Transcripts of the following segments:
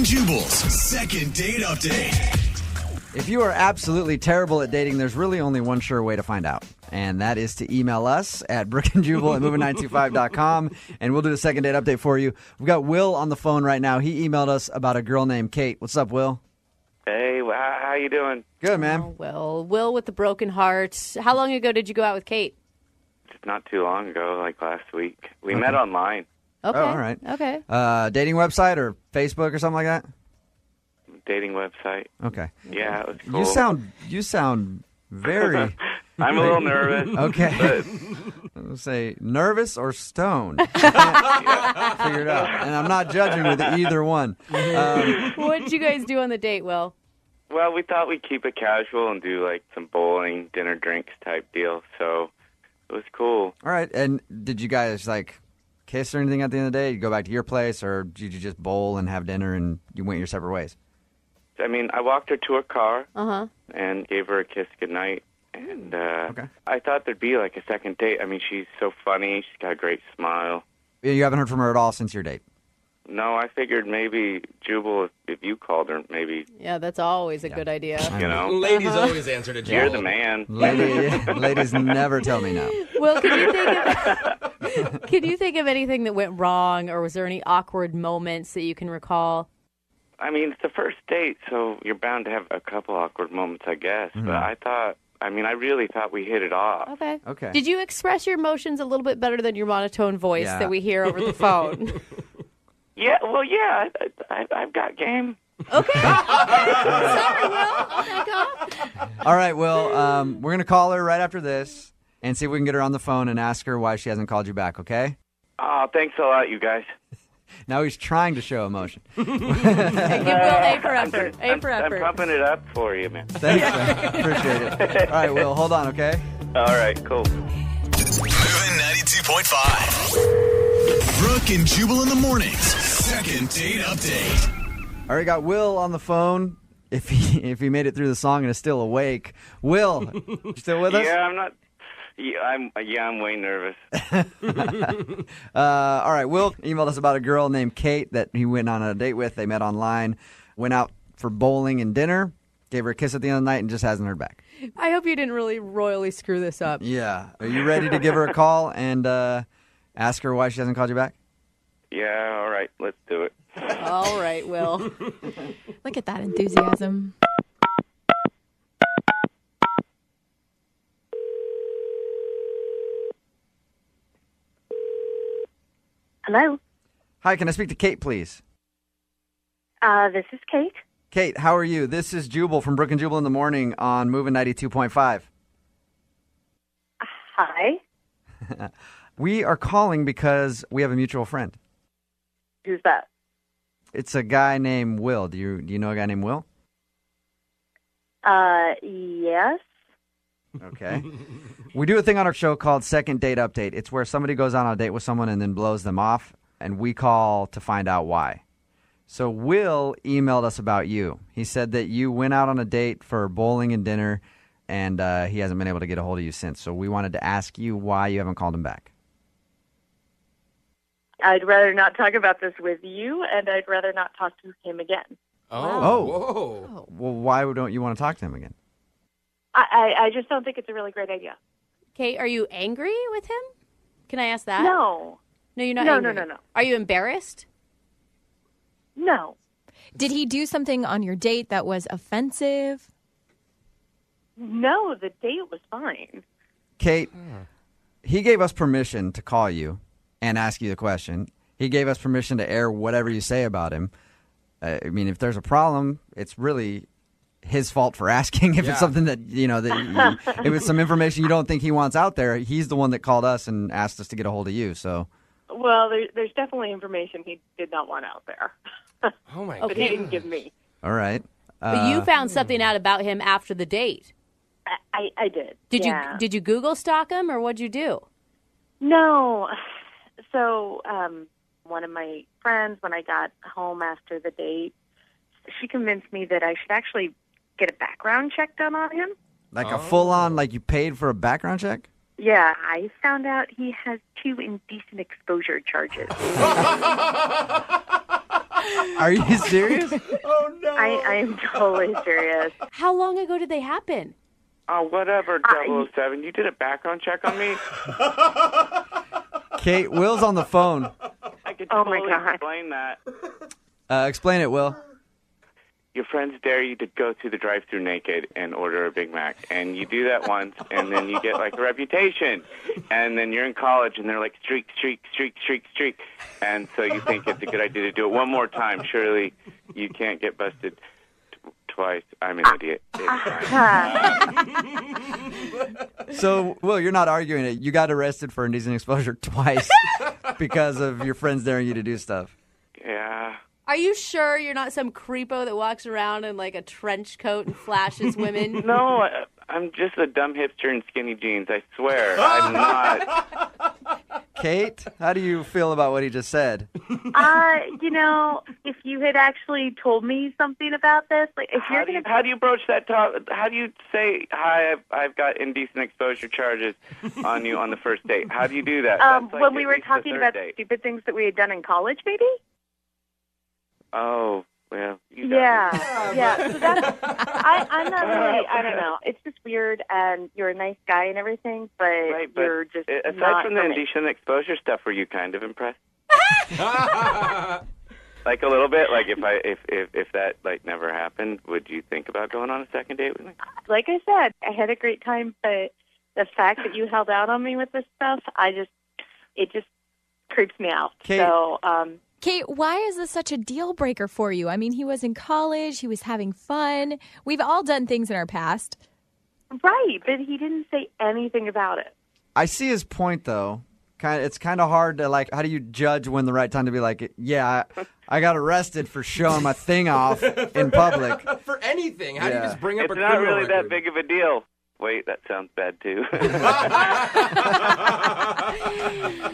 Jubal's second date update. If you are absolutely terrible at dating, there's really only one sure way to find out. And that is to email us at brookeandjubal@moving925.com, and we'll do the second date update for you. We've got Will on the phone right now. He emailed us about a girl named Kate. What's up, Will? Hey, how you doing? Good, man. Oh, Will with the broken heart. How long ago did you go out with Kate? Just not too long ago, like last week. We met online. Okay. Oh, all right. Okay. Dating website or Facebook or something like that? Dating website. Okay. Yeah, it was cool. You sound very... I'm a little nervous. Okay. But Let's say nervous or stoned. I can't figure it out. And I'm not judging with either one. What did you guys do on the date, Will? well, we thought we'd keep it casual and do like some bowling, dinner, drinks type deal. So it was cool. All right. And did you guys like kiss or anything at the end of the day? You go back to your place, or did you just bowl and have dinner and you went your separate ways? I mean, I walked her to her car Uh-huh. and gave her a kiss goodnight. And Okay. I thought there'd be like a second date. I mean, she's so funny. She's got a great smile. You haven't heard from her at all since your date? No, I figured maybe Jubal, if you called her, maybe, Yeah, that's always a good idea. you know. Ladies always answer to Jubal. You're the man. Ladies never tell me no. Will, can you think of anything that went wrong, or was there any awkward moments that you can recall? I mean, it's the first date, so you're bound to have a couple awkward moments, I guess. But I really thought we hit it off. Okay. Did you express your emotions a little bit better than your monotone voice that we hear over the phone? Yeah, I've got game. Okay. Sorry, Will. Back off. All right, Will, we're going to call her right after this and see if we can get her on the phone and ask her why she hasn't called you back, okay? Oh, thanks a lot, you guys. Now he's trying to show emotion. Hey, give Will A for effort. A for effort. I'm pumping it up for you, man. Thanks, man. Appreciate it. All right, Will, hold on, okay? All right, cool. Moving 92.5. Brooke and Jubal in the mornings. Second date update. All right, got Will on the phone. If he made it through the song and is still awake. Will, you still with us? Yeah, I'm not. Yeah, I'm way nervous. All right, Will emailed us about a girl named Kate that he went on a date with. They met online, went out for bowling and dinner, gave her a kiss at the end of the night, and just hasn't heard back. I hope you didn't really royally screw this up. Yeah. Are you ready to give her a call and ask her why she hasn't called you back? Yeah, all right, let's do it. All right, Will. Look at that enthusiasm. Hello. Hi, can I speak to Kate, please? This is Kate. Kate, how are you? This is Jubal from Brooke and Jubal in the morning on Moving 92.5. Hi. We are calling because we have a mutual friend. Who's that? It's a guy named Will. Do you know a guy named Will? Yes. Okay. We do a thing on our show called Second Date Update. It's where somebody goes on a date with someone and then blows them off, and we call to find out why. So Will emailed us about you. He said that you went out on a date for bowling and dinner, and he hasn't been able to get a hold of you since. So we wanted to ask you why you haven't called him back. I'd rather not talk about this with you, and I'd rather not talk to him again. Oh. Whoa. Well, why don't you want to talk to him again? I just don't think it's a really great idea. Kate, are you angry with him? Can I ask that? No. No, you're not No, angry. no. Are you embarrassed? No. Did he do something on your date that was offensive? No, the date was fine. Kate, he gave us permission to call you and ask you the question. He gave us permission to air whatever you say about him. I mean, if there's a problem, it's really his fault for asking. If it's something that, if it's some information you don't think he wants out there, he's the one that called us and asked us to get a hold of you. So, Well, there's definitely information he did not want out there. Oh, my But God. he didn't give me. all right. But you found something out about him after the date. I did. Did you Google stalk him, or what'd you do? No. So, one of my friends, when I got home after the date, she convinced me that I should actually get a background check done on him. Like a full-on, like you paid for a background check? Yeah, I found out he has 2 indecent exposure charges. Are you serious? Oh, no. I am totally serious. How long ago did they happen? Oh, whatever, 007. You did a background check on me? Kate, Will's on the phone. I could Oh, my totally God. explain that. Explain it, Will. Your friends dare you to go through the drive-thru naked and order a Big Mac. And you do that once, and then you get, like, a reputation. And then you're in college, and they're like, streak, streak, streak, streak, streak. And so you think it's a good idea to do it one more time. Surely you can't get busted twice. I'm an idiot. So, Will, you're not arguing it. You got arrested for indecent exposure twice because of your friends daring you to do stuff. Yeah. Are you sure you're not some creepo that walks around in like a trench coat and flashes women? No, I'm just a dumb hipster in skinny jeans. I swear. I'm not. Kate, how do you feel about what he just said? If you had actually told me something about this, like if you're going to... How do you broach that topic? How do you say, hi, I've got indecent exposure charges on you on the first date? How do you do that? That's like when we at were least the talking third about date. stupid things that we had done in college, maybe? Oh, well. You got Yeah, yeah. So that's, I'm not really, I don't know. It's just weird, and you're a nice guy and everything, but, Right, but you're just aside not from the for me. indecent exposure stuff, were you kind of impressed? Like a little bit? Like if that like never happened, would you think about going on a second date with me? Like I said, I had a great time, but the fact that you held out on me with this stuff, it just creeps me out. Kate. So, Kate, why is this such a deal breaker for you? I mean, he was in college. He was having fun. We've all done things in our past. right, but he didn't say anything about it. I see his point, though. It's kind of hard to, like, how do you judge when the right time to be like, yeah, I got arrested for showing my thing off in public. For anything. How do you Yeah. just bring up It's a not criminal really record? that big of a deal. Wait, that sounds bad too.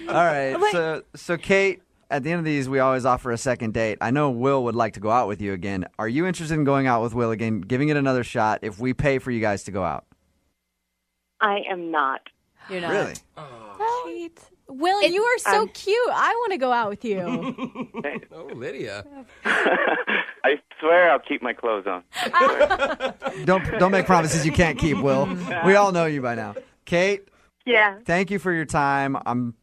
All right, so Kate, at the end of these, we always offer a second date. I know Will would like to go out with you again. Are you interested in going out with Will again, giving it another shot if we pay for you guys to go out? I am not. You're not. Really? Kate. Will, you are so cute. I want to go out with you. Oh, Lydia. I swear I'll keep my clothes on. Don't make promises you can't keep, Will. We all know you by now. Kate, Yeah. thank you for your time. I'm,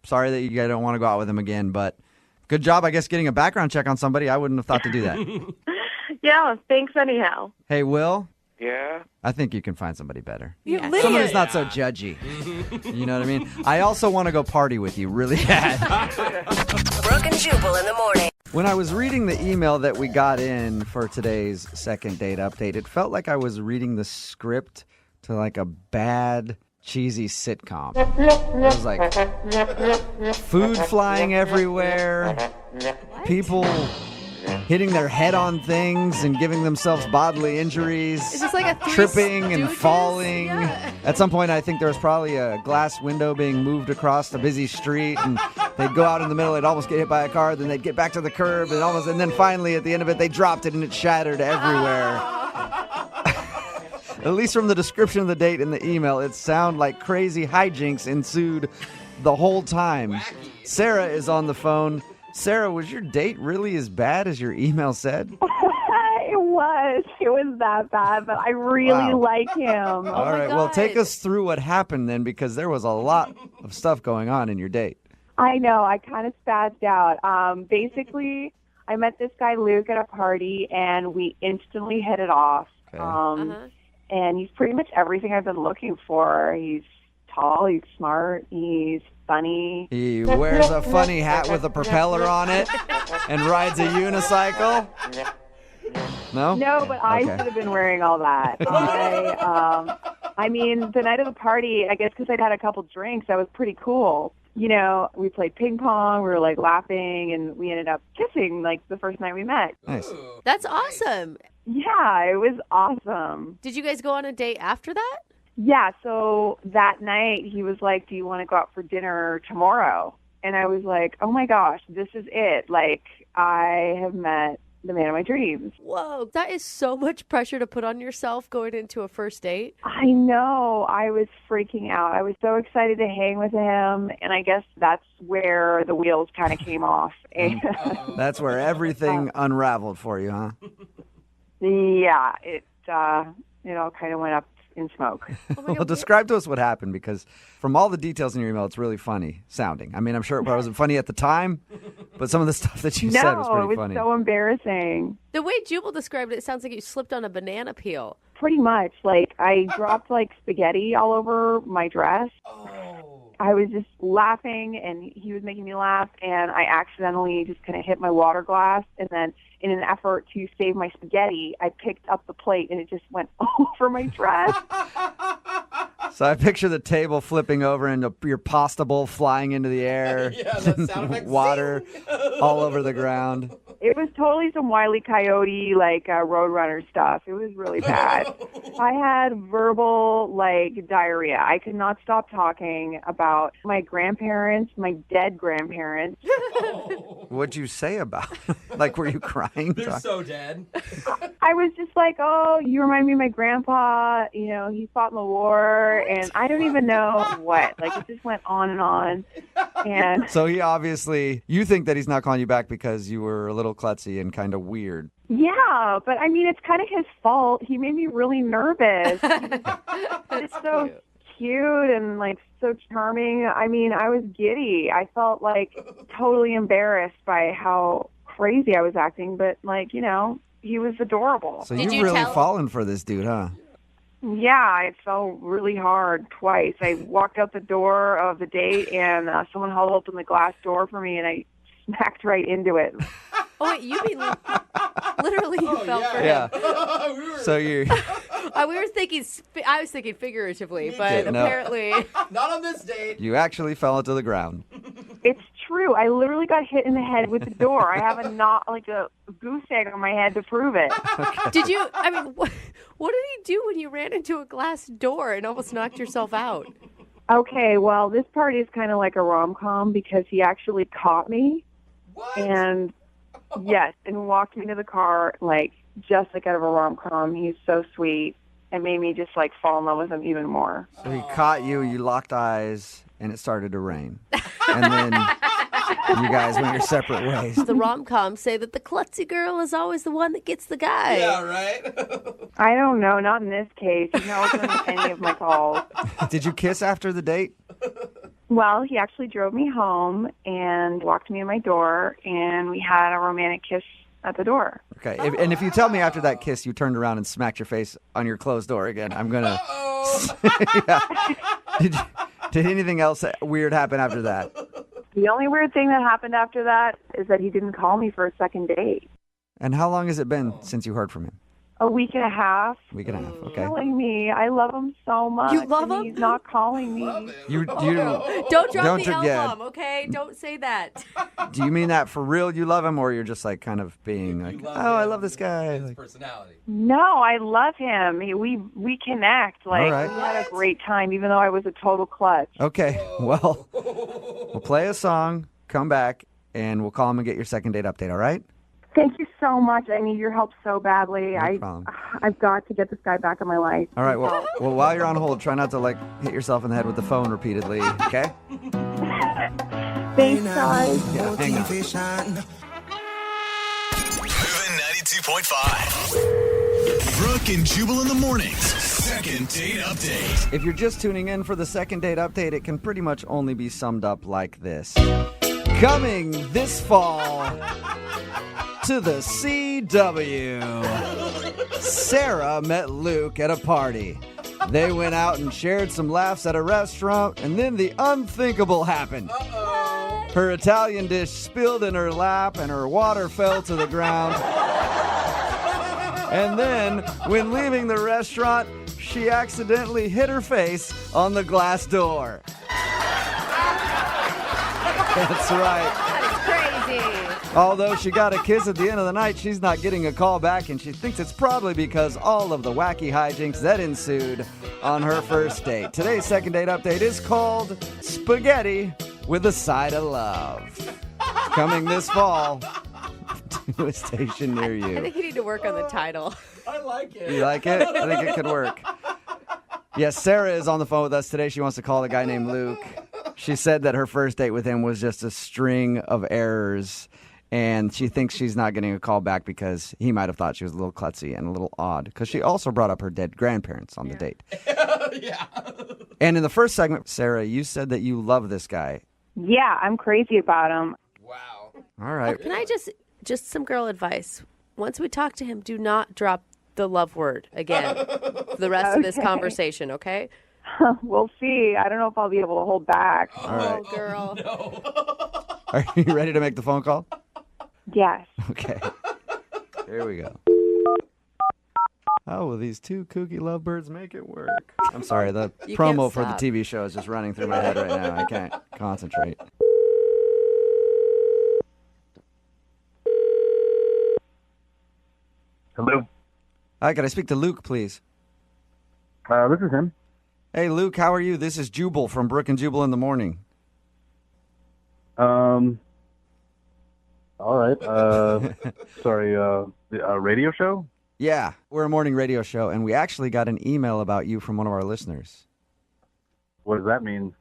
sorry that you guys don't want to go out with him again, but good job, I guess, getting a background check on somebody. I wouldn't have thought to do that. Yeah, thanks anyhow. Hey, Will, Yeah? I think you can find somebody better. Lydia. Somebody who's not so judgy. You know what I mean? I also want to go party with you really bad. Brooke and Jubal in the morning. When I was reading the email that we got in for today's second date update, it felt like I was reading the script to like a bad, cheesy sitcom. It was like food flying everywhere, people hitting their head on things and giving themselves bodily injuries. Is this like a Three tripping and Stooges? falling. Yeah. At some point, I think there was probably a glass window being moved across a busy street, and they'd go out in the middle, they'd almost get hit by a car, then they'd get back to the curb, and then finally at the end of it, they dropped it and it shattered everywhere. At least from the description of the date in the email, it sounded like crazy hijinks ensued the whole time. Sarah is on the phone. Sarah, was your date really as bad as your email said? It was that bad, but I really Wow. like him. All right, well, take us through what happened then, because there was a lot of stuff going on in your date. I know, I kind of spazzed out. Basically, I met this guy, Luke, at a party, and we instantly hit it off. Okay. And he's pretty much everything I've been looking for. He's tall, he's smart, he's funny. He wears a funny hat with a propeller on it and rides a unicycle. No? No, but I Okay. should have been wearing all that. I mean, the night of the party, I guess because I'd had a couple drinks, that was pretty cool. You know, we played ping pong, we were like laughing, and we ended up kissing like the first night we met. Nice. That's awesome. Yeah, it was awesome. Did you guys go on a date after that? Yeah, so that night he was like, do you want to go out for dinner tomorrow? And I was like, oh my gosh, this is it. Like, I have met the man of my dreams. Whoa, that is so much pressure to put on yourself going into a first date. I know. I was freaking out. I was so excited to hang with him, and I guess that's where the wheels kind of came off. And That's where everything unraveled for you, huh? yeah, it all kind of went up in smoke. Well, describe to us what happened, because from all the details in your email, it's really funny sounding. I mean, I'm sure it probably wasn't funny at the time, but some of the stuff that you said was pretty No, it was funny. so embarrassing. The way Jubal described it, it sounds like you slipped on a banana peel. Pretty much. Like, I dropped, like, spaghetti all over my dress. I was just laughing, and he was making me laugh, and I accidentally just kind of hit my water glass, and then in an effort to save my spaghetti, I picked up the plate, and it just went over my dress. So I picture the table flipping over and your pasta bowl flying into the air. Yeah, that sound effect. Water all over the ground. It was totally some Wile E. Coyote, like, Roadrunner stuff. It was really bad. I had verbal, like, diarrhea. I could not stop talking about my grandparents, my dead grandparents. What'd you say about it? Like, were you crying? They're so dead. I was just like, oh, you remind me of my grandpa. You know, he fought in the war, and I don't even know what. Like, it just went on and on. And So he obviously, you think that he's not calling you back because you were a little klutzy and kind of weird. yeah, but I mean, it's kind of his fault. He made me really nervous. It's so cute and, like, so charming. I mean, I was giddy. I felt, like, totally embarrassed by how crazy I was acting, but, like, you know, he was adorable. So Did you've you really tell- fallen for this dude, huh? Yeah, it fell really hard twice. I walked out the door of the date, and someone held open the glass door for me, and I smacked right into it. Oh, wait, you mean literally you fell for him? Yeah. So you We were thinking, I was thinking figuratively, but Yeah, no. apparently. Not on this date. you actually fell into the ground. It's true. I literally got hit in the head with the door. I have a goose egg on my head to prove it. Did you, I mean, what did he do when you ran into a glass door and almost knocked yourself out? Okay, well, this part is kind of like a rom-com because he actually caught me. What? And, yes, and walked me to the car, like, just like out of a rom-com. He's so sweet and made me just, like, fall in love with him even more. So he caught you, you locked eyes, and it started to rain. And then you guys went your separate ways. The rom-coms say that the klutzy girl is always the one that gets the guy. Yeah, right? I don't know, not in this case. He's not listening to any of my calls. Did you kiss after the date? Well, he actually drove me home and walked me to my door, and we had a romantic kiss at the door. Okay. And if you tell me after that kiss you turned around and smacked your face on your closed door again, I'm going to... Yeah. Did anything else weird happen after that? The only weird thing that happened after that is that he didn't call me for a second date. And how long has it been since you heard from him? A week and a half. Week and a half. Okay. Killing me. I love him so much. You love and him? He's not calling me. You Don't drop the L yeah. bomb, okay? Don't say that. Do you mean that for real? You love him, or you're just like kind of being like, oh, I love this guy. His Like, personality. No, I love him. We connect. Like, All right. we had a great time, even though I was a total klutz. okay, well, we'll play a song, come back, and we'll call him and get your second date update. All right? Thank you so much. I need your help so badly. No problem. I've got to get this guy back in my life. All right. Well, while you're on hold, try not to like hit yourself in the head with the phone repeatedly. Okay? Thanks, guys. Yeah. Hang on. Moving 92.5. Brooke and Jubal in the mornings. Second date update. If you're just tuning in for the second date update, it can pretty much only be summed up like this. Coming this fall to the CW, Sarah met Luke at a party. They went out and shared some laughs at a restaurant, and then the unthinkable happened. Her Italian dish spilled in her lap, and her water fell to the ground. And then, when leaving the restaurant, she accidentally hit her face on the glass door. That's right. Crazy. Although she got a kiss at the end of the night, she's not getting a call back, and she thinks it's probably because all of the wacky hijinks that ensued on her first date. Today's second date update is called Spaghetti with a Side of Love. Coming this fall to a station near I you. think you need to work on the title. I like it. You like it? I think it could work. Yes, Sarah is on the phone with us today. She wants to call a guy named Luke. She said that her first date with him was just a string of errors, and she thinks she's not getting a call back because he might have thought she was a little klutzy and a little odd, because she also brought up her dead grandparents on the date. Yeah. And in the first segment, Sarah, you said that you love this guy. Yeah, I'm crazy about him. Wow. All right. Can I just some girl advice? Once we talk to him, do not drop the love word again for the rest of this conversation, okay? We'll see. I don't know if I'll be able to hold back. All right. Oh, girl. No. Are you ready to make the phone call? Yes. Okay. Here we go. How will these two kooky lovebirds make it work? I'm sorry, the You promo can't for the stop. TV show is just running through my head right now. I can't concentrate. Hello. Hi, can I speak to Luke, please? This is him. Hey, Luke, how are you? This is Jubal from Brooke and Jubal in the morning. All right. Sorry. The radio show. Yeah, we're a morning radio show, and we actually got an email about you from one of our listeners. What does that mean?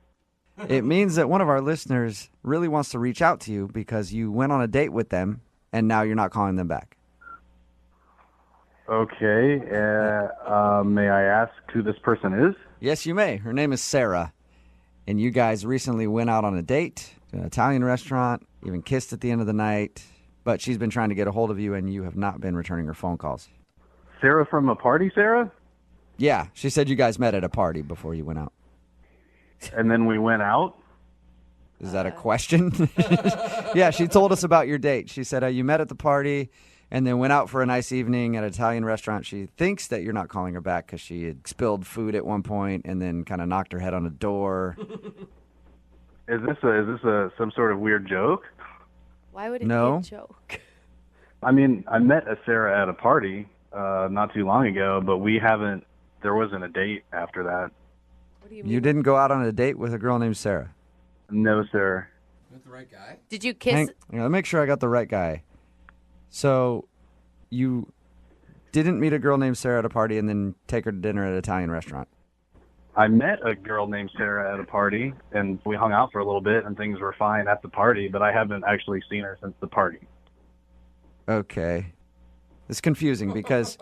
It means that one of our listeners really wants to reach out to you because you went on a date with them, and now you're not calling them back. Okay. May I ask who this person is? Yes, you may. Her name is Sarah, and you guys recently went out on a date to an Italian restaurant, even kissed at the end of the night, but she's been trying to get a hold of you, and you have not been returning her phone calls. Sarah from a party, Sarah? Yeah, she said you guys met at a party before you went out. And then we went out? Is that a question? Yeah, she told us about your date. She said you met at the party and then went out for a nice evening at an Italian restaurant. She thinks that you're not calling her back because she had spilled food at one point and then kind of knocked her head on a door. Is this some sort of weird joke? Why would it No. be a joke? I mean, I met a Sarah at a party not too long ago, but there wasn't a date after that. What do you mean? You didn't go out on a date with a girl named Sarah? No, sir. With the right guy? Did you kiss? Hang on, make sure I got the right guy. So you didn't meet a girl named Sarah at a party and then take her to dinner at an Italian restaurant? I met a girl named Sarah at a party, and we hung out for a little bit, and things were fine at the party, but I haven't actually seen her since the party. Okay. It's confusing because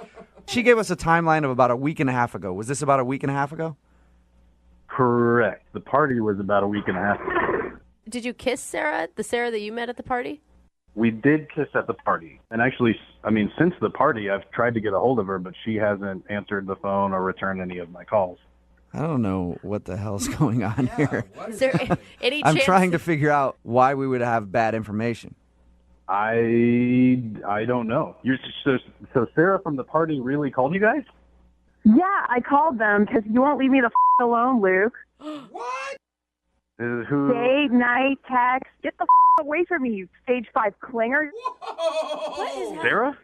she gave us a timeline of about a week and a half ago. Was this about a week and a half ago? Correct. The party was about a week and a half ago. Did you kiss Sarah, the Sarah that you met at the party? We did kiss at the party. And actually, I mean, since the party, I've tried to get a hold of her, but she hasn't answered the phone or returned any of my calls. I don't know what the hell's going on here. Is there any I'm chance? trying to figure out why we would have bad information. I don't know. So Sarah from the party really called you guys? Yeah, I called them because you won't leave me the alone, Luke. What? Who? Day, night, text. Get the away from me, you stage 5 clinger. Whoa. What is that? Sarah?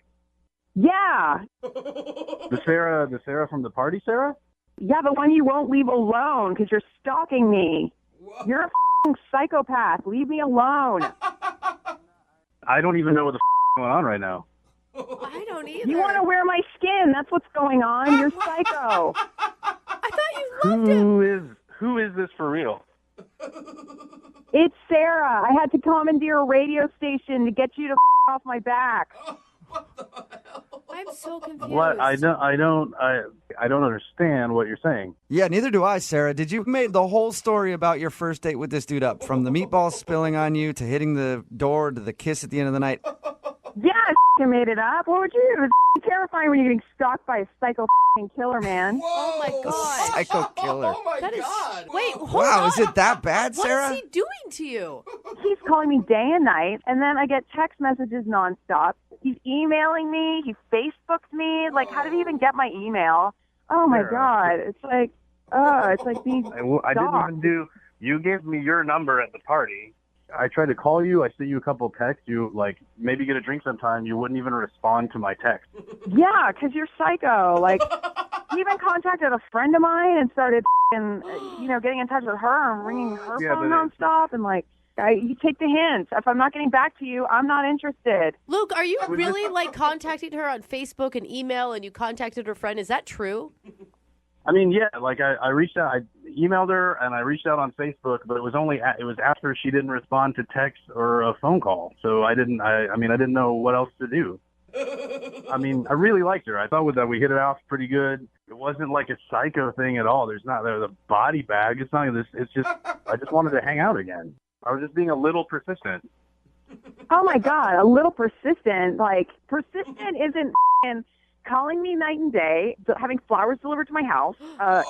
Yeah. The Sarah from the party, Sarah? Yeah, the one you won't leave alone because you're stalking me. Whoa. You're a psychopath. Leave me alone. I don't even know what the going on right now. I don't either. You want to wear my skin. That's what's going on. You're psycho. I thought you loved him. Who is this for real? It's Sarah. I had to commandeer a radio station to get you to off my back. I'm so confused. What? I don't understand what you're saying. Yeah, neither do I, Sarah. Did you made the whole story about your first date with this dude up, from the meatballs spilling on you to hitting the door to the kiss at the end of the night? Yeah, I made it up. What would you do? It's terrifying when you're getting stalked by a psycho killer, man. Oh my god. Psycho killer. Oh my That is. God. Wait, hold Wow, on. is it that bad, Sarah? What is he doing to you? He's calling me day and night, and then I get text messages nonstop. He's emailing me. He Facebooked me. Like, how did he even get my email? Oh my God! It's like being I didn't stalked. even do. You gave me your number at the party. I tried to call you. I sent you a couple texts. You maybe get a drink sometime. You wouldn't even respond to my text. Yeah, because you're psycho. Like, he even contacted a friend of mine and started, getting in touch with her and ringing her Yeah, phone but nonstop. And You take the hint. If I'm not getting back to you, I'm not interested. Luke, are you really like contacting her on Facebook and email, and you contacted her friend? Is that true? I mean, yeah, like I reached out, I emailed her and I reached out on Facebook, but it was after she didn't respond to text or a phone call. So I didn't know what else to do. I mean, I really liked her. I thought that we hit it off pretty good. It wasn't like a psycho thing at all. There's a body bag. It's not this. It's just, I just wanted to hang out again. I was just being a little persistent. Oh my God, a little persistent. Like, persistent isn't f***ing calling me night and day, having flowers delivered to my house,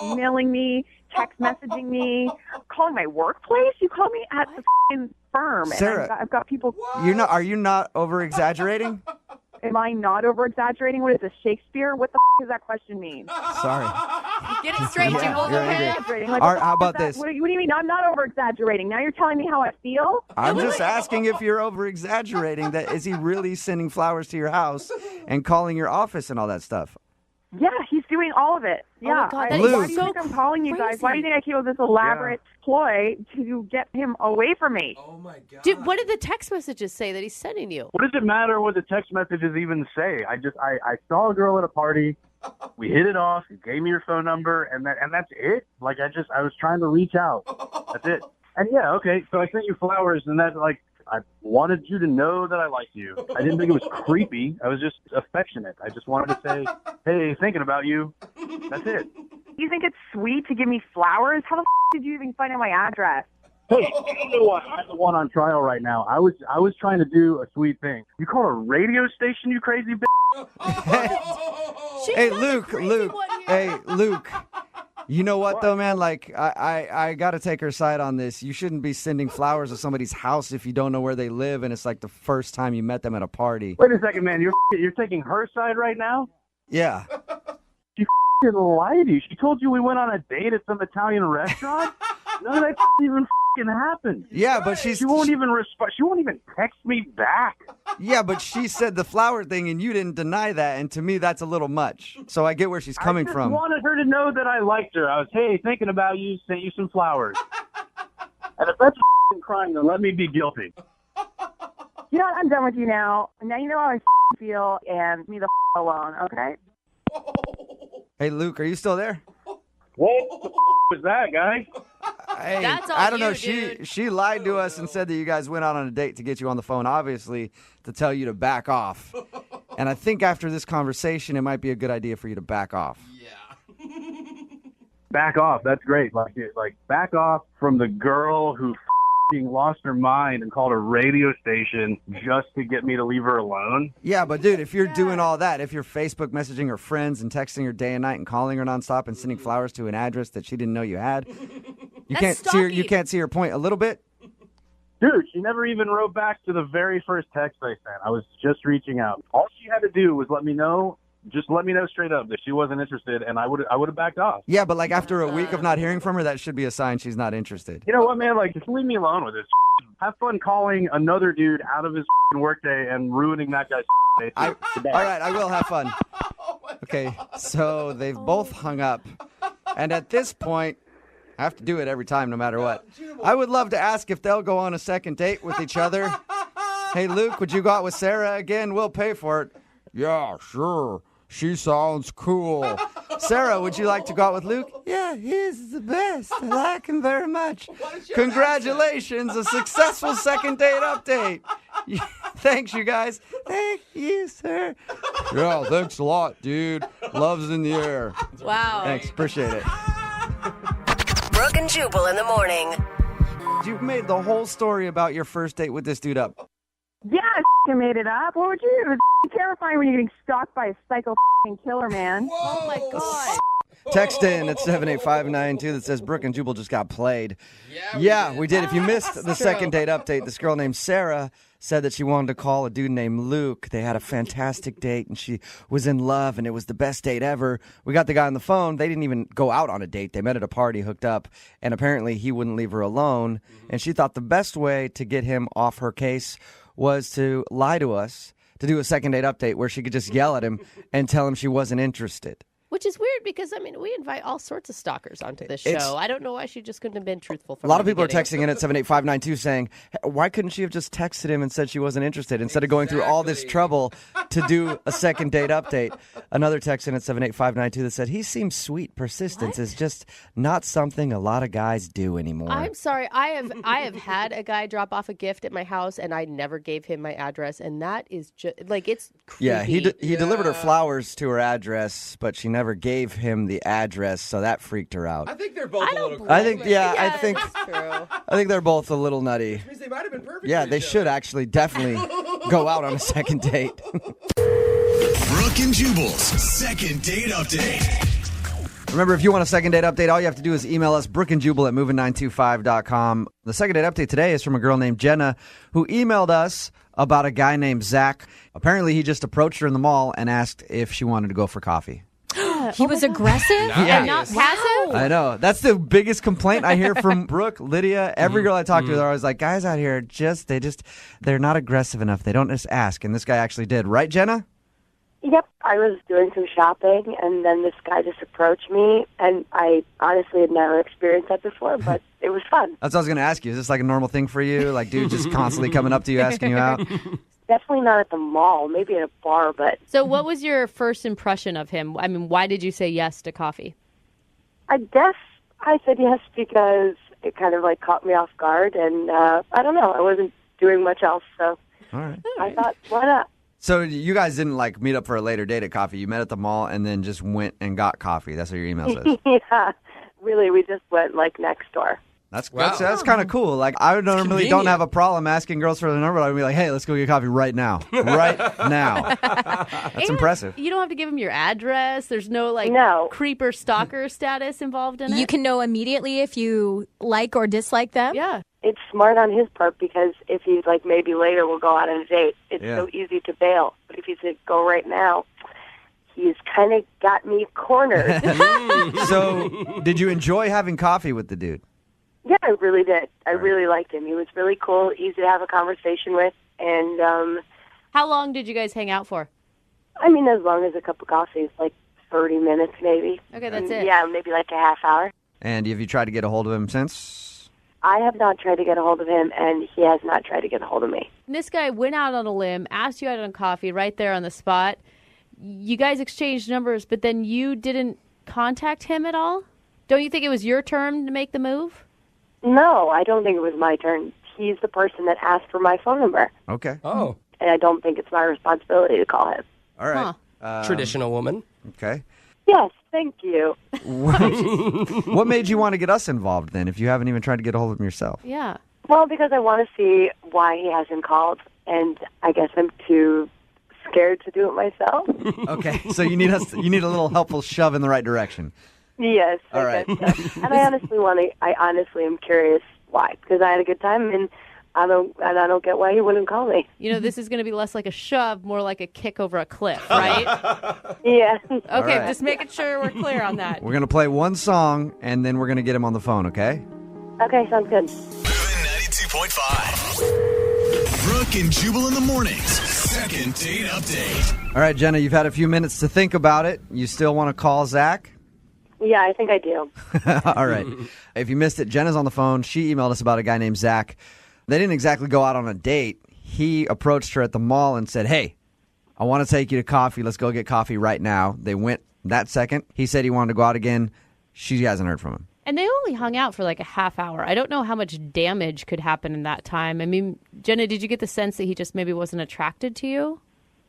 emailing me, text messaging me, calling my workplace. You call me at the f***ing firm. Sarah, and I've got people. Are you not over exaggerating? Am I not over exaggerating? What is this, Shakespeare? What the f*** does that question mean? Sorry. Get it straight, Jubal. You're Okay. angry. Like, All right, how about this? What do you mean? I'm not over exaggerating. Now you're telling me how I feel? I'm just asking if you're over exaggerating. That is he really sending flowers to your house and calling your office and all that stuff? Yeah, he's doing all of it. Oh Yeah. my God, that is Why do you so think I'm calling you guys? Why do you crazy. think I came up with this elaborate ploy to get him away from me? Oh my God. Dude, what did the text messages say that he's sending you? What does it matter what the text messages even say? I saw a girl at a party. We hit it off. You gave me your phone number, and that's it. Like I was trying to reach out. That's it. And yeah, okay. So I sent you flowers, and that like I wanted you to know that I liked you. I didn't think it was creepy. I was just affectionate. I just wanted to say, hey, thinking about you. That's it. You think it's sweet to give me flowers? How the did you even find out my address? Hey, you don't know what? I'm the one on trial right now. I was trying to do a sweet thing. You call a radio station, you crazy bitch? She's Hey, not the Luke, crazy Luke. one here. Hey, Luke. You know what, though, man? Like, I got to take her side on this. You shouldn't be sending flowers to somebody's house if you don't know where they live and it's like the first time you met them at a party. Wait a second, man. You're taking her side right now? Yeah. She f***ing lied to you. She told you we went on a date at some Italian restaurant? None of that even f***ing happened. Yeah, but She won't even respond. She won't even text me back. Yeah, but she said the flower thing and you didn't deny that, and to me that's a little much. So I get where she's coming I just from. wanted her to know that I liked her. I was, hey, thinking about you, sent you some flowers. And if that's f***ing crime, then let me be guilty. You know what? I'm done with you now. Now you know how I feel, and leave me the alone, okay? Hey, Luke, are you still there? What the was that, guy? Hey, That's all I don't know. you, dude. She lied to us and said that you guys went out on a date to get you on the phone, obviously, to tell you to back off. And I think after this conversation, it might be a good idea for you to back off. Yeah. Back off. That's great. Like back off from the girl who f***ing lost her mind and called a radio station just to get me to leave her alone. Yeah, but dude, if you're doing all that, if you're Facebook messaging her friends and texting her day and night and calling her nonstop and sending flowers to an address that she didn't know you had, you That's you can't see her point a little bit. Dude, she never even wrote back to the very first text I sent. I was just reaching out. All she had to do was let me know straight up that she wasn't interested, and I would have backed off. Yeah, but like after a week of not hearing from her, that should be a sign she's not interested. You know what, man? Like, just leave me alone with this. Have fun calling another dude out of his workday and ruining that guy's day. All right, I will have fun. Okay, so they've both hung up, and at this point, I have to do it every time, no matter what. I would love to ask if they'll go on a second date with each other. Hey, Luke, would you go out with Sarah again? We'll pay for it. Yeah, sure. She sounds cool. Sarah, would you like to go out with Luke? Yeah, he's the best. I like him very much. Congratulations, a successful second date update. Thanks, you guys. Thank you, sir. Yeah, thanks a lot, dude. Love's in the air. Wow. Thanks, appreciate it. Brooke and Jubal in the morning. You made the whole story about your first date with this dude up. Yeah, I made it up. What would you do? It was terrifying when you're getting stalked by a psycho killer, man. Oh my God. Text in at 78592 that says Brooke and Jubal just got played. Yeah, we did. If you missed the second date update, this girl named Sarah said that she wanted to call a dude named Luke. They had a fantastic date, and she was in love, and it was the best date ever. We got the guy on the phone. They didn't even go out on a date. They met at a party, hooked up, and apparently he wouldn't leave her alone. And she thought the best way to get him off her case was to lie to us, to do a second date update where she could just yell at him and tell him she wasn't interested. Which is weird because, I mean, we invite all sorts of stalkers onto this show. I don't know why she just couldn't have been truthful from A lot the of people are beginning. texting in at 78592 saying, "Hey, why couldn't she have just texted him and said she wasn't interested instead of going through all this trouble to do a second date update?" Another text in at 78592 that said, "He seems sweet. Persistence is just not something a lot of guys do anymore." I'm sorry. I have had a guy drop off a gift at my house, and I never gave him my address, and that is just like it's creepy. Yeah, he delivered her flowers to her address, but she never gave him the address, so that freaked her out. I think they're both a little I think, crazy. I think, That's true. I think they're both a little nutty. Which means they might have been perfect. Yeah, for they each should other. actually definitely go out on a second date. Brooke and Jubal's second date update. Remember, if you want a second date update, all you have to do is email us, brookeandjubal at moving925.com. The second date update today is from a girl named Jenna who emailed us about a guy named Zach. Apparently, he just approached her in the mall and asked if she wanted to go for coffee. He was aggressive and not passive? I know. That's the biggest complaint I hear from Brooke, Lydia. Every girl I talk to, they're always like, guys out here, they're not aggressive enough. They don't just ask. And this guy actually did. Right, Jenna? Yep, I was doing some shopping, and then this guy just approached me, and I honestly had never experienced that before, but it was fun. That's what I was going to ask you. Is this like a normal thing for you? Like, dude just constantly coming up to you, asking you out? Definitely not at the mall, maybe at a bar, but So what was your first impression of him? I mean, why did you say yes to coffee? I guess I said yes because it kind of like caught me off guard, and I don't know, I wasn't doing much else, so All right. I thought, why not? So you guys didn't like meet up for a later date at coffee. You met at the mall and then just went and got coffee. That's what your email says. Yeah, really, we just went like next door. That's Wow. that's kind of cool. Like I normally don't convenient. have a problem asking girls for the number. I'd be like, hey, let's go get coffee right now. Right now. That's And impressive. You don't have to give him your address. There's no like No. creeper stalker status involved in it. You can know immediately if you like or dislike them? Yeah. It's smart on his part because if he's like, maybe later we'll go out on a date, it's Yeah. so easy to bail. But if he said, go right now, he's kind of got me cornered. So did you enjoy having coffee with the dude? Yeah, I really did. I really liked him. He was really cool, easy to have a conversation with, and How long did you guys hang out for? I mean, as long as a cup of coffee is like 30 minutes maybe. Okay, that's And, it. Yeah, maybe like a half hour. And have you tried to get a hold of him since? I have not tried to get a hold of him, and he has not tried to get a hold of me. And this guy went out on a limb, asked you out on coffee right there on the spot. You guys exchanged numbers, but then you didn't contact him at all? Don't you think it was your turn to make the move? No, I don't think it was my turn. He's the person that asked for my phone number, Okay. Oh, and I don't think it's my responsibility to call him. All right. traditional woman. Okay. Yes, thank you. What made you want to get us involved then if you haven't even tried to get a hold of him yourself? Yeah. Well, because I want to see why he hasn't called, and I guess I'm too scared to do it myself. Okay. So you need a little helpful shove in the right direction. Yes. All I right. guess so. And I honestly am curious why, because I had a good time, and I don't get why he wouldn't call me. You know, this is going to be less like a shove, more like a kick over a cliff, right? Yeah. Okay, right. just making sure we're clear on that. We're going to play one song and then we're going to get him on the phone, okay? Okay, sounds good. Moving 92.5. Brooke and Jubal in the mornings. Second date update. All right, Jenna, you've had a few minutes to think about it. You still want to call Zach? Yeah, I think I do. All right. If you missed it, Jenna's on the phone. She emailed us about a guy named Zach. They didn't exactly go out on a date. He approached her at the mall and said, hey, I want to take you to coffee. Let's go get coffee right now. They went that second. He said he wanted to go out again. She hasn't heard from him. And they only hung out for like a half hour. I don't know how much damage could happen in that time. I mean, Jenna, did you get the sense that he just maybe wasn't attracted to you?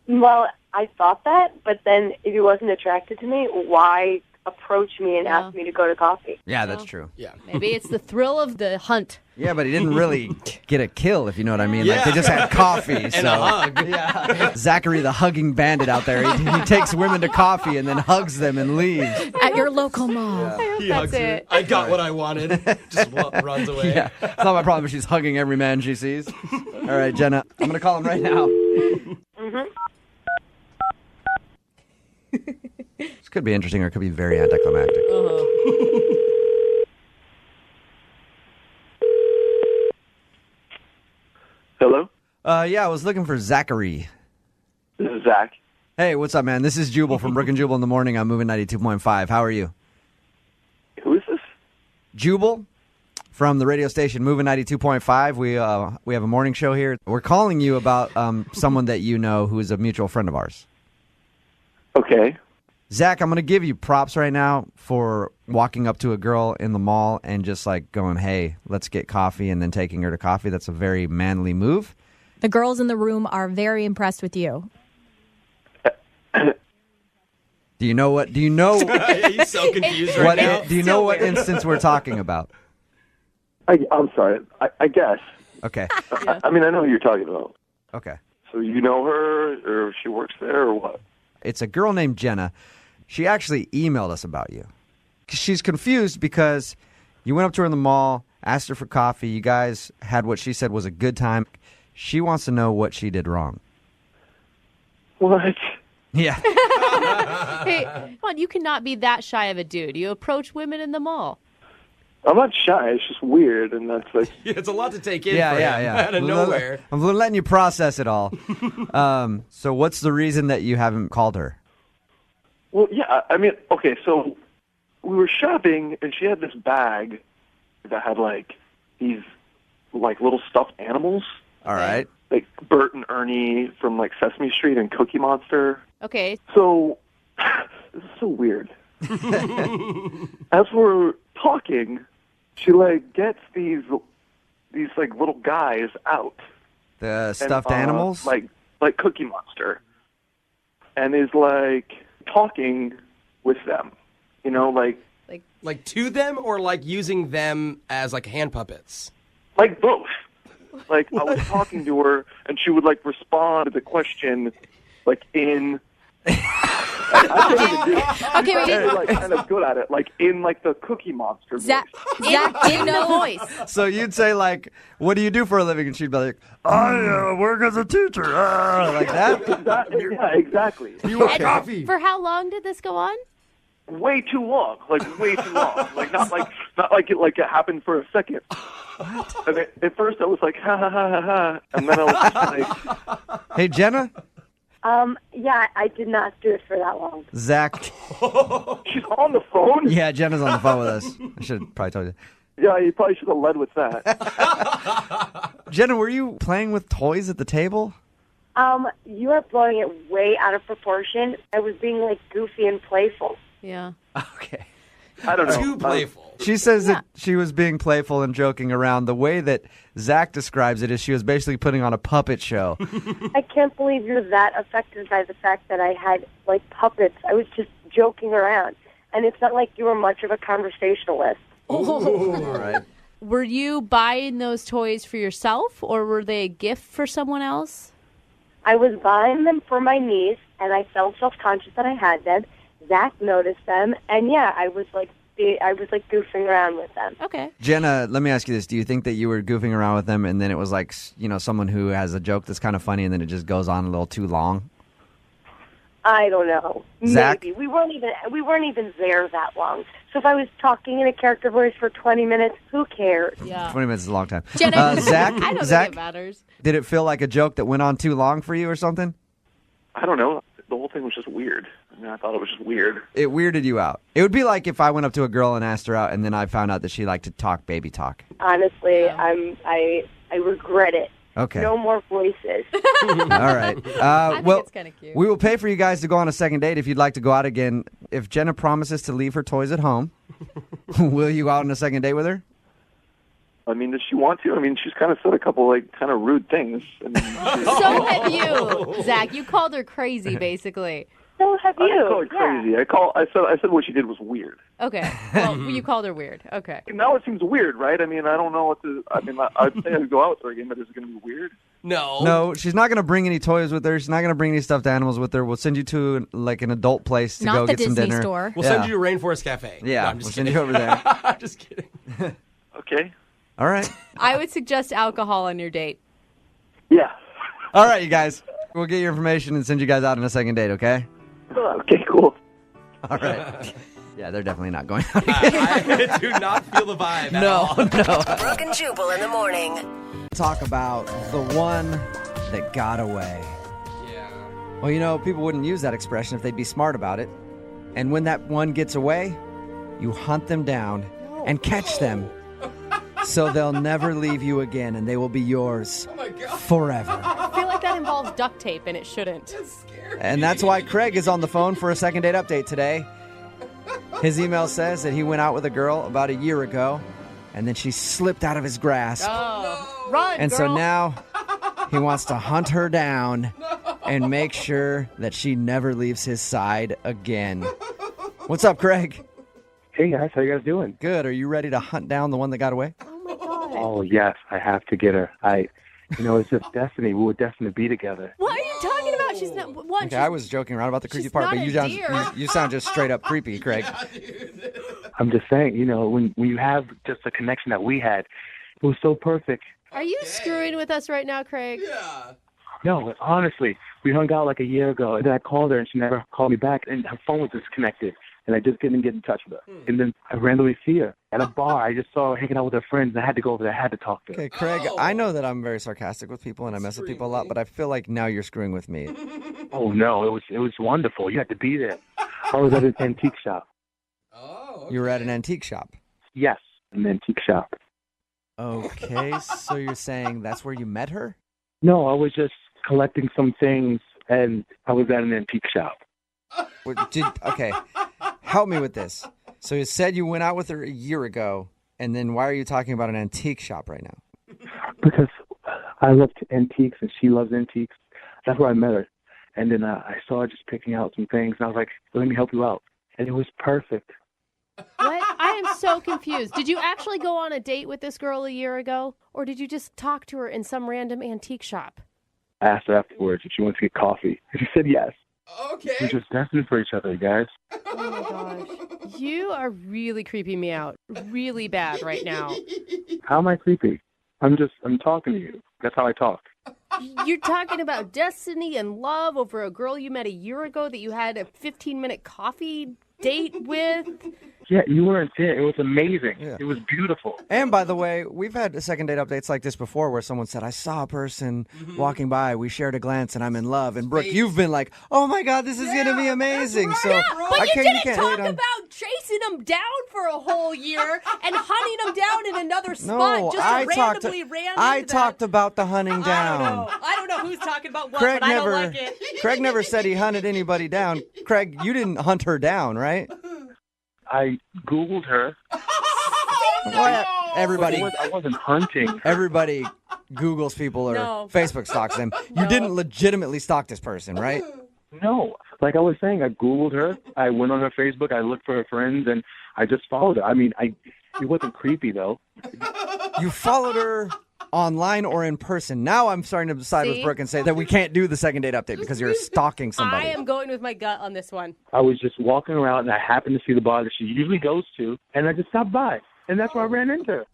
Well, I thought that, but then if he wasn't attracted to me, why approach me and ask me to go to coffee? Yeah, that's true. Yeah. Maybe it's the thrill of the hunt. Yeah, but he didn't really get a kill, if you know what I mean. Like, they just had coffee. And a hug. Yeah. Zachary, the hugging bandit out there, he takes women to coffee and then hugs them and leaves. At your local mall. He hugs her. it. I got what I wanted. Just runs away. Yeah, it's not my problem if she's hugging every man she sees. All right, Jenna, I'm going to call him right now. This could be interesting or it could be very anticlimactic. Hello? Yeah, I was looking for Zachary. This is Zach. Hey, what's up, man? This is Jubal from Brooke and Jubal in the morning. I'm moving 92.5. How are you? Who is this? Jubal from the radio station Moving 92.5. We have a morning show here. We're calling you about someone that you know who is a mutual friend of ours. Okay. Zach, I'm going to give you props right now for walking up to a girl in the mall and just like going, hey, let's get coffee, and then taking her to coffee. That's a very manly move. The girls in the room are very impressed with you. Do you know? He's so confused right now. Do you know what instance we're talking about? I'm sorry. I guess. Okay. I mean, I know who you're talking about. Okay. So you know her, or she works there, or what? It's a girl named Jenna. She actually emailed us about you. She's confused because you went up to her in the mall, asked her for coffee. You guys had what she said was a good time. She wants to know what she did wrong. What? Yeah. Hey, come on, you cannot be that shy of a dude. You approach women in the mall. I'm not shy. It's just weird, and that's like... It's a lot to take in Yeah. out of nowhere. I'm letting you process it all. So what's the reason that you haven't called her? Well, yeah, I mean, okay, so we were shopping, and she had this bag that had, like, these, like, little stuffed animals. All right. Like Bert and Ernie from, like, Sesame Street and Cookie Monster. Okay. So, this is so weird. As we're talking, she, like, gets these like, little guys out. The stuffed animals? Like Cookie Monster. And is, like, talking with them. You know, Like to them, or like using them as like hand puppets? like both. Like, I was talking to her, and she would, like, respond to the question, like, in... I can't even do it. Okay, She's actually, like, kind of good at it, like, in, like, the Cookie Monster voice. Zach, do you know voice? So you'd say, like, what do you do for a living? And she'd be like, I work as a teacher. Like that? Yeah, exactly. You want coffee? For how long did this go on? Way too long. Like, way too long. Like, not like it happened for a second. What? And at first I was like, ha, ha, ha, ha, ha. And then I was just like... Hey, Jenna? Yeah, I did not do it for that long. Zach? She's on the phone? Yeah, Jenna's on the phone with us. I should have probably told you. Yeah, you probably should have led with that. Jenna, were you playing with toys at the table? You are blowing it way out of proportion. I was being, like, goofy and playful. Yeah. Okay. I don't know. Too playful. She says that she was being playful and joking around. The way that Zach describes it is she was basically putting on a puppet show. I can't believe you're that affected by the fact that I had, like, puppets. I was just joking around. And it's not like you were much of a conversationalist. All right. Were you buying those toys for yourself, or were they a gift for someone else? I was buying them for my niece, and I felt self-conscious that I had them. Zach noticed them, and yeah, I was like goofing around with them. Okay. Jenna, let me ask you this. Do you think that you were goofing around with them and then it was like, you know, someone who has a joke that's kind of funny and then it just goes on a little too long? I don't know. Zach? Maybe. We weren't even there that long. So if I was talking in a character voice for 20 minutes, who cares? Yeah. 20 minutes is a long time. Jenna, Zach, I don't Zach, think it matters. did it feel like a joke that went on too long for you or something? I don't know. The whole thing was just weird. I mean, I thought it was just weird. It weirded you out. It would be like if I went up to a girl and asked her out and then I found out that she liked to talk baby talk. Honestly, I regret it. Okay. No more voices. All right. I Well, think it's kind of cute. we will pay for you guys to go on a second date if you'd like to go out again. If Jenna promises to leave her toys at home, will you go out on a second date with her? I mean, does she want to? I mean, she's kind of said a couple, like, kind of rude things. I mean, So have you, Zach. You called her crazy, basically. So have you. I didn't call her crazy. I said what she did was weird. Okay. Well, you called her weird. Okay. Now it seems weird, right? I mean, I don't know what to... I mean, I'd say I'd go out with her again, but is it going to be weird? No. No, she's not going to bring any toys with her. She's not going to bring any stuffed animals with her. We'll send you to, like, an adult place to Not go the get some Disney dinner. store. We'll send you to Rainforest Cafe. Yeah, No, I'm we'll just send kidding. you over there. I'm just kidding. Okay. All right. I would suggest alcohol on your date. Yeah. All right, you guys. We'll get your information and send you guys out on a second date, okay? Okay, cool. All right. Yeah, they're definitely not going out. I do not feel the vibe at all. No. Brooke and Jubal in the morning. Talk about the one that got away. Yeah. Well, you know, people wouldn't use that expression if they'd be smart about it. And when that one gets away, you hunt them down and catch them so they'll never leave you again and they will be yours forever. I feel like that involves duct tape, and it shouldn't. And that's why Craig is on the phone for a second date update today. His email says that he went out with a girl about a year ago, and then she slipped out of his grasp. Oh, run, And girl. so now he wants to hunt her down and make sure that she never leaves his side again. What's up, Craig? Hey, guys. How you guys doing? Good. Are you ready to hunt down the one that got away? Oh, yes. I have to get her. It's just destiny. We would definitely be together. What are you talking about? She's not one. Okay, I was joking around about the creepy she's part, not but a you sound just straight up creepy, Craig. I'm just saying, when you have just the connection that we had, it was so perfect. Are you screwing with us right now, Craig? Yeah. No, honestly, we hung out like a year ago, and then I called her, and she never called me back, and her phone was disconnected, and I just couldn't get in touch with her. And then I randomly see her at a bar. I just saw her hanging out with her friends, and I had to go over there. I had to talk to her. Okay, Craig, I know that I'm very sarcastic with people, and I mess with people a lot, but I feel like now you're screwing with me. Oh, no, it was wonderful. You had to be there. I was at an antique shop. You were at an antique shop? Yes, an antique shop. Okay, so you're saying that's where you met her? No, I was just collecting some things, and I was at an antique shop. Okay, help me with this. So you said you went out with her a year ago, and then why are you talking about an antique shop right now? Because I love antiques, and she loves antiques. That's where I met her. And then I saw her just picking out some things, and I was like, let me help you out. And it was perfect. What? I am so confused. Did you actually go on a date with this girl a year ago? Or did you just talk to her in some random antique shop? I asked her afterwards if she wanted to get coffee. And she said yes. Okay. We're just destined for each other, guys. Oh, my gosh. You are really creeping me out. Really bad right now. How am I creepy? I'm talking to you. That's how I talk. You're talking about destiny and love over a girl you met a year ago that you had a 15-minute coffee date with. Yeah, you weren't there. It was amazing. Yeah. It was beautiful. And by the way, we've had second date updates like this before where someone said, I saw a person walking by, we shared a glance, and I'm in love. And Brooke, you've been like, oh my God, this is going to be amazing. So but you didn't talk about chasing them down for a whole year and hunting them down in another spot just to randomly ran into I them. talked about the hunting down. I don't know who's talking about what, Craig but I don't like it. Craig never said he hunted anybody down. Craig, you didn't hunt her down, right? I Googled her. Well, everybody. I wasn't hunting. Everybody Googles people or Facebook stalks them. You didn't legitimately stalk this person, right? No. Like I was saying, I Googled her. I went on her Facebook. I looked for her friends, and I just followed her. I mean, it wasn't creepy, though. You followed her online or in person. Now I'm starting to decide with Brooke and say that we can't do the second date update because you're stalking somebody. I am going with my gut on this one. I was just walking around, and I happened to see the bar that she usually goes to, and I just stopped by, and that's where I ran into her.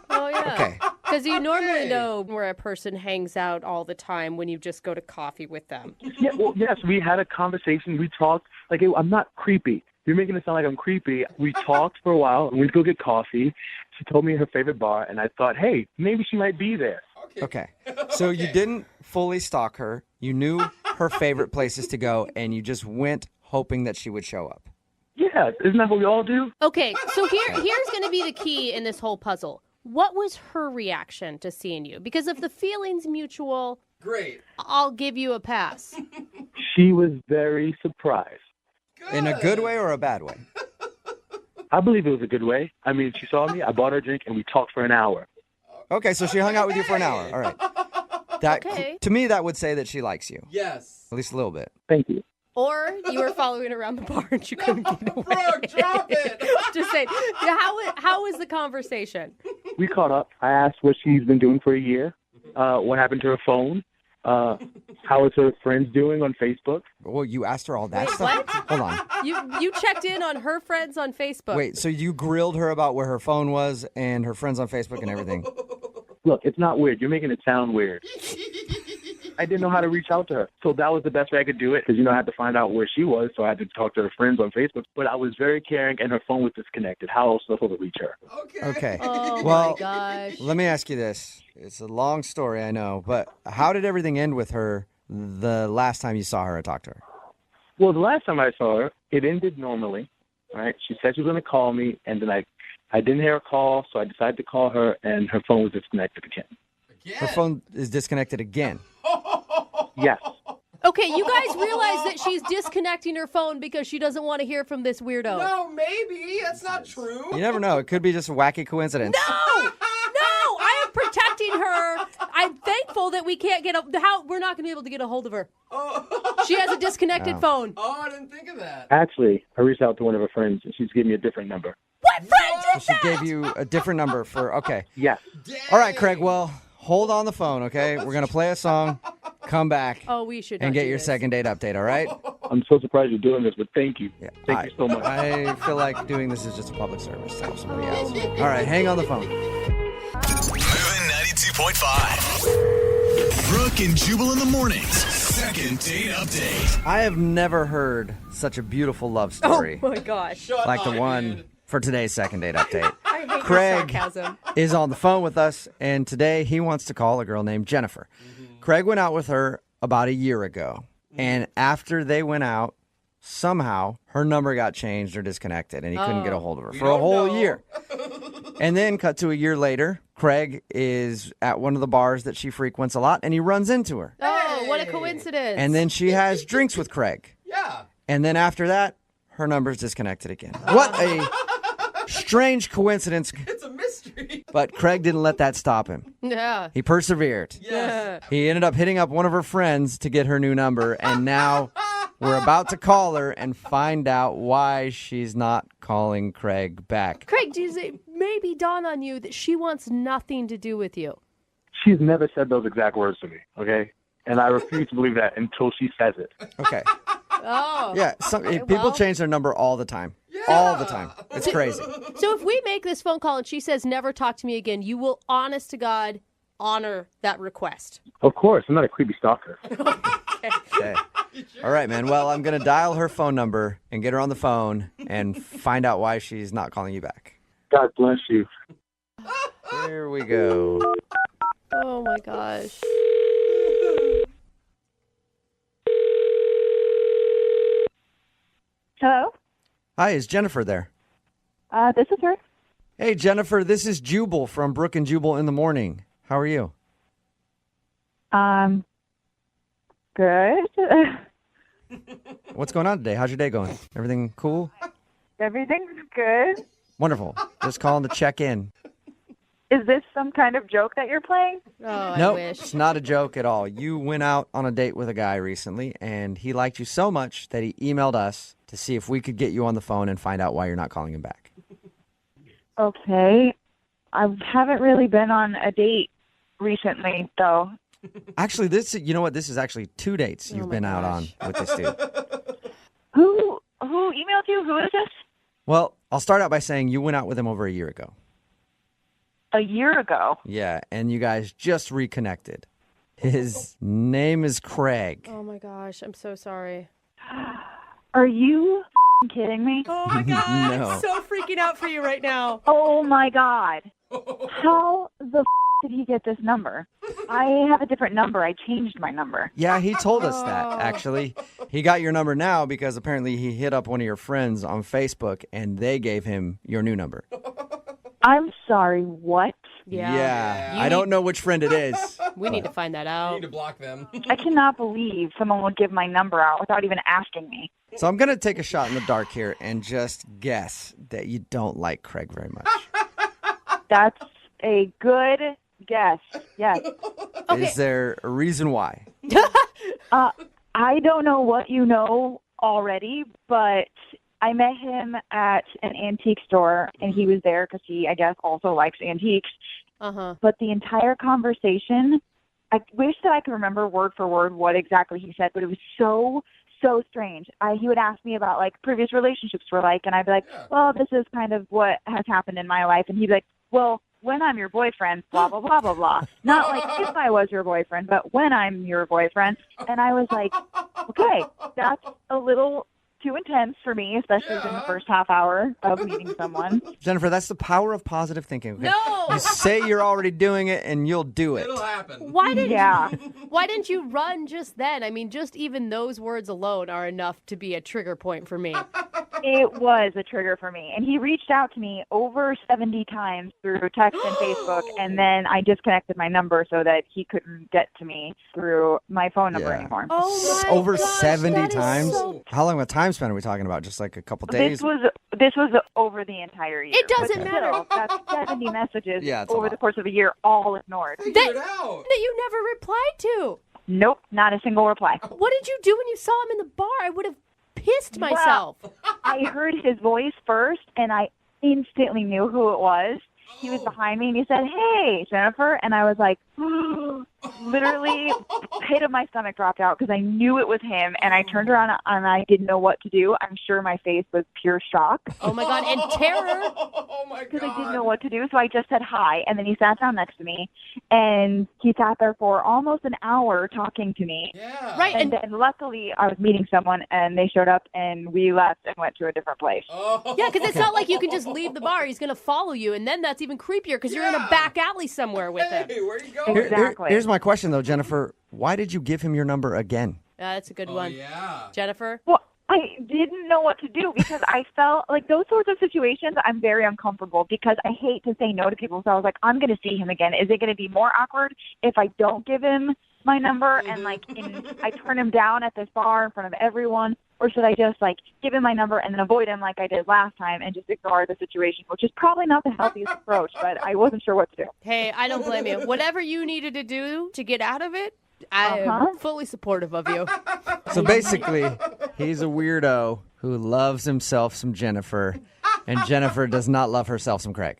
Oh, yeah. Okay. Because you normally know where a person hangs out all the time when you just go to coffee with them. Yeah, well, yes, we had a conversation. We talked. Like, I'm not creepy. You're making it sound like I'm creepy. We talked for a while, and we'd go get coffee. She told me her favorite bar, and I thought, hey, maybe she might be there. Okay. So you didn't fully stalk her. You knew her favorite places to go, and you just went hoping that she would show up. Yeah, isn't that what we all do? Okay, so here's going to be the key in this whole puzzle. What was her reaction to seeing you? Because if the feeling's mutual, great, I'll give you a pass. She was very surprised. In a good way or a bad way? I believe it was a good way. I mean, she saw me, I bought her a drink, and we talked for an hour. Okay, so she hung out with you for an hour. All right. Okay. To me, that would say that she likes you. Yes. At least a little bit. Thank you. Or you were following around the bar and you couldn't get away. Bro, drop it. Just saying. How was the conversation? We caught up. I asked what she's been doing for a year, what happened to her phone, how is her friends doing on Facebook. Well, you asked her all that Wait, stuff? what? Hold on. You checked in on her friends on Facebook. Wait, so you grilled her about where her phone was and her friends on Facebook and everything? Look, it's not weird. You're making it sound weird. I didn't know how to reach out to her. So that was the best way I could do it because, I had to find out where she was. So I had to talk to her friends on Facebook. But I was very caring and her phone was disconnected. How else was I supposed to reach her? Okay. Oh, well, my gosh. Let me ask you this. It's a long story, I know. But how did everything end with her the last time you saw her or talked to her? Well, the last time I saw her, it ended normally. Right? She said she was going to call me, and then I didn't hear her call, so I decided to call her, and her phone was disconnected again. Her phone is disconnected again. Yes. Okay, you guys realize that she's disconnecting her phone because she doesn't want to hear from this weirdo. No, maybe. That's not true. You never know. It could be just a wacky coincidence. No! I am protecting her. I'm thankful that we can't we're not going to be able to get a hold of her. She has a disconnected phone. Oh, I didn't think of that. Actually, I reached out to one of her friends, and she's giving me a different number. What friend did She gave you a different number for, okay. Yes. All right, Craig, well, hold on the phone, okay? We're going to play a song, come back, Oh, we should and not get do your this. second date update, all right? I'm so surprised you're doing this, but thank you. Thank you so much. I feel like doing this is just a public service to help somebody else. All right, hang on the phone. Moving 92.5. Brooke and Jubal in the mornings. Second date update. I have never heard such a beautiful love story Oh, my gosh. like the one for today's second date update. I hate your Craig sarcasm. is on the phone with us, and today he wants to call a girl named Jennifer. Craig went out with her about a year ago, and after they went out, somehow her number got changed or disconnected, and he couldn't get a hold of her for a whole year. And then, cut to a year later, Craig is at one of the bars that she frequents a lot, and he runs into her. Oh, what a coincidence. And then she has drinks with Craig. Yeah. And then after that, her number's disconnected again. What a strange coincidence. It's a mystery. But Craig didn't let that stop him. Yeah. He persevered. Yes. He ended up hitting up one of her friends to get her new number, and now we're about to call her and find out why she's not calling Craig back. Craig, does it maybe dawn on you that she wants nothing to do with you? She's never said those exact words to me, okay? And I refuse to believe that until she says it. Okay. Oh. Yeah, people change their number all the time. All the time. It's crazy. So if we make this phone call and she says never talk to me again, you will, honest to God, honor that request. Of course, I'm not a creepy stalker. Okay. All right, man. Well, I'm going to dial her phone number and get her on the phone and find out why she's not calling you back. God bless you. Here we go. Oh, my gosh. Hello? Hi, is Jennifer there? This is her. Hey, Jennifer, this is Jubal from Brooke and Jubal in the morning. How are you? Good. What's going on today? How's your day going? Everything cool? Everything's good. Wonderful. Just calling to check in. Is this some kind of joke that you're playing? Oh, Nope, I wish. it's not a joke at all. You went out on a date with a guy recently, and he liked you so much that he emailed us to see if we could get you on the phone and find out why you're not calling him back. Okay. I haven't really been on a date recently, though. Actually, you know what? This is actually 2 dates you've been out on with this dude. Who emailed you? Who is this? Well, I'll start out by saying you went out with him over a year ago. A year ago. Yeah, and you guys just reconnected. His name is Craig. Oh, my gosh. I'm so sorry. Are you kidding me? Oh, my God. No. I'm so freaking out for you right now. Oh, my God. How the did he get this number? I have a different number. I changed my number. Yeah, he told us that, actually. He got your number now because apparently he hit up one of your friends on Facebook, and they gave him your new number. I'm sorry, what? Yeah. You I don't know which friend it is. We need to find that out. You need to block them. I cannot believe someone would give my number out without even asking me. So I'm going to take a shot in the dark here and just guess that you don't like Craig very much. That's a good guess. Yes. Is there a reason why? I don't know what you know already, but I met him at an antique store, and he was there because he, I guess, also likes antiques. Uh-huh. But the entire conversation, I wish that I could remember word for word what exactly he said, but it was so strange. He would ask me about, like, previous relationships were like, and I'd be like, well, this is kind of what has happened in my life. And he'd be like, well, when I'm your boyfriend, blah, blah, blah, blah, blah. Not like if I was your boyfriend, but when I'm your boyfriend. And I was like, okay, that's a little too intense for me, especially in the first half hour of meeting someone. Jennifer, that's the power of positive thinking. Okay? No! You say you're already doing it, and you'll do it. It'll happen. Why didn't you run just then? I mean, just even those words alone are enough to be a trigger point for me. It was a trigger for me. And he reached out to me over 70 times through text and Facebook, and then I disconnected my number so that he couldn't get to me through my phone number anymore. Oh my Over gosh, 70 that is times? so- How long of a time span are we talking about? Just like a couple days? This was over the entire year. It doesn't But matter. Still, that's 70 messages Yeah, it's a over lot. the course of a year, all ignored. Figure it out. That you never replied to. Nope, not a single reply. What did you do when you saw him in the bar? I would have pissed myself. I heard his voice first, and I instantly knew who it was. He was behind me, and he said, "Hey, Jennifer," and I was like, literally, pit of my stomach dropped out because I knew it was him, and I turned around and I didn't know what to do. I'm sure my face was pure shock. Oh my God, and terror. Oh my God. Because I didn't know what to do, so I just said hi, and then he sat down next to me, and he sat there for almost an hour talking to me. Yeah. Right, And then luckily, I was meeting someone, and they showed up, and we left and went to a different place. Oh. Yeah, because it's not like you can just leave the bar. He's going to follow you, and then that's even creepier because you're in a back alley somewhere with him. Hey, where you going? Exactly. Here's my question, though, Jennifer. Why did you give him your number again? That's a good one. Yeah. Jennifer? Well, I didn't know what to do because I felt like those sorts of situations, I'm very uncomfortable because I hate to say no to people. So I was like, I'm going to see him again. Is it going to be more awkward if I don't give him my number and I turn him down at this bar in front of everyone? Or should I just give him my number and then avoid him like I did last time and just ignore the situation, which is probably not the healthiest approach, but I wasn't sure what to do. Hey, I don't blame you. Whatever you needed to do to get out of it, I'm fully supportive of you. So basically, he's a weirdo who loves himself some Jennifer, and Jennifer does not love herself some Craig.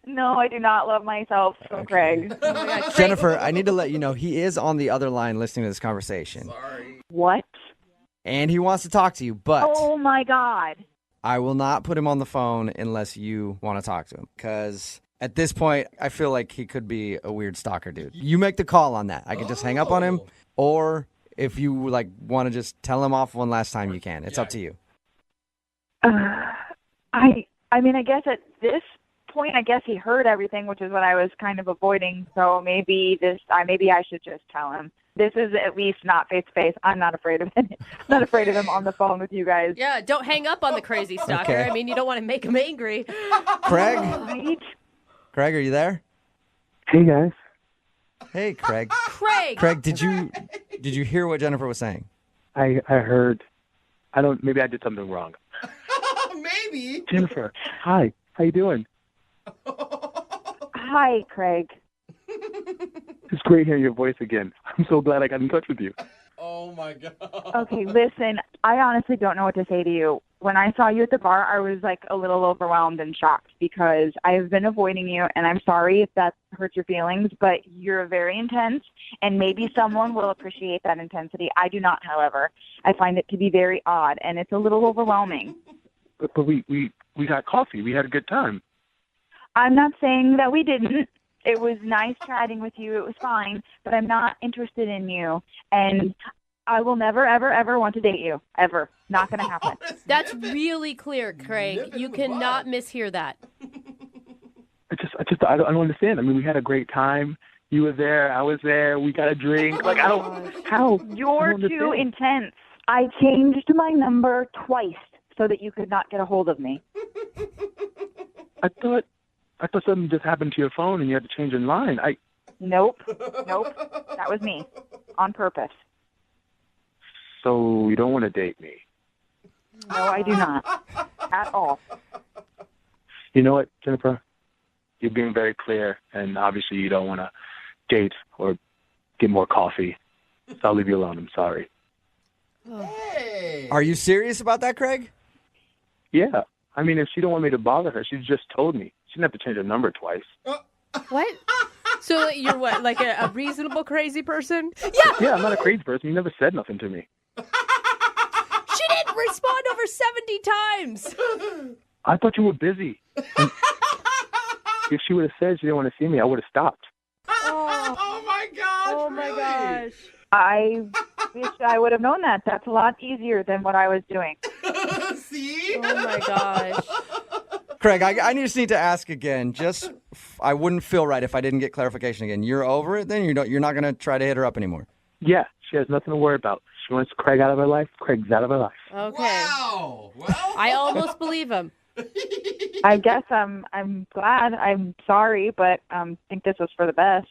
No, I do not love myself from Craig. Oh my God. Jennifer, I need to let you know he is on the other line listening to this conversation. Sorry. What? And he wants to talk to you, but Oh, my God. I will not put him on the phone unless you want to talk to him. Because at this point, I feel like he could be a weird stalker dude. You make the call on that. I could just hang up on him, or if you want to just tell him off one last time, you can. It's up to you. I mean, I guess at this point, I guess he heard everything, which is what I was kind of avoiding. So maybe I should just tell him. This is at least not face to face. I'm not afraid of him. Not afraid of him on the phone with you guys. Yeah, don't hang up on the crazy stalker. Okay. I mean, you don't want to make him angry. Craig? Right? Craig, are you there? Hey, guys. Hey, Craig. Craig! Craig, did you hear what Jennifer was saying? I heard. Maybe I did something wrong. Maybe. Jennifer, hi. How you doing? Hi, Craig. It's great hearing your voice again. I'm so glad I got in touch with you. Oh my God. Okay, listen, I honestly don't know what to say to you. When I saw you at the bar, I was a little overwhelmed and shocked because I have been avoiding you, and I'm sorry if that hurts your feelings, but you're very intense, and maybe someone will appreciate that intensity. I do not, however. I find it to be very odd, and it's a little overwhelming. But we got coffee. We had a good time. I'm not saying that we didn't. It was nice chatting with you. It was fine, but I'm not interested in you, and I will never, ever, ever want to date you. Ever. Not going to happen. That's really clear, Craig. You cannot mishear that. I don't understand. I mean, we had a great time. You were there. I was there. We got a drink. How? You're too intense. I changed my number twice so that you could not get a hold of me. I thought something just happened to your phone and you had to change your line. Nope. That was me. On purpose. So you don't want to date me? No, I do not. At all. You know what, Jennifer? You're being very clear, and obviously you don't want to date or get more coffee. So I'll leave you alone. I'm sorry. Hey. Are you serious about that, Craig? Yeah. I mean, if she don't want me to bother her, she just told me. She didn't have to change her number twice. What? So you're what, like a reasonable crazy person? Yeah, I'm not a crazy person. You never said nothing to me. She didn't respond over 70 times. I thought you were busy. If she would have said she didn't want to see me, I would have stopped. Oh my gosh. Oh my gosh. I wish I would have known that. That's a lot easier than what I was doing. See? Oh my gosh. Craig, I just need to ask again. I wouldn't feel right if I didn't get clarification again. You're over it then? You're not going to try to hit her up anymore? Yeah, she has nothing to worry about. She wants Craig out of her life. Craig's out of her life. Okay. Wow. Well, I almost believe him. I guess I'm glad. I'm sorry, but think this was for the best.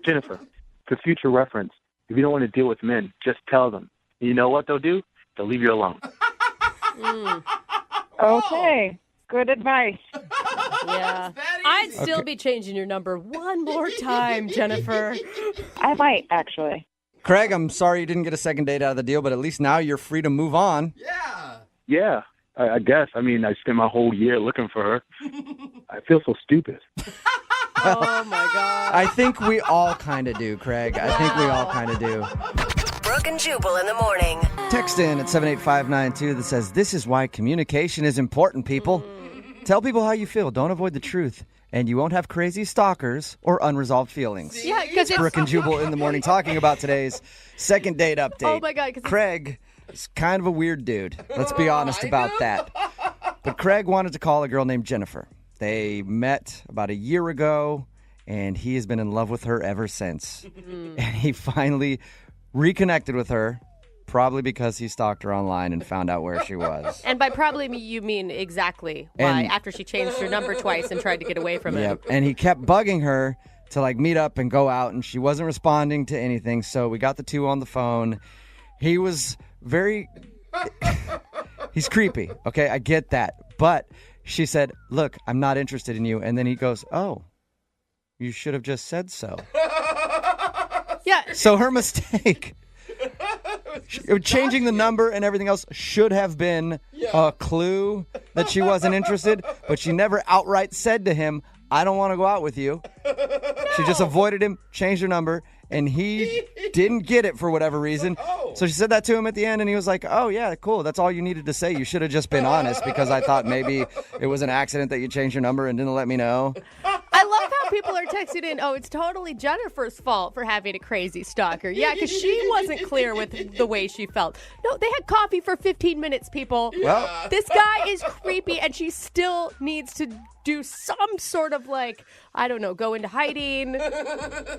Jennifer, for future reference, if you don't want to deal with men, just tell them. You know what they'll do? They'll leave you alone. Okay. Good advice. Yeah. I'd still be changing your number one more time, Jennifer. I might, actually. Craig, I'm sorry you didn't get a second date out of the deal, but at least now you're free to move on. Yeah, I guess. I mean, I spent my whole year looking for her. I feel so stupid. Oh, my God. I think we all kind of do, Craig. I think we all kind of do. Brooke and Jubal in the morning. Text in at 78592 that says, this is why communication is important, people. Tell people how you feel. Don't avoid the truth. And you won't have crazy stalkers or unresolved feelings. Yeah, because it's... Brooke and Jubal in the morning talking about today's second date update. Oh, my God. Craig is kind of a weird dude. Let's be honest about that. But Craig wanted to call a girl named Jennifer. They met about a year ago, and he has been in love with her ever since. And he finally reconnected with her, probably because he stalked her online and found out where she was. And by probably you mean exactly why, after she changed her number twice and tried to get away from him. Yep, and he kept bugging her to meet up and go out, and she wasn't responding to anything, so we got the two on the phone. He was he's creepy, okay? I get that. But she said, look, I'm not interested in you. And then he goes, oh, you should have just said so. Yeah. So her mistake. Changing the number and everything else should have been a clue that she wasn't interested, but she never outright said to him, I don't want to go out with you. She just avoided him, changed her number, and he didn't get it for whatever reason. So she said that to him at the end, and he was like, oh, yeah, cool. That's all you needed to say. You should have just been honest because I thought maybe it was an accident that you changed your number and didn't let me know. I love how people are texting in, oh, it's totally Jennifer's fault for having a crazy stalker. Yeah, because she wasn't clear with the way she felt. No, they had coffee for 15 minutes, people. Well, this guy is creepy, and she still needs to do some sort of I don't know, go into hiding.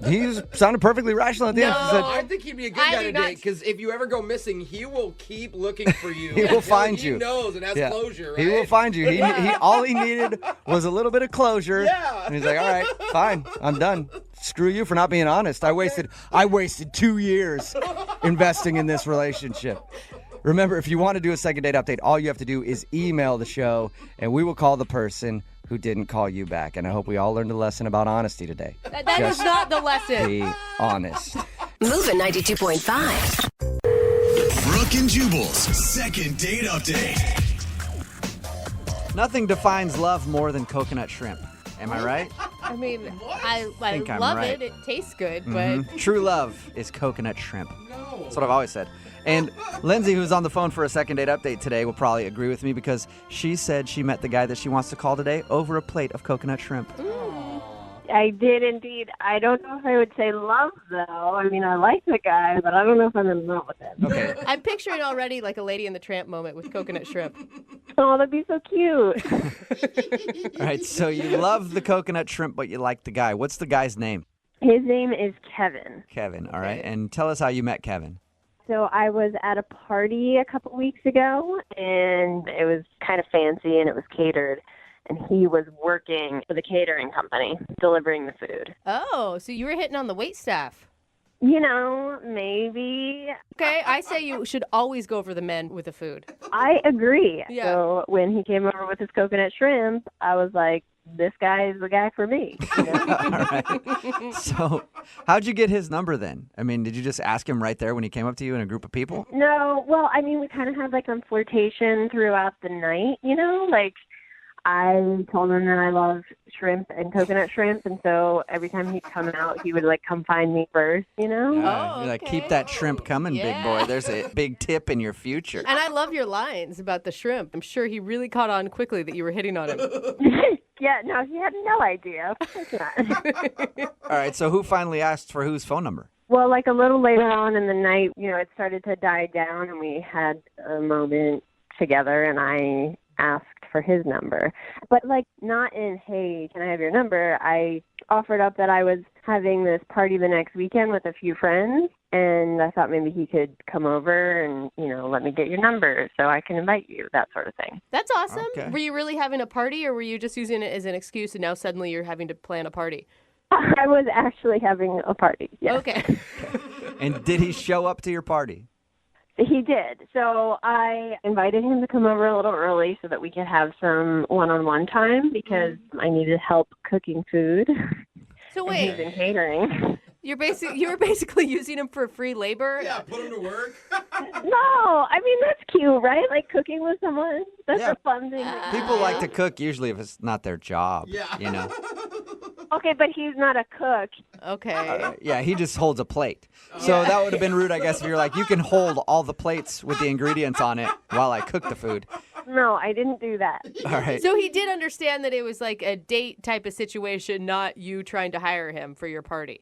He sounded perfectly rational at the end. She said, I think he'd be a good guy to date because if you ever go missing, he will keep looking for you. He will find you. He knows and has closure, right? He will find you. All he needed was a little bit of closure. Yeah. And he's like, all right, fine, I'm done. Screw you for not being honest. I wasted 2 years investing in this relationship. Remember, if you want to do a second date update, all you have to do is email the show, and we will call the person who didn't call you back. And I hope we all learned a lesson about honesty today. That is not the lesson. Be honest. Moving 92.5. Brooke and Jubal's second date update. Nothing defines love more than coconut shrimp. Am I right? I mean, I think I'm love right. it. It tastes good, but... True love is coconut shrimp. That's what I've always said. And Lindsay, who's on the phone for a second date update today, will probably agree with me because she said she met the guy that she wants to call today over a plate of coconut shrimp. I did indeed. I don't know if I would say love, though. I mean, I like the guy, but I don't know if I'm in love with him. Okay. I'm picturing already like a Lady in the Tramp moment with coconut shrimp. Oh, that'd be so cute. All right, so you love the coconut shrimp, but you like the guy. What's the guy's name? His name is Kevin. Kevin, all right. And tell us how you met Kevin. So I was at a party a couple weeks ago, and it was kind of fancy, and it was catered. And he was working for the catering company, delivering the food. Oh, so you were hitting on the wait staff. You know, maybe. Okay, I say you should always go for the men with the food. I agree. Yeah. So when he came over with his coconut shrimp, I was like, this guy is the guy for me. You know? All right. So how'd you get his number then? I mean, did you just ask him right there when he came up to you in a group of people? No, well, I mean, we kind of had like a flirtation throughout the night, you know, like I told him that I love shrimp and coconut shrimp, and so every time he'd come out, he would like come find me first, you know? You're like, keep that shrimp coming, big boy. There's a big tip in your future. And I love your lines about the shrimp. I'm sure he really caught on quickly that you were hitting on him. Yeah, no, he had no idea. Of course not. All right, so who finally asked for whose phone number? Well, like a little later on in the night, you know, it started to die down, and we had a moment together, and I asked for his number. But, like, not in, hey, can I have your number? I offered up that I was having this party the next weekend with a few friends, and I thought maybe he could come over and, let me get your number so I can invite you, that sort of thing. That's awesome. Okay. Were you really having a party, or were you just using it as an excuse and now suddenly you're having to plan a party? I was actually having a party, yes. Okay. And did he show up to your party? He did. So I invited him to come over a little early so that we could have some one-on-one time because I needed help cooking food. So And he's wait, in catering. you were basically using him for free labor? Yeah, put him to work. No, I mean, that's cute, right? Like cooking with someone. That's Yeah. a fun thing. People like to cook usually if it's not their job. Yeah. Okay, but he's not a cook. Okay. Yeah, he just holds a plate. So that would have been rude, I guess, if you're like, you can hold all the plates with the ingredients on it while I cook the food. No, I didn't do that. All right. So he did understand that it was like a date type of situation, not you trying to hire him for your party.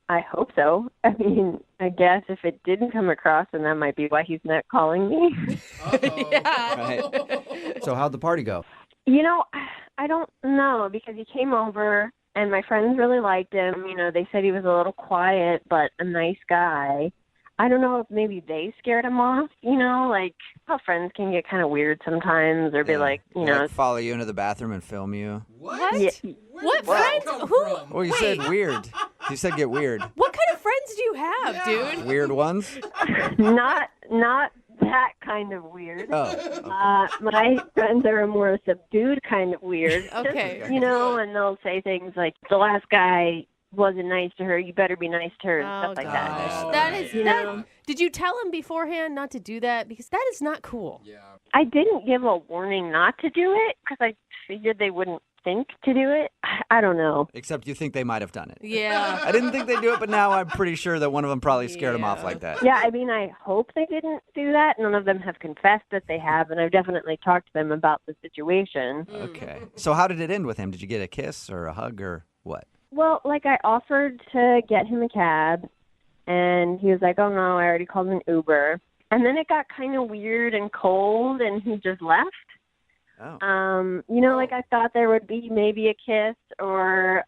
I hope so. I mean, I guess if it didn't come across, then that might be why he's not calling me. Yeah. Right. So how'd the party go? I don't know because he came over and my friends really liked him. They said he was a little quiet, but a nice guy. I don't know if maybe they scared him off, like how friends can get kind of weird sometimes or be like, Like follow you into the bathroom and film you. What? Yeah. What friends? Who? Well, you said weird. You said get weird. What kind of friends do you have, dude? Weird ones? not that kind of weird. Oh. My friends are a more subdued kind of weird. Okay. And they'll say things like, the last guy wasn't nice to her, you better be nice to her, and stuff like that. That is, did you tell him beforehand not to do that? Because that is not cool. Yeah. I didn't give a warning not to do it because I figured they wouldn't think to do it. I don't know. Except you think they might have done it. Yeah. I didn't think they'd do it, but now I'm pretty sure that one of them probably scared him off like that. Yeah, I mean, I hope they didn't do that. None of them have confessed that they have, and I've definitely talked to them about the situation. Okay. So how did it end with him? Did you get a kiss or a hug or what? Well, I offered to get him a cab, and he was like, oh, no, I already called an Uber. And then it got kind of weird and cold, and he just left. Oh. I thought there would be maybe a kiss or,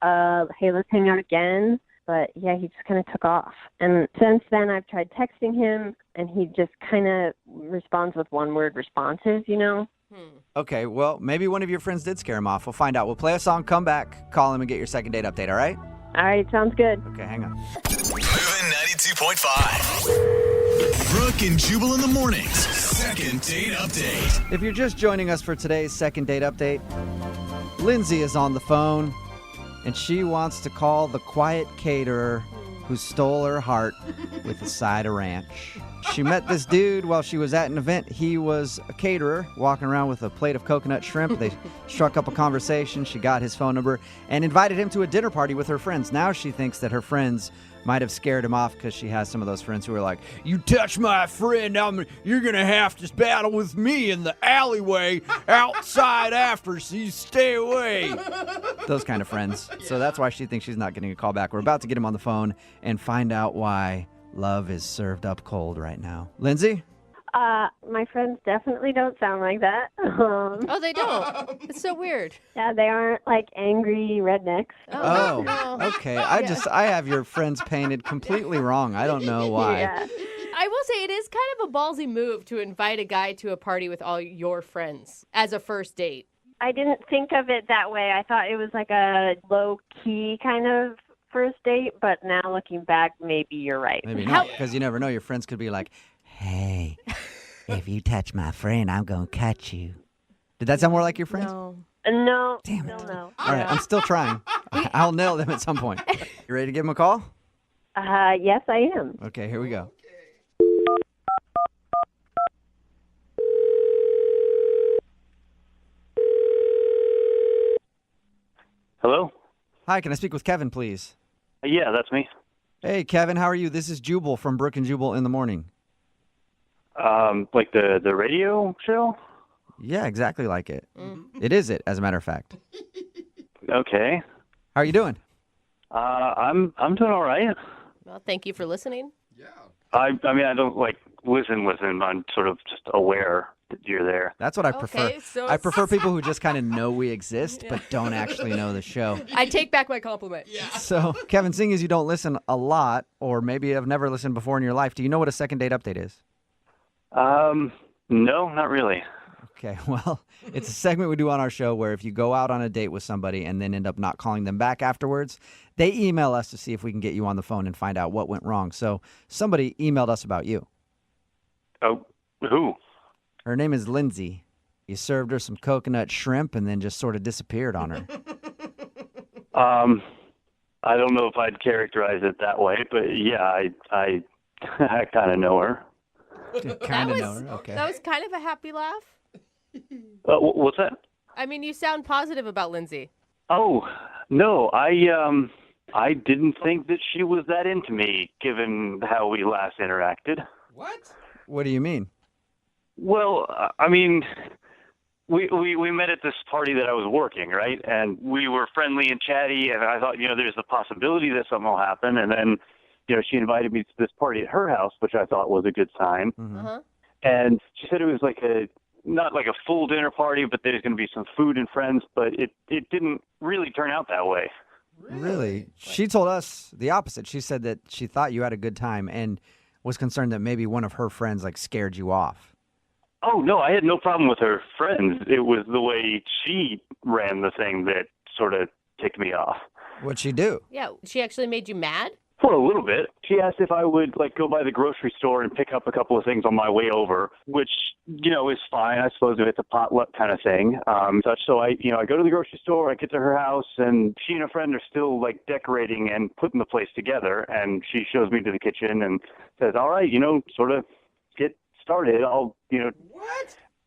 hey, let's hang out again. But, yeah, he just kind of took off. And since then, I've tried texting him, and he just kind of responds with one-word responses, Okay, well, maybe one of your friends did scare him off. We'll find out. We'll play a song, come back, call him, and get your second date update, all right? All right, sounds good. Okay, hang on. Moving 92.5. Brooke and Jubal in the mornings. Second date update. If you're just joining us for today's second date update, Lindsay is on the phone, and she wants to call the quiet caterer who stole her heart with a side of ranch. She met this dude while she was at an event. He was a caterer walking around with a plate of coconut shrimp. They struck up a conversation. She got his phone number and invited him to a dinner party with her friends. Now she thinks that her friends might have scared him off because she has some of those friends who are like, you touch my friend, you're going to have to battle with me in the alleyway outside after, so you stay away. Those kind of friends. So that's why she thinks she's not getting a call back. We're about to get him on the phone and find out why love is served up cold right now. Lindsay? My friends definitely don't sound like that. Oh, they don't? It's so weird. Yeah, they aren't like angry rednecks. Oh, no. okay. I have your friends painted completely wrong. I don't know why. Yeah. I will say it is kind of a ballsy move to invite a guy to a party with all your friends as a first date. I didn't think of it that way. I thought it was like a low-key kind of first date, but now looking back, maybe you're right. Maybe not, because you never know. Your friends could be like, hey, if you touch my friend, I'm going to cut you. Did that sound more like your friends? No. Damn it. No. All right, I'm still trying. I'll nail them at some point. You ready to give them a call? Yes, I am. Okay, here we go. Hello? Hi, can I speak with Kevin, please? Yeah, that's me. Hey, Kevin, how are you? This is Jubal from Brooke and Jubal in the morning. Like the radio show? Yeah, exactly like it. It is it, as a matter of fact. Okay. How are you doing? I'm doing all right. Well, thank you for listening. I mean, I don't listen with him. I'm sort of just aware that you're there. That's what I prefer. so I prefer people who just kind of know we exist, but don't actually know the show. I take back my compliment. So, Kevin, seeing as you don't listen a lot, or maybe have never listened before in your life, do you know what a second date update is? No, not really. Okay, well, it's a segment we do on our show where if you go out on a date with somebody and then end up not calling them back afterwards, they email us to see if we can get you on the phone and find out what went wrong. So somebody emailed us about you. Oh, who? Her name is Lindsay. You served her some coconut shrimp and then just sort of disappeared on her. I don't know if I'd characterize it that way, but yeah, I kind of know her. Kind of know her, okay. That was kind of a happy laugh. What's that? I mean, you sound positive about Lindsay. Oh, no, I didn't think that she was that into me, given how we last interacted. What do you mean? Well, I mean, we met at this party that I was working, right? And we were friendly and chatty, and I thought, there's the possibility that something will happen. And then, she invited me to this party at her house, which I thought was a good sign. Uh-huh. And she said it was not like a full dinner party, but there's going to be some food and friends, but it didn't really turn out that way. Really? She told us the opposite. She said that she thought you had a good time and was concerned that maybe one of her friends scared you off. Oh, no, I had no problem with her friends. It was the way she ran the thing that sort of ticked me off. What'd she do? Yeah, she actually made you mad? For a little bit. She asked if I would go by the grocery store and pick up a couple of things on my way over, which, is fine. I suppose if it's a potluck kind of thing. So I go to the grocery store, I get to her house, and she and a friend are still decorating and putting the place together. And she shows me to the kitchen and says, all right, sort of get started. I'll,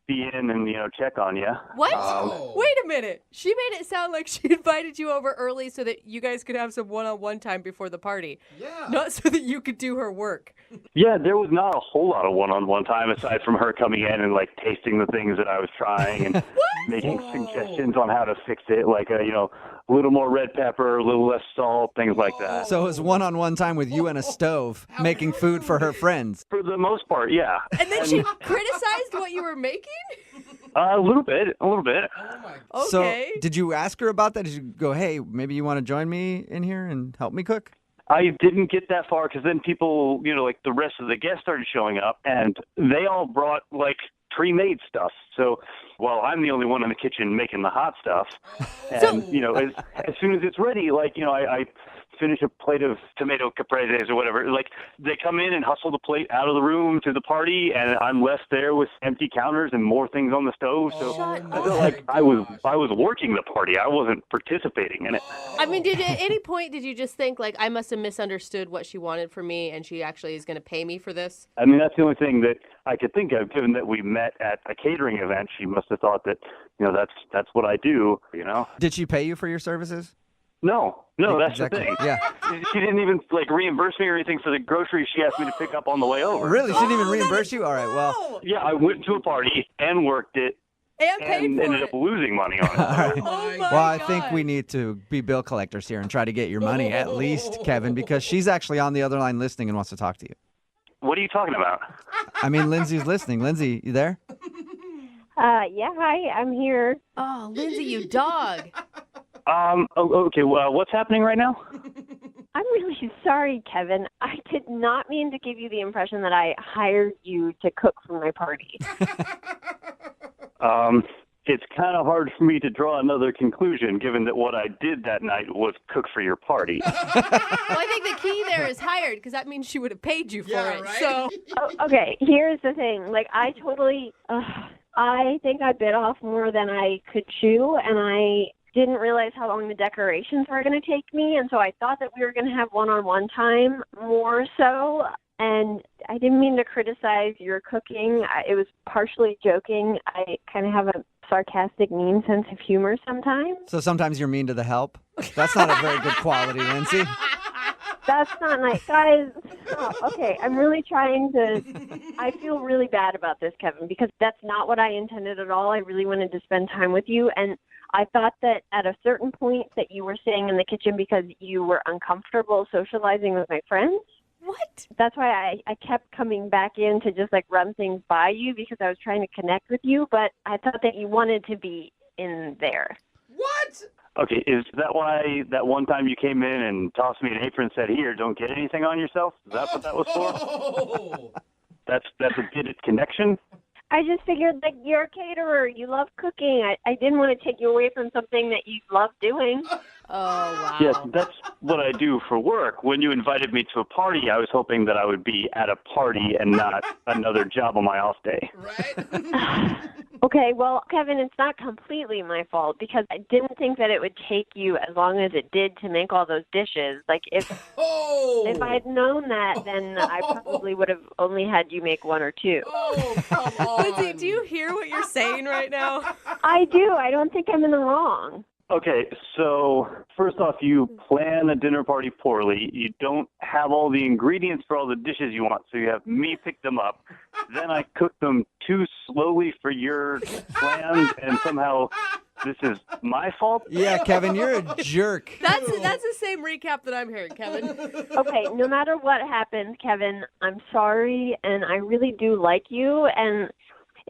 be in and, check on you. What? Wait a minute. She made it sound like she invited you over early so that you guys could have some one-on-one time before the party. Yeah. Not so that you could do her work. Yeah, there was not a whole lot of one-on-one time aside from her coming in and tasting the things that I was trying and making suggestions on how to fix it, a little more red pepper, a little less salt, things like that. So it was one-on-one time with you and a stove making food for her friends. For the most part, yeah. And then she criticized what you were making? A little bit. Okay. So did you ask her about that? Did you go, hey, maybe you want to join me in here and help me cook? I didn't get that far because then people, the rest of the guests started showing up, and they all brought, pre-made stuff. So while I'm the only one in the kitchen making the hot stuff, and, as soon as it's ready, I finish a plate of tomato capreses or whatever. They come in and hustle the plate out of the room to the party, and I'm left there with empty counters and more things on the stove. So I felt like I was working the party. I wasn't participating in it. I mean, at any point did you just think I must have misunderstood what she wanted from me, and she actually is going to pay me for this? I mean, that's the only thing that I could think of. Given that we met at a catering event, she must have thought that that's what I do. Did she pay you for your services? No, that's exactly. the thing. Yeah. She didn't even reimburse me or anything for the groceries she asked me to pick up on the way over. Really? She didn't even reimburse you? All right, well. Yeah, I went to a party and worked it and ended up losing money on it. All right. Oh I think we need to be bill collectors here and try to get your money at least, Kevin, because she's actually on the other line listening and wants to talk to you. What are you talking about? I mean, Lindsay's listening. Lindsay, you there? Yeah, hi, I'm here. Oh, Lindsay, you dog. Okay, well, what's happening right now? I'm really sorry, Kevin. I did not mean to give you the impression that I hired you to cook for my party. It's kind of hard for me to draw another conclusion, given that what I did that night was cook for your party. Well, I think the key there is hired, because that means she would have paid you for it. Right? So, okay, here's the thing. I totally, I think I bit off more than I could chew, and I didn't realize how long the decorations were going to take me, and so I thought that we were going to have one-on-one time more so. And I didn't mean to criticize your cooking. It was partially joking. I kind of have a sarcastic, mean sense of humor sometimes. So sometimes you're mean to the help? That's not a very good quality, Lindsay. That's not nice. Guys, okay, I'm really trying to... I feel really bad about this, Kevin, because that's not what I intended at all. I really wanted to spend time with you, and I thought that at a certain point that you were staying in the kitchen because you were uncomfortable socializing with my friends. What? That's why I kept coming back in to just like run things by you because I was trying to connect with you, but I thought that you wanted to be in there. What? Okay, is that why that one time you came in and tossed me an apron and said, "Here, don't get anything on yourself"? Is that what that was for? Oh. That's a bit of connection. I just figured, like, you're a caterer. You love cooking. I didn't want to take you away from something that you love doing. Oh, wow. Yes, that's what I do for work. When you invited me to a party, I was hoping that I would be at a party and not another job on my off day. Okay, well, Kevin, it's not completely my fault because I didn't think that it would take you as long as it did to make all those dishes. Like, if I'd known that, then I probably would have only had you make one or two. Lindsay, do you hear what you're saying right now? I do. I don't think I'm in the wrong. Okay, so first off, you plan a dinner party poorly. You don't have all the ingredients for all the dishes you want, so you have me pick them up. Then I cook them too slowly for your plans, and somehow this is my fault? Yeah, Kevin, you're a jerk. That's the same recap that I'm hearing, Kevin. Okay, no matter what happens, Kevin, I'm sorry, and I really do like you, and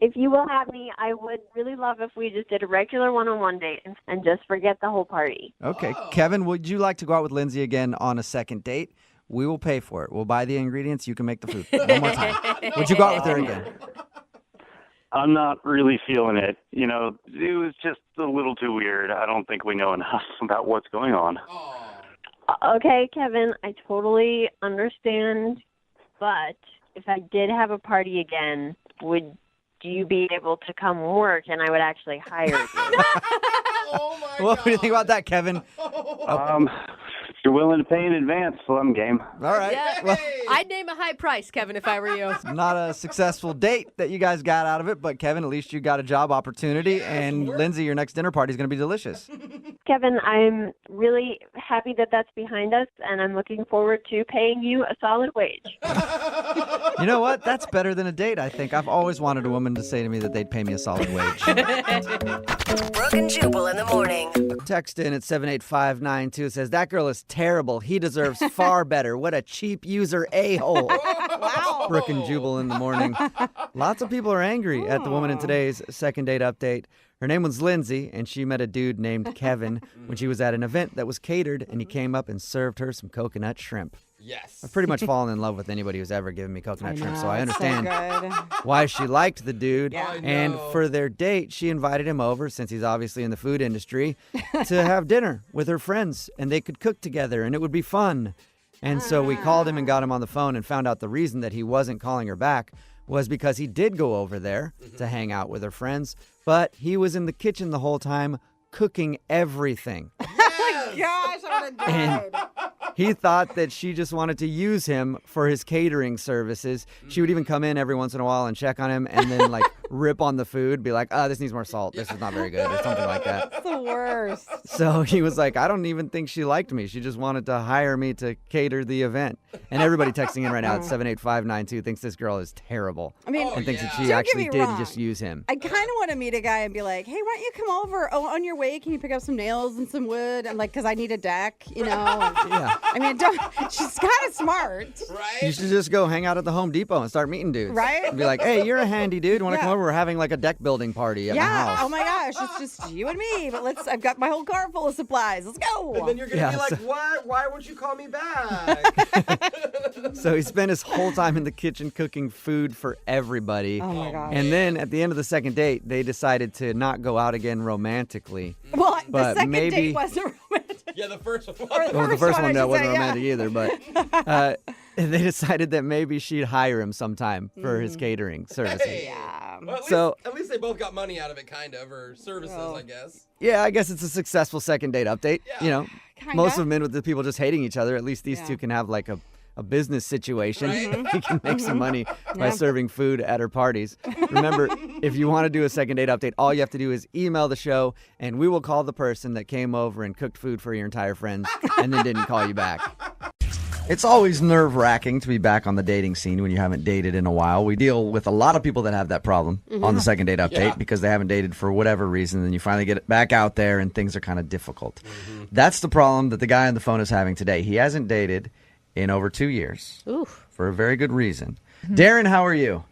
if you will have me, I would really love if we just did a regular one-on-one date and just forget the whole party. Okay. Kevin, would you like to go out with Lindsay again on a second date? We will pay for it. We'll buy the ingredients. You can make the food. One more time. Would you go out with her again? I'm not really feeling it. You know, it was just a little too weird. I don't think we know enough about what's going on. Okay, Kevin, I totally understand, but if I did have a party again, would you be able to come work and I would actually hire you? What do you think about that, Kevin? If you're willing to pay in advance, well, I'm game. All right. Yeah, Well, I'd name a high price, Kevin, if I were you. not a successful date that you guys got out of it, but Kevin, at least you got a job opportunity, and Lindsay, your next dinner party is going to be delicious. Kevin, I'm really happy that that's behind us, and I'm looking forward to paying you a solid wage. You know what? That's better than a date, I think. I've always wanted a woman to say to me that they'd pay me a solid wage. Brooke and Jubal in the morning. Text in at 78592. It says, that girl is terrible. He deserves far better. What a cheap user a-hole. Wow. Brooke and Jubal in the morning. Lots of people are angry at the woman in today's second date update. Her name was Lindsay, and she met a dude named Kevin when she was at an event that was catered, and he came up and served her some coconut shrimp. Yes. I've pretty much fallen in love with anybody who's ever given me coconut shrimp, so I it's so understand good. why she liked the dude. Yeah. And for their date, she invited him over, since he's obviously in the food industry, to have dinner with her friends, and they could cook together, and it would be fun. And so we called him and got him on the phone and found out the reason that he wasn't calling her back was because he did go over there to hang out with her friends, but he was in the kitchen the whole time cooking everything. Oh my gosh, I would have And died. he thought that she just wanted to use him for his catering services. She would even come in every once in a while and check on him and then like rip on the food, be like, this needs more salt. This is not very good or something like that. It's the worst. So he was like, I don't even think she liked me. She just wanted to hire me to cater the event. And everybody texting in right now at 78592 thinks this girl is terrible. I mean, and thinks that she don't actually get me did wrong. just use him. I kind of want to meet a guy and be like, hey, why don't you come over? Oh, on your way, can you pick up some nails and some wood? I'm like, because I need a deck, you know? Yeah. I mean, she's kind of smart. Right? You should just go hang out at the Home Depot and start meeting dudes. Right? And be like, hey, you're a handy dude. Want to Yeah. come over? We're having like a deck building party at my Yeah. house. Oh my gosh, it's just you and me. But I've got my whole car full of supplies. Let's go. And then you're going to be like, what? Why won't you call me back? So he spent his whole time in the kitchen cooking food for everybody. Oh my gosh. And then at the end of the second date, they decided to not go out again romantically. Well, the But second maybe- date wasn't romantic. Yeah, the first one. Well, the first one I should wasn't say, yeah. romantic either, but they decided that maybe she'd hire him sometime for his catering services. Hey. Yeah. Well, So- at least they both got money out of it, kind of, or services, I guess. Yeah, I guess it's a successful second date update. Yeah. You know, Kinda. most of them end with the people just hating each other. At least these Yeah. two can have like a business situation. Right? He can make some money by Yeah. serving food at her parties. Remember, if you want to do a second date update, all you have to do is email the show, and we will call the person that came over and cooked food for your entire friends and then didn't call you back. It's always nerve-wracking to be back on the dating scene when you haven't dated in a while. We deal with a lot of people that have that problem on the second date update because they haven't dated for whatever reason, and you finally get it back out there and things are kind of difficult. That's the problem that the guy on the phone is having today. He hasn't dated, in over 2 years. Oof. For a very good reason. Darren, how are you?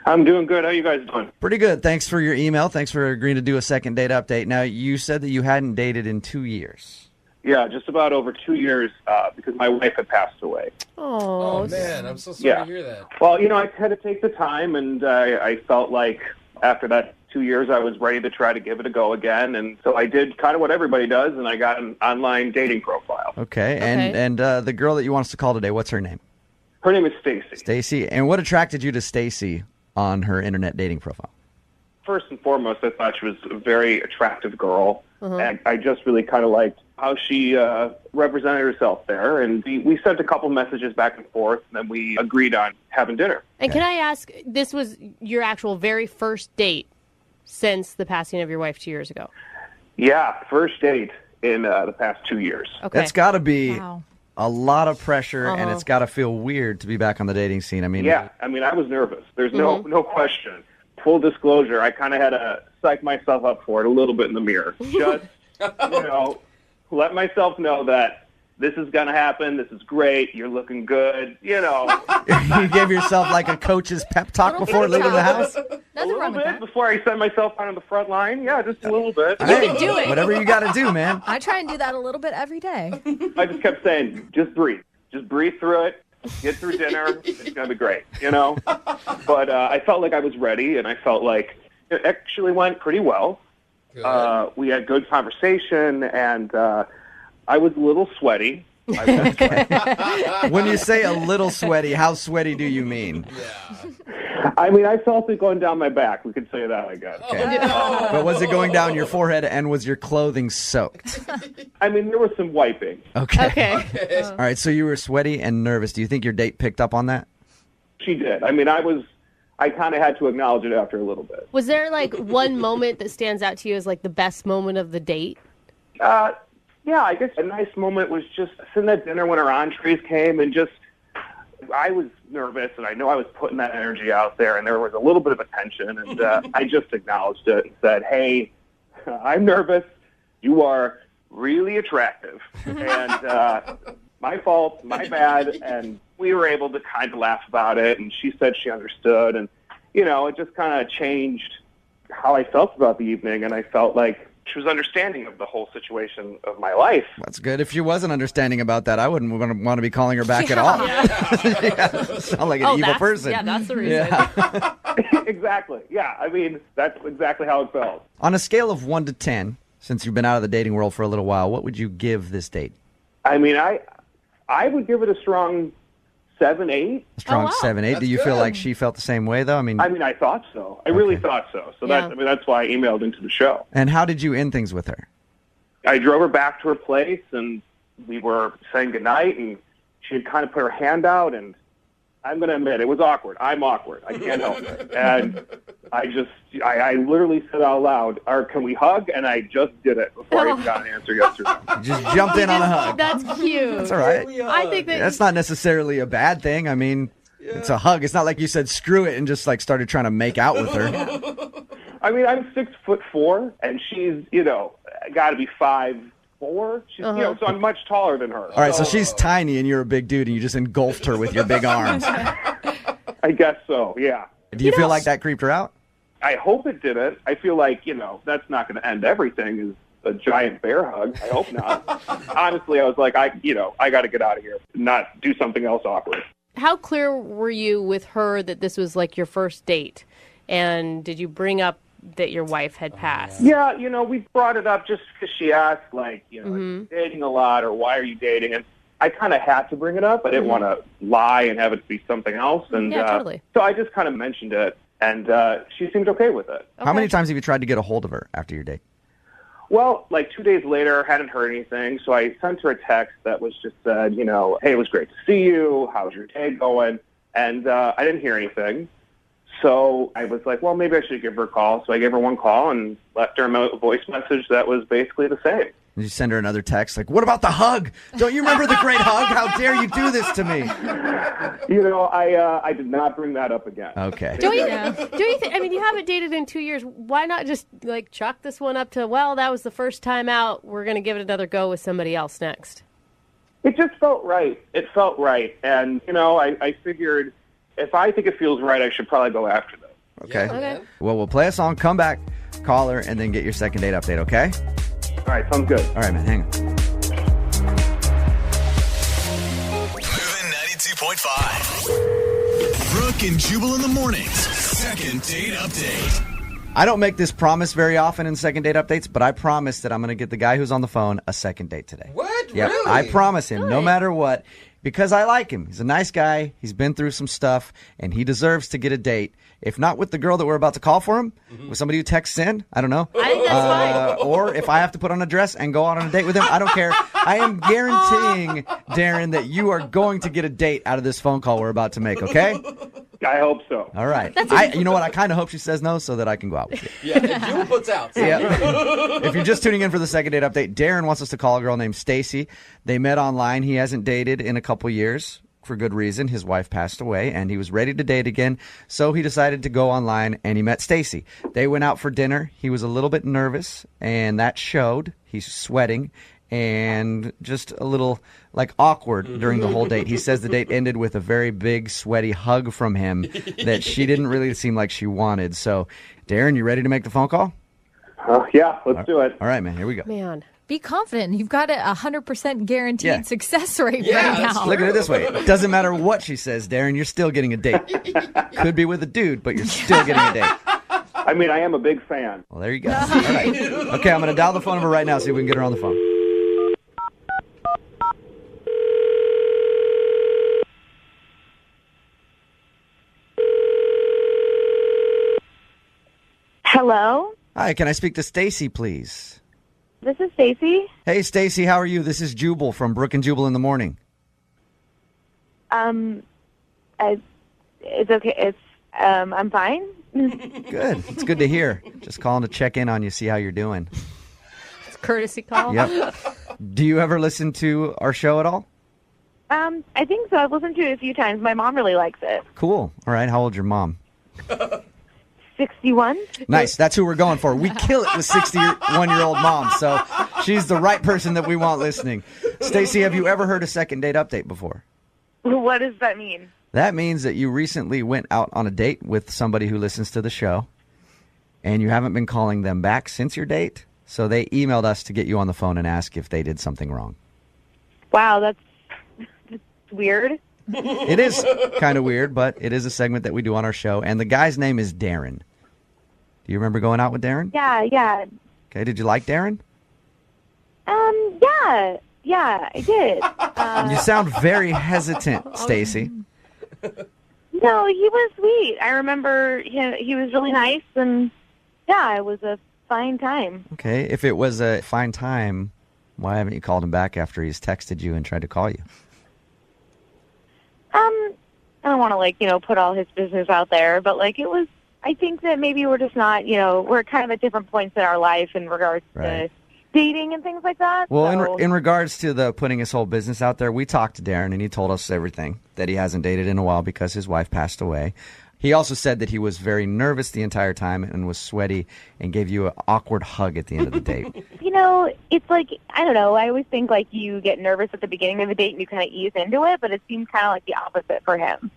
I'm doing good. How you guys doing? Pretty good. Thanks for your email. Thanks for agreeing to do a second date update. Now, you said that you hadn't dated in 2 years. Yeah, just about over 2 years because my wife had passed away. Oh, man. I'm so sorry Yeah. to hear that. Well, I had to take the time, and I felt like after that 2 years, I was ready to try to give it a go again. And so I did kind of what everybody does, and I got an online dating profile. Okay. And the girl that you want us to call today, what's her name? Her name is Stacy. Stacy. And what attracted you to Stacy on her internet dating profile? First and foremost, I thought she was a very attractive girl, and I just really kind of liked how she represented herself there. And we sent a couple messages back and forth, and then we agreed on having dinner. And can I ask, this was your actual very first date since the passing of your wife 2 years ago? Yeah, first date in the past 2 years. Okay. That's got to be a lot of pressure, and it's got to feel weird to be back on the dating scene. I mean, Yeah, I was nervous. There's no question. Full disclosure, I kind of had to psych myself up for it a little bit in the mirror. Just, let myself know that this is going to happen. This is great. You're looking good. You gave yourself like a coach's pep talk before leaving the house? A little bit before I set myself on the front line. Yeah, just a little bit. You can do it. Whatever you got to do, man. I try and do that a little bit every day. I just kept saying, just breathe. Just breathe through it. Get through dinner. It's going to be great, But I felt like I was ready, and I felt like it actually went pretty well. We had good conversation, and I was a little sweaty. When you say a little sweaty, how sweaty do you mean? I felt it going down my back. We could say that, I guess. Okay. But was it going down your forehead, and was your clothing soaked? There was some wiping. Okay. All right, so you were sweaty and nervous. Do you think your date picked up on that? She did. I kind of had to acknowledge it after a little bit. Was there like one moment that stands out to you as like the best moment of the date? Yeah, I guess a nice moment was just sitting at dinner when our entrees came, and I was nervous, and I know I was putting that energy out there, and there was a little bit of a tension, and I just acknowledged it and said, hey, I'm nervous. You are really attractive, and my fault, my bad, and we were able to kind of laugh about it, and she said she understood, and, it just kind of changed how I felt about the evening, and I felt like she was understanding of the whole situation of my life. That's good. If she wasn't understanding about that, I wouldn't want to be calling her back at all. Sound like an evil person. Yeah, that's the reason. Yeah. Exactly. Yeah, that's exactly how it felt. On a scale of 1 to 10, since you've been out of the dating world for a little while, what would you give this date? I would give it a strong 7, 8. A strong 7, 8. Do you feel like she felt the same way, though? I thought so. I really thought so. So that's why I emailed into the show. And how did you end things with her? I drove her back to her place, and we were saying goodnight, and she had kind of put her hand out, and I'm going to admit, it was awkward. I'm awkward. I can't help it. And I literally said out loud, can we hug? And I just did it before I even got an answer yesterday. Just jumped in on a hug. That's cute. That's all right. I think that's not necessarily a bad thing. It's a hug. It's not like you said screw it and just like started trying to make out with her. I'm 6'4", and she's got to be 5'4". She's so I'm much taller than her. All right, so she's tiny and you're a big dude, and you just engulfed her with your big arms. I guess so. Yeah. Do you feel like that creeped her out? I hope it didn't. I feel like, that's not going to end everything is a giant bear hug. I hope not. Honestly, I was like, I got to get out of here, not do something else awkward. How clear were you with her that this was like your first date? And did you bring up that your wife had passed? Yeah, we brought it up just because she asked, like, are you dating a lot, or why are you dating? And I kind of had to bring it up. I didn't want to lie and have it be something else. And totally. So I just kind of mentioned it, and she seemed okay with it. How many times have you tried to get a hold of her after your date? Well, like 2 days later, hadn't heard anything, so I sent her a text that was just said, hey, it was great to see you. How's your day going? And I didn't hear anything. So I was like, well, maybe I should give her a call. So I gave her one call and left her a voice message that was basically the same. Did you send her another text like, what about the hug? Don't you remember the great hug? How dare you do this to me? I did not bring that up again. Okay. Do you think, you haven't dated in 2 years. Why not just like chalk this one up to, well, that was the first time out. We're going to give it another go with somebody else next. It just felt right. It felt right. And, I figured if I think it feels right, I should probably go after them. Okay. Well, we'll play a song, come back, call her, and then get your second date update, okay? All right, sounds good. All right, man, hang on. Moving 92.5. Brooke and Jubal in the mornings. Second date update. I don't make this promise very often in second date updates, but I promise that I'm going to get the guy who's on the phone a second date today. What? Yep, Really? I promise him, no matter what, because I like him. He's a nice guy. He's been through some stuff, and he deserves to get a date. If not with the girl that we're about to call for him, with somebody who texts in, I don't know. I think that's fine. Or if I have to put on a dress and go out on a date with him, I don't care. I am guaranteeing, Darren, that you are going to get a date out of this phone call we're about to make, okay? I hope so. All right. You know what? I kind of hope she says no so that I can go out with you. Yeah, and Jubal puts out. So. Yeah. If you're just tuning in for the second date update, Darren wants us to call a girl named Stacy. They met online. He hasn't dated in a couple years for good reason. His wife passed away, and he was ready to date again, so he decided to go online, and he met Stacy. They went out for dinner. He was a little bit nervous, and that showed. He's sweating and just a little awkward during the whole date. He says the date ended with a very big sweaty hug from him that she didn't really seem like she wanted. So, Darren, you ready to make the phone call? Yeah, let's do it. All right, man, here we go. Man. Be confident. You've got a 100% guaranteed Yeah. success rate Yeah, right now. Look at it this way. It doesn't matter what she says, Darren, you're still getting a date. Could be with a dude, but you're still getting a date. I mean, I am a big fan. Well, there you go. All right. Okay, I'm going to dial the phone number right now, see if we can get her on the phone. Hello, Hi, can I speak to Stacy, please? this is Stacy. Hey, Stacy, how are you? This is Jubal from Brooke and Jubal in the morning. It's okay. I'm fine. Good. It's good to hear. Just calling to check in on you, see how you're doing. It's a courtesy call. Yep. Do you ever listen to our show at all? I think so. I've listened to it a few times. My mom really likes it. Cool. All right. How old's your mom? 61. Nice. That's who we're going for. We kill it with 61-year-old moms. So she's the right person that we want listening. Stacy, have you ever heard a second date update before? What does that mean? That means that you recently went out on a date with somebody who listens to the show, and you haven't been calling them back since your date. So they emailed us to get you on the phone and ask if they did something wrong. Wow, that's weird. It is kind of weird, but it is a segment that we do on our show, and the guy's name is Darren. Do you remember going out with Darren? Yeah. Okay, did you like Darren? Yeah, I did. You sound very hesitant, Stacy. No, he was sweet. I remember he was really nice, and yeah, it was a fine time. Okay, if it was a fine time, why haven't you called him back after he's texted you and tried to call you? I don't want to put all his business out there, but it was. I think that maybe we're just not, we're kind of at different points in our life in regards to dating and things like that. Well, so. in regards to the putting his whole business out there, we talked to Darren, and he told us everything, that he hasn't dated in a while because his wife passed away. He also said that he was very nervous the entire time and was sweaty and gave you an awkward hug at the end of the date. It's I don't know. I always think you get nervous at the beginning of the date and you kind of ease into it, but it seemed kind of the opposite for him.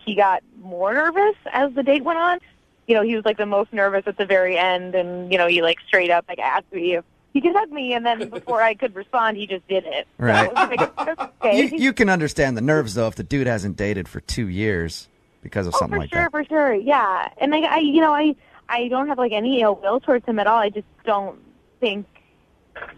He got more nervous as the date went on. He was the most nervous at the very end, and he straight up asked me if he could hug me, and then before I could respond, he just did it. Right. So it was okay. You can understand the nerves, though, if the dude hasn't dated for 2 years because of something like that. For sure, yeah. And I don't have any ill will towards him at all. I just don't think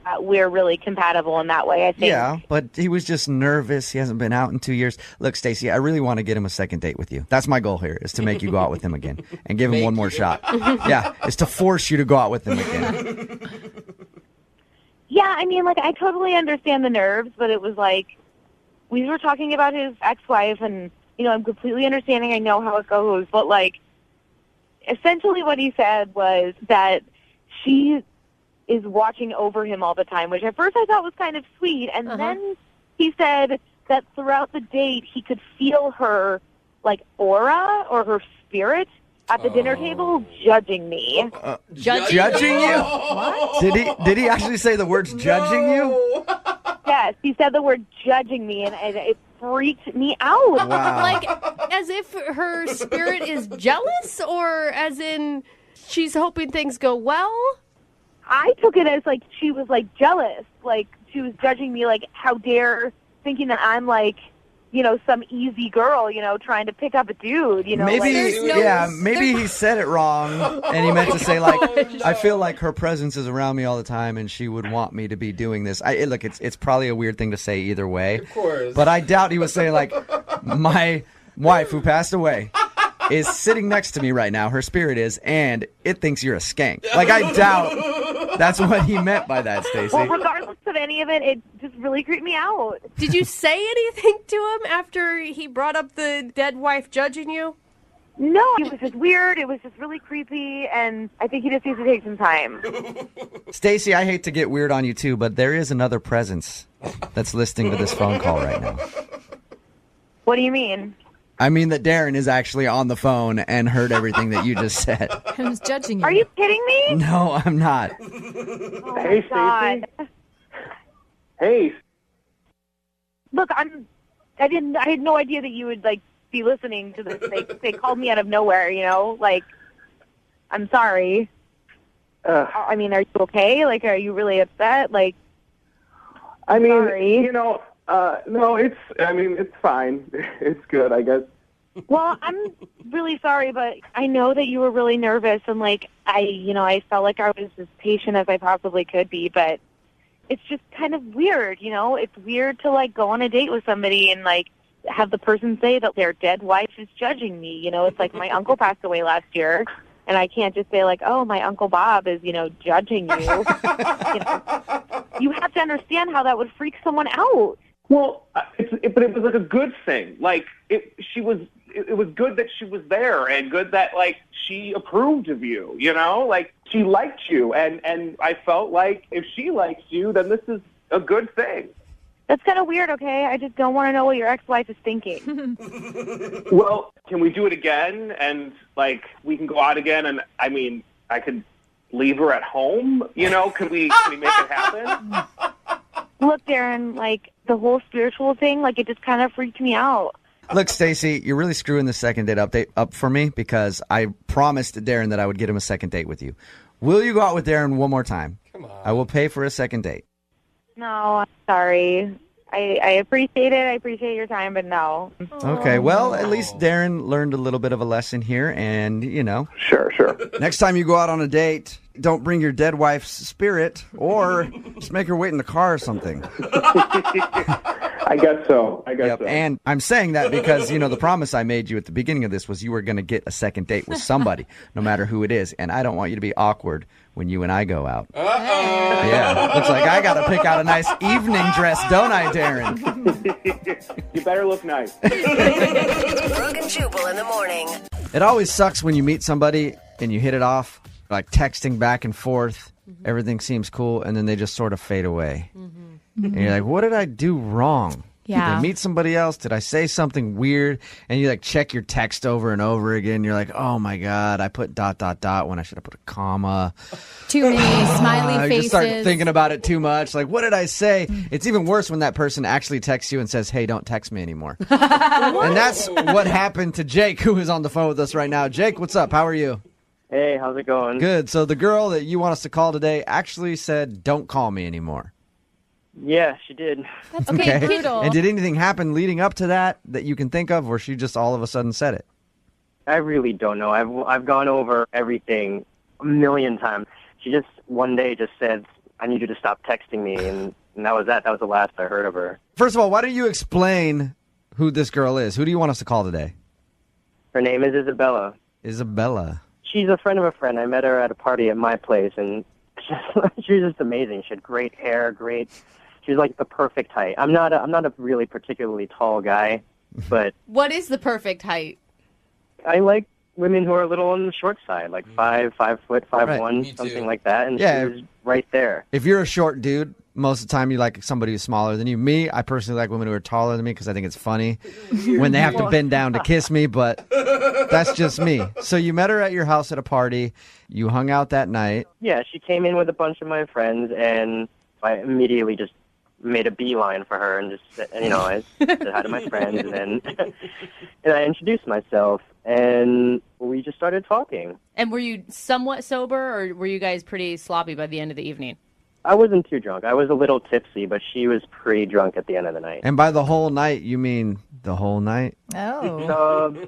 that we're really compatible in that way. I think. Yeah, but he was just nervous. He hasn't been out in 2 years. Look, Stacy, I really want to get him a second date with you. That's my goal here, is to make you go out with him again and give him one more shot. Yeah, is to force you to go out with him again. Yeah, I totally understand the nerves, but it was we were talking about his ex-wife, and I'm completely understanding. I know how it goes, but essentially what he said was that she is watching over him all the time, which at first I thought was kind of sweet. And then he said that throughout the date, he could feel her, aura or her spirit at the dinner table judging me. Judging you? What? Did he actually say the words judging you? Yeah, Yes, he said the word judging me, and it freaked me out. Wow. Like, as if her spirit is jealous, or as in she's hoping things go well? I took it as, like, she was, like, jealous. Like, she was judging me, like, how dare, thinking that I'm, like, you know, some easy girl, you know, trying to pick up a dude, you know. Maybe, like, maybe he said it wrong, and he meant to say, like, I feel like her presence is around me all the time, and she would want me to be doing this. Look, it's probably a weird thing to say either way. Of course. But I doubt he was saying, like, my wife who passed away is sitting next to me right now, her spirit is, and it thinks you're a skank. Like, I doubt that's what he meant by that, Stacey. Well, regardless of any of it, it just really creeped me out. Did you say anything to him after he brought up the dead wife judging you? No, it was just weird. It was just really creepy, and I think he just needs to take some time. Stacey, I hate to get weird on you too, but there is another presence that's listening to this phone call right now. What do you mean? I mean that Darren is actually on the phone and heard everything that you just said. Who's judging you? Are you kidding me? No, I'm not. Oh, Hey, my God. Hey, Look, I had no idea that you would, like, be listening to this. They called me out of nowhere, you know? Like, I'm sorry. I mean, are you okay? Like, are you really upset? Like, I mean, sorry. you know, no, it's fine. It's good, I guess. Well, I'm really sorry, but I know that you were really nervous, and, like, I felt like I was as patient as I possibly could be, but it's just kind of weird, you know? It's weird to, like, go on a date with somebody and, like, have the person say that their dead wife is judging me. You know, it's like my uncle passed away last year, and I can't just say, like, oh, my Uncle Bob is, you know, judging you. You know, you have to understand how that would freak someone out. Well, but it was like a good thing. Like it was good that she was there, and good that, like, she approved of you. You know, like, she liked you, and I felt like if she likes you, then this is a good thing. That's kind of weird, okay? I just don't want to know what your ex-wife is thinking. Well, can we do it again? And, like, we can go out again, and, I mean, I could leave her at home? You know, can we make it happen? Look, Darren, like, the whole spiritual thing, like, it just kind of freaked me out. Look, Stacey, you're really screwing the second date update up for me because I promised Darren that I would get him a second date with you. Will you go out with Darren one more time? Come on. I will pay for a second date. No, I'm sorry. I appreciate it. I appreciate your time, but no. Okay, well, at least Darren learned a little bit of a lesson here, and, you know. Sure. Next time you go out on a date, don't bring your dead wife's spirit, or just make her wait in the car or something. I guess so. And I'm saying that because, you know, the promise I made you at the beginning of this was you were going to get a second date with somebody, no matter who it is, and I don't want you to be awkward when you and I go out. Uh-oh. Yeah, looks like I got to pick out a nice evening dress, don't I, Darren? You better look nice. Brooke and Jubal in the morning. It always sucks when you meet somebody and you hit it off, like texting back and forth. Everything seems cool, and then they just sort of fade away. And you're like, what did I do wrong? Yeah. Did I meet somebody else? Did I say something weird? And you, like, check your text over and over again. You're like, oh, my God, I put ... when I should have put a comma. Too many smiley You faces. just start thinking about it too much. Like, what did I say? It's even worse when that person actually texts you and says, hey, don't text me anymore. And that's what happened to Jake, who is on the phone with us right now. Jake, what's up? How are you? Hey, how's it going? Good. So the girl that you want us to call today actually said, don't call me anymore. Yeah, she did. That's okay, Poodle. And did anything happen leading up to that you can think of, or she just all of a sudden said it? I really don't know. I've gone over everything a million times. She just one day just said, I need you to stop texting me, and that was that. That was the last I heard of her. First of all, why don't you explain who this girl is? Who do you want us to call today? Her name is Isabella. Isabella. She's a friend of a friend. I met her at a party at my place, and she was just amazing. She had great hair, She was like the perfect height. I'm not a really particularly tall guy, but What is the perfect height? I like women who are a little on the short side, like 5 foot, 5'1", Right. something like that. And Yeah. she was right there. If you're a short dude, most of the time you like somebody who's smaller than you. Me, I personally like women who are taller than me because I think it's funny when they have to bend down to kiss me, but that's just me. So you met her at your house at a party. You hung out that night. Yeah, she came in with a bunch of my friends, and I immediately just made a beeline for her and just said, I said hi to my friends, and then and I introduced myself, and we just started talking. And were you somewhat sober, or were you guys pretty sloppy by the end of the evening? I wasn't too drunk. I was a little tipsy, but she was pretty drunk at the end of the night. And by the whole night, you mean the whole night? Oh.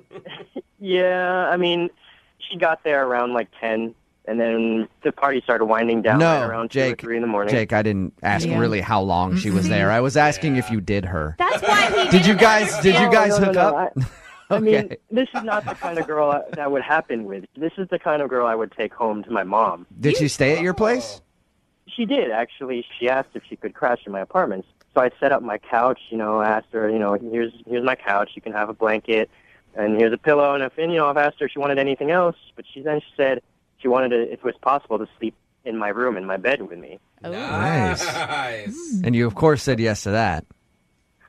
Yeah, I mean, she got there around like 10, and then the party started winding down right around 2 or 3 in the morning. Jake, I didn't ask really how long she was there. I was asking if you did her. That's why he Did you guys hook No, up? I mean, this is not the kind of girl that would happen with. This is the kind of girl I would take home to my mom. Did she stay at your place? She did, actually. She asked if she could crash in my apartment. So I set up my couch, asked her, here's my couch. You can have a blanket, and here's a pillow. And I've asked her if she wanted anything else, but she said she wanted to, if it was possible, to sleep in my room, in my bed with me. Oh. Nice. And you, of course, said yes to that.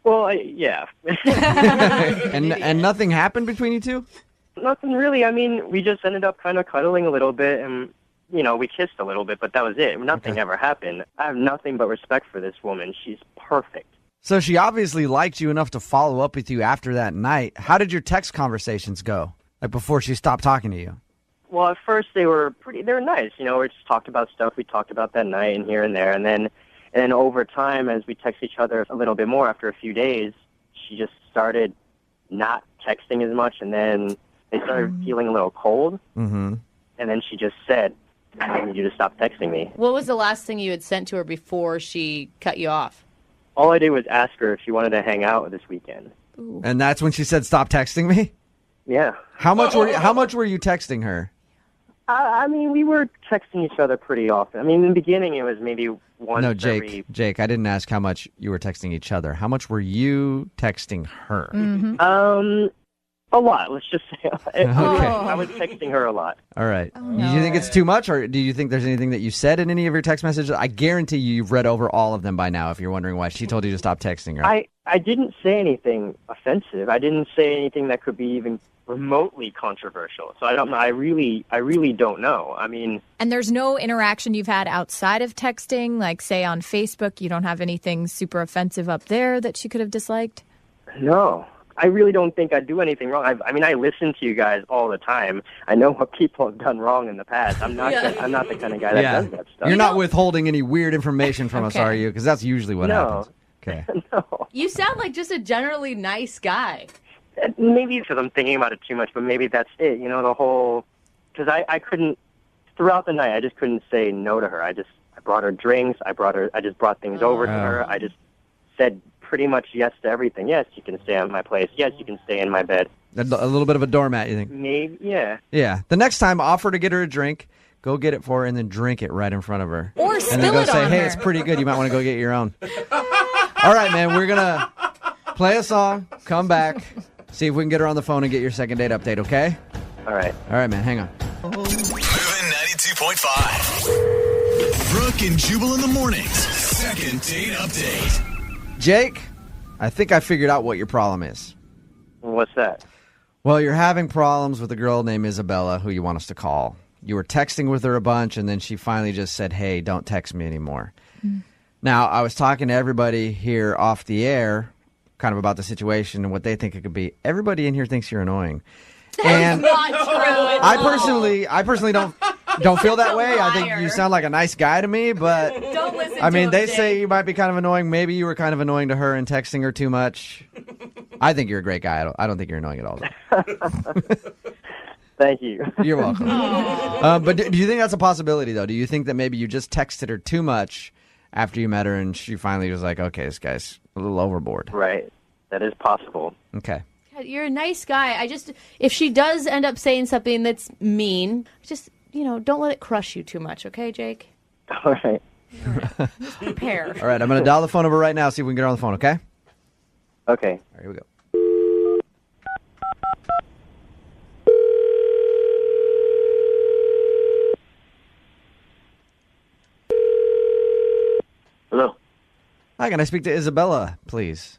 Well, yeah. and nothing happened between you two? Nothing really. I mean, we just ended up kind of cuddling a little bit, and we kissed a little bit, but that was it. Nothing ever happened. I have nothing but respect for this woman. She's perfect. So she obviously liked you enough to follow up with you after that night. How did your text conversations go? Like before she stopped talking to you? Well, at first they were nice. We just talked about stuff we talked about that night and here and there. And then over time, as we text each other a little bit more after a few days, she just started not texting as much. And then they started feeling a little cold. Mm-hmm. And then she just said, I need you to stop texting me. What was the last thing you had sent to her before she cut you off? All I did was ask her if she wanted to hang out this weekend. Ooh. And that's when she said, "Stop texting me"? Yeah. How much were you texting her? I mean, we were texting each other pretty often. I mean, in the beginning, it was maybe once No, Jake, I didn't ask how much you were texting each other. How much were you texting her? Mm-hmm. A lot, let's just say. Okay. I was texting her a lot. All right. Do you think it's too much, or do you think there's anything that you said in any of your text messages? I guarantee you've read over all of them by now if you're wondering why she told you to stop texting her. I didn't say anything offensive. I didn't say anything that could be even remotely controversial. So I don't know. I really don't know. I mean... And there's no interaction you've had outside of texting? Like, say, on Facebook, you don't have anything super offensive up there that she could have disliked? No. I really don't think I do anything wrong. I mean, I listen to you guys all the time. I know what people have done wrong in the past. I'm not the kind of guy that does that stuff. You're not withholding any weird information from us, are you? Because that's usually what happens. Okay. No. You sound like just a generally nice guy. Maybe because I'm thinking about it too much, but maybe that's it. The whole... Because I couldn't... Throughout the night, I just couldn't say no to her. I brought her drinks. I just brought things over to her. I just said pretty much yes to everything. Yes, you can stay at my place. Yes, you can stay in my bed. A little bit of a doormat, you think? Maybe, yeah. Yeah. The next time, offer to get her a drink, go get it for her, and then drink it right in front of her. Or and spill then go it say, on hey, her. it's pretty good. You might want to go get your own. All right, man. We're going to play a song, come back, see if we can get her on the phone and get your second date update, okay? All right. All right, man. Hang on. Moving 92.5. Brooke and Jubal in the mornings. Second date update. Jake, I think I figured out what your problem is. What's that? Well, you're having problems with a girl named Isabella who you want us to call. You were texting with her a bunch, and then she finally just said, hey, don't text me anymore. Now, I was talking to everybody here off the air kind of about the situation and what they think it could be. Everybody in here thinks you're annoying. And not true at I all. personally don't feel that way. I think you sound like a nice guy to me, but Don't listen I mean, to they him, say Jake. you might be kind of annoying. Maybe you were kind of annoying to her and texting her too much. I think you're a great guy. I don't think you're annoying at all. Thank you. You're welcome. But do you think that's a possibility, though? Do you think that maybe you just texted her too much after you met her and she finally was like, okay, this guy's a little overboard? Right. That is possible. Okay. God, you're a nice guy. If she does end up saying something that's mean, just, don't let it crush you too much, okay, Jake? All right. Just prepare. All right, I'm going to dial the phone over right now, see if we can get her on the phone, okay? Okay. All right, here we go. Hello. Hi, can I speak to Isabella, please?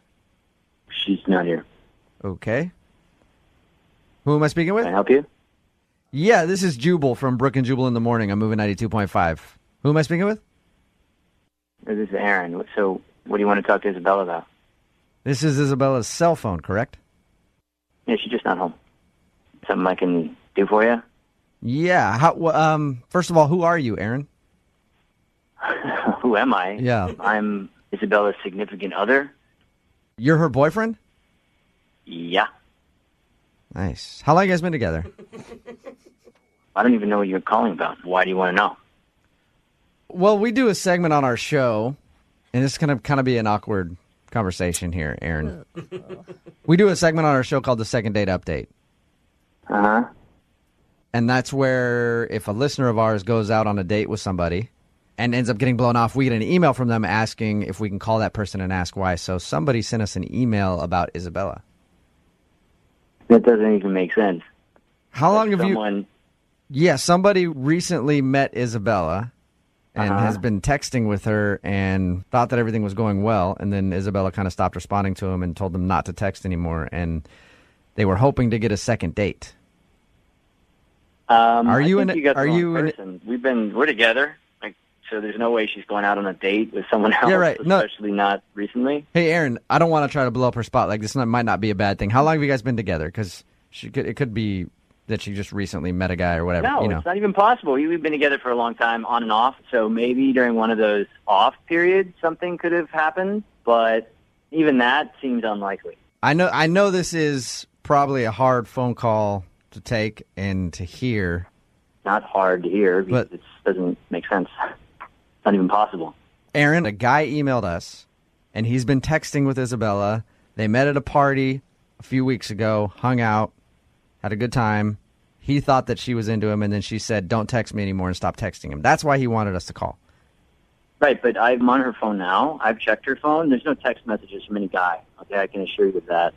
She's not here. Okay. Who am I speaking with? Can I help you? Yeah, this is Jubal from Brooke and Jubal in the morning. I'm moving 92.5. Who am I speaking with? This is Aaron. So What do you want to talk to Isabella about? This is Isabella's cell phone, correct? Yeah, she's just not home. Something I can do for you? Yeah. First of all, who are you, Aaron? Who am I? Yeah. I'm Isabella's significant other. You're her boyfriend? Yeah. Nice. How long have you guys been together? I don't even know what you're calling about. Why do you want to know? Well, we do a segment on our show, and this is going to kind of be an awkward conversation here, Aaron. We do a segment on our show called the Second Date Update. Uh-huh. And that's where if a listener of ours goes out on a date with somebody and ends up getting blown off, we get an email from them asking if we can call that person and ask why. So somebody sent us an email about Isabella. That doesn't even make sense. How long have someone... you... Yeah, somebody recently met Isabella and has been texting with her and thought that everything was going well. And then Isabella kind of stopped responding to him and told them not to text anymore. And they were hoping to get a second date. Are you we're together. Like, so there's no way she's going out on a date with someone else, Yeah, right. especially not recently. Hey, Aaron, I don't want to try to blow up her spot. Like, this might not be a bad thing. How long have you guys been together? Because it could be that she just recently met a guy or whatever. No, you know. It's not even possible. We've been together for a long time, on and off. So maybe during one of those off periods, something could have happened. But even that seems unlikely. I know this is probably a hard phone call to take and to hear. Not hard to hear because it doesn't make sense. It's not even possible. Aaron, a guy emailed us, and he's been texting with Isabella. They met at a party a few weeks ago, hung out, had a good time. He thought that she was into him, and then she said, don't text me anymore, and stop texting him. That's why he wanted us to call. Right, but I'm on her phone now. I've checked her phone. There's no text messages from any guy. Okay, I can assure you of that.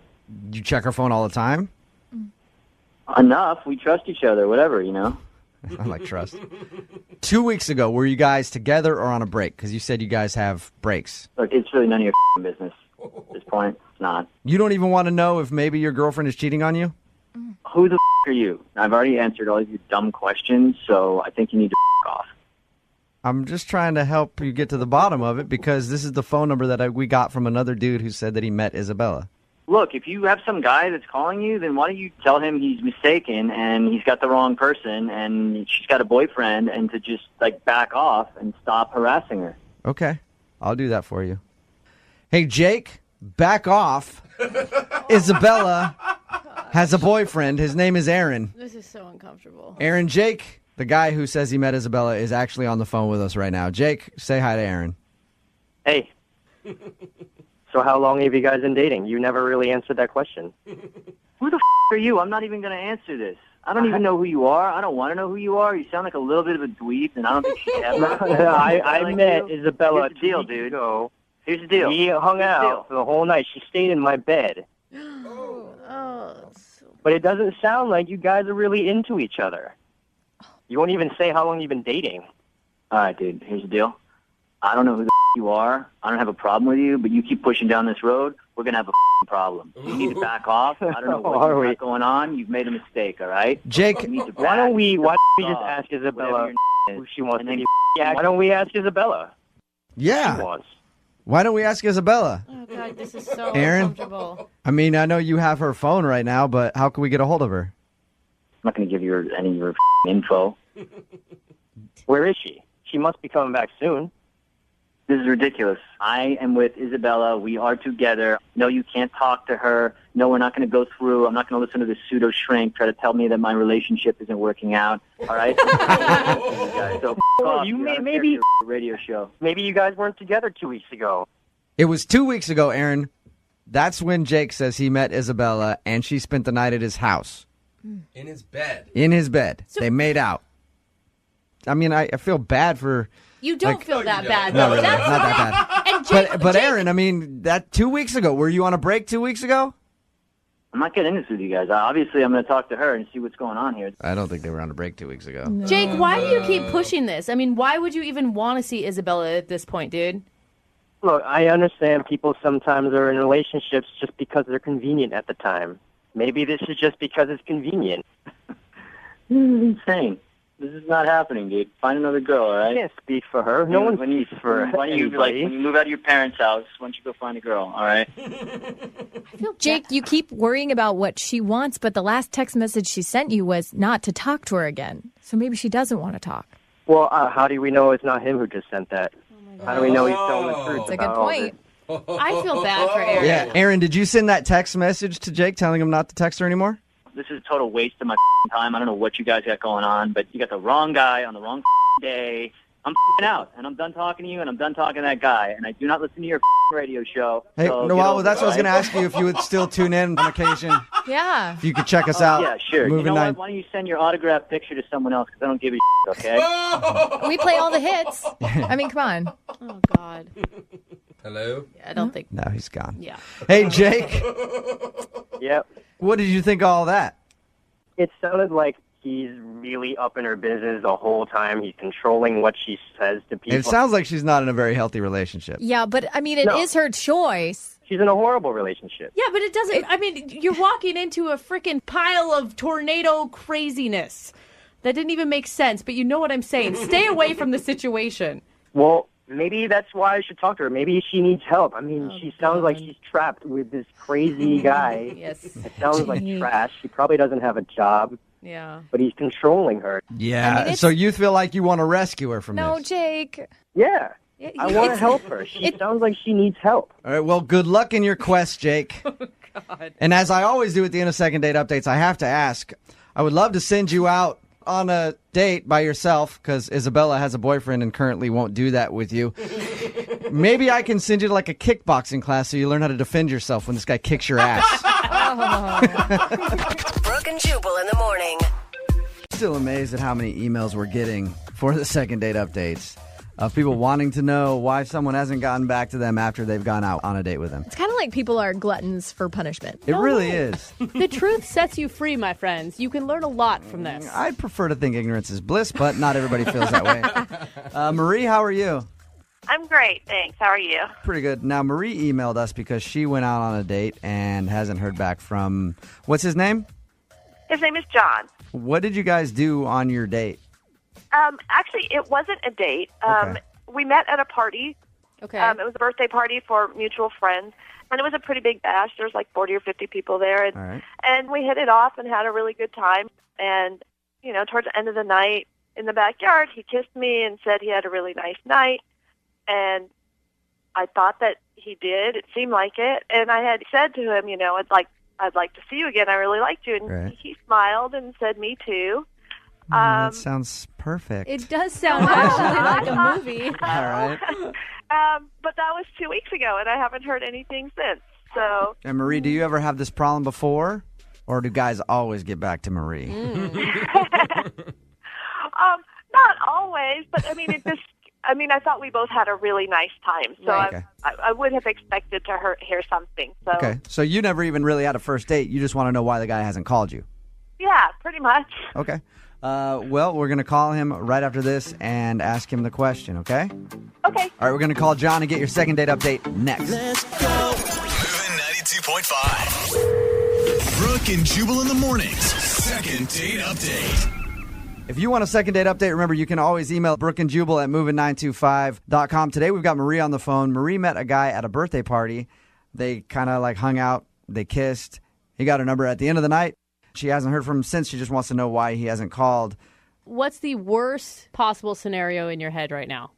You check her phone all the time? Enough. We trust each other, whatever, you know. I like trust. 2 weeks ago, were you guys together or on a break? Because you said you guys have breaks. Look, it's really none of your business at this point. It's not. You don't even want to know if maybe your girlfriend is cheating on you? Who the are you? I've already answered all of your dumb questions, so I think you need to off. I'm just trying to help you get to the bottom of it because this is the phone number that we got from another dude who said that he met Isabella. Look, if you have some guy that's calling you, then why don't you tell him he's mistaken and he's got the wrong person and she's got a boyfriend and to just, back off and stop harassing her. Okay. I'll do that for you. Hey, Jake, back off. Isabella has a boyfriend. His name is Aaron. This is so uncomfortable. Aaron, Jake, the guy who says he met Isabella, is actually on the phone with us right now. Jake, say hi to Aaron. Hey. So how long have you guys been dating? You never really answered that question. Who the are you? I'm not even going to answer this. I don't even know who you are. I don't want to know who you are. You sound like a little bit of a dweeb, and I don't think she'd ever. I met Isabella Here's the deal, dude. Ago. Here's the deal. We hung out for the whole night. She stayed in my bed. But it doesn't sound like you guys are really into each other. You won't even say how long you've been dating. All right, dude. Here's the deal. I don't know who the you are. I don't have a problem with you, but you keep pushing down this road, we're going to have a problem. You need to back off. I don't know what you got going on. You've made a mistake, all right? Jake, why don't we just ask Isabella who she wants to be? Why don't we ask Isabella? Yeah. Who she wants? Why don't we ask Isabella? Oh, God, this is so Aaron? uncomfortable. I mean, I know you have her phone right now, but how can we get a hold of her? I'm not going to give you any of your info. Where is she? She must be coming back soon. This is ridiculous. I am with Isabella. We are together. No, you can't talk to her. No, we're not going to go through. I'm not going to listen to this pseudo shrink try to tell me that my relationship isn't working out. All right? So maybe radio show. Maybe you guys weren't together 2 weeks ago. It was 2 weeks ago, Aaron. That's when Jake says he met Isabella, and she spent the night at his house. In his bed. In his bed. They made out. I mean, I feel bad for... You don't feel that bad. Not though. really. That's Not that bad. And Jake, But Jake, Aaron, I mean, that 2 weeks ago, were you on a break 2 weeks ago? I'm not getting into this with you guys. Obviously, I'm going to talk to her and see what's going on here. I don't think they were on a break 2 weeks ago. Jake, why do you keep pushing this? I mean, why would you even want to see Isabella at this point, dude? Look, I understand people sometimes are in relationships just because they're convenient at the time. Maybe this is just because it's convenient. This is insane. This is not happening, dude. Find another girl, all right? I can't speak for her. No one speaks for Why don't you anybody. when you move out of your parents' house? Why don't you go find a girl, all right? Jake, you keep worrying about what she wants, but the last text message she sent you was not to talk to her again. So maybe she doesn't want to talk. Well, how do we know it's not him who just sent that? How do we know he's telling the truth? That's a good about all point. I feel bad for Aaron. Yeah, Aaron, did you send that text message to Jake telling him not to text her anymore? This is a total waste of my time. I don't know what you guys got going on, but you got the wrong guy on the wrong day. I'm out, and I'm done talking to you, and I'm done talking to that guy, and I do not listen to your radio show. Hey, so no, get well, over that's it, what I was all going to right? ask you if you would still tune in on occasion. Yeah. If you could check us out. Yeah, sure. You Moving know nine. what? Why don't you send your autographed picture to someone else, because I don't give a okay? We play all the hits. I mean, come on. Oh, God. Hello? Yeah, I don't think. No, he's gone. Yeah. Hey, Jake, Yep. what did you think of all that? It sounded like he's really up in her business the whole time. He's controlling what she says to people. It sounds like she's not in a very healthy relationship. Yeah, but I mean, it is her choice. She's in a horrible relationship. Yeah, but it doesn't. I mean, you're walking into a freaking pile of tornado craziness. That didn't even make sense, but you know what I'm saying. Stay away from the situation. Well, maybe that's why I should talk to her. Maybe she needs help. I mean, she sounds like she's trapped with this crazy guy. Yes. It sounds like trash. She probably doesn't have a job. Yeah. But he's controlling her. Yeah, I mean, so you feel like you want to rescue her from No, this. Jake. Yeah. I want to It's- help her. She sounds like she needs help. All right, well, good luck in your quest, Jake. God. And as I always do at the end of second date updates, I have to ask, I would love to send you out on a date by yourself because Isabella has a boyfriend and currently won't do that with you. Maybe I can send you to like a kickboxing class so you learn how to defend yourself when this guy kicks your ass. Brooke and Jubal in the morning. Still amazed at how many emails we're getting for the second date updates of people wanting to know why someone hasn't gotten back to them after they've gone out on a date with them. It's kind of like people are gluttons for punishment. It really is. The truth sets you free, my friends. You can learn a lot from this. I prefer to think ignorance is bliss, but not everybody feels that way. Marie, how are you? I'm great, thanks. How are you? Pretty good. Now, Marie emailed us because she went out on a date and hasn't heard back from, what's his name? His name is John. What did you guys do on your date? Actually, it wasn't a date. Okay. We met at a party. Okay. It was a birthday party for mutual friends, and it was a pretty big bash. There was like 40 or 50 people there, and, All right. and we hit it off and had a really good time. And, you know, towards the end of the night in the backyard, he kissed me and said he had a really nice night. And I thought that he did. It seemed like it. And I had said to him, you know, I'd like to see you again. I really liked you. And Right. he smiled and said, me too. That sounds perfect. It does sound actually like a movie. All right. But that was 2 weeks ago, and I haven't heard anything since. So And Marie, do you ever have this problem before? Or do guys always get back to Marie? not always, but I mean, I thought we both had a really nice time. So Right. Okay. I would have expected to hear something. So Okay. So you never even really had a first date. You just want to know why the guy hasn't called you. yeah, pretty much. Okay. Well, we're going to call him right after this and ask him the question, okay? Okay. All right, we're going to call John and get your second date update next. Let's go. Moving 92.5. Brooke and Jubal in the mornings. Second date update. If you want a second date update, remember you can always email Brooke and Jubal at moving925.com. Today we've got Marie on the phone. Marie met a guy at a birthday party. They kind of like hung out. They kissed. He got her number at the end of the night. She hasn't heard from him since. She just wants to know why he hasn't called. What's the worst possible scenario in your head right now?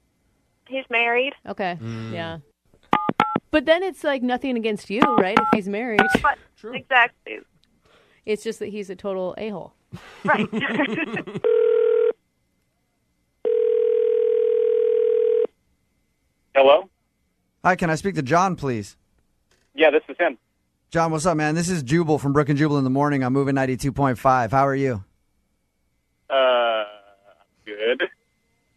He's married. Okay. Yeah. But then it's like nothing against you, right? If he's married. But exactly. It's just that he's a total a-hole. Right. Hello? Hi, can I speak to John, please? Yeah, this is him. John, what's up, man? This is Jubal from Brooke and Jubal in the morning. I'm moving 92.5. How are you? Good.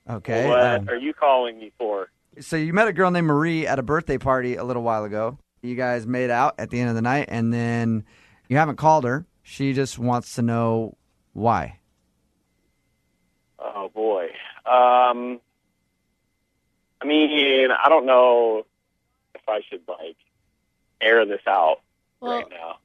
Okay. What are you calling me for? So you met a girl named Marie at a birthday party a little while ago. You guys made out at the end of the night, and then you haven't called her. She just wants to know why. Oh, boy. I mean, I don't know if I should, like, air this out right now.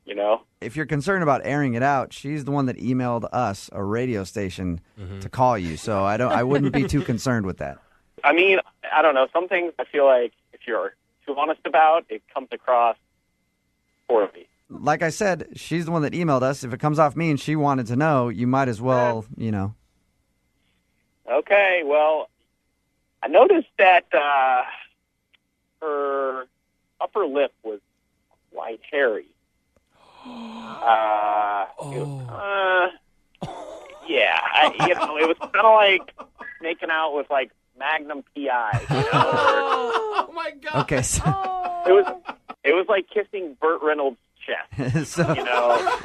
you know? If you're concerned about airing it out, she's the one that emailed us, a radio station, to call you. So I wouldn't be too concerned with that. I mean, I don't know. Some things I feel like if you're too honest about, it comes across poorly. Like I said, she's the one that emailed us. If it comes off me and she wanted to know, you might as well, Okay, well, I noticed that her upper lip was quite hairy. It was kind of like making out with like Magnum PI. Oh my God! Okay, so it was like kissing Burt Reynolds' chest. so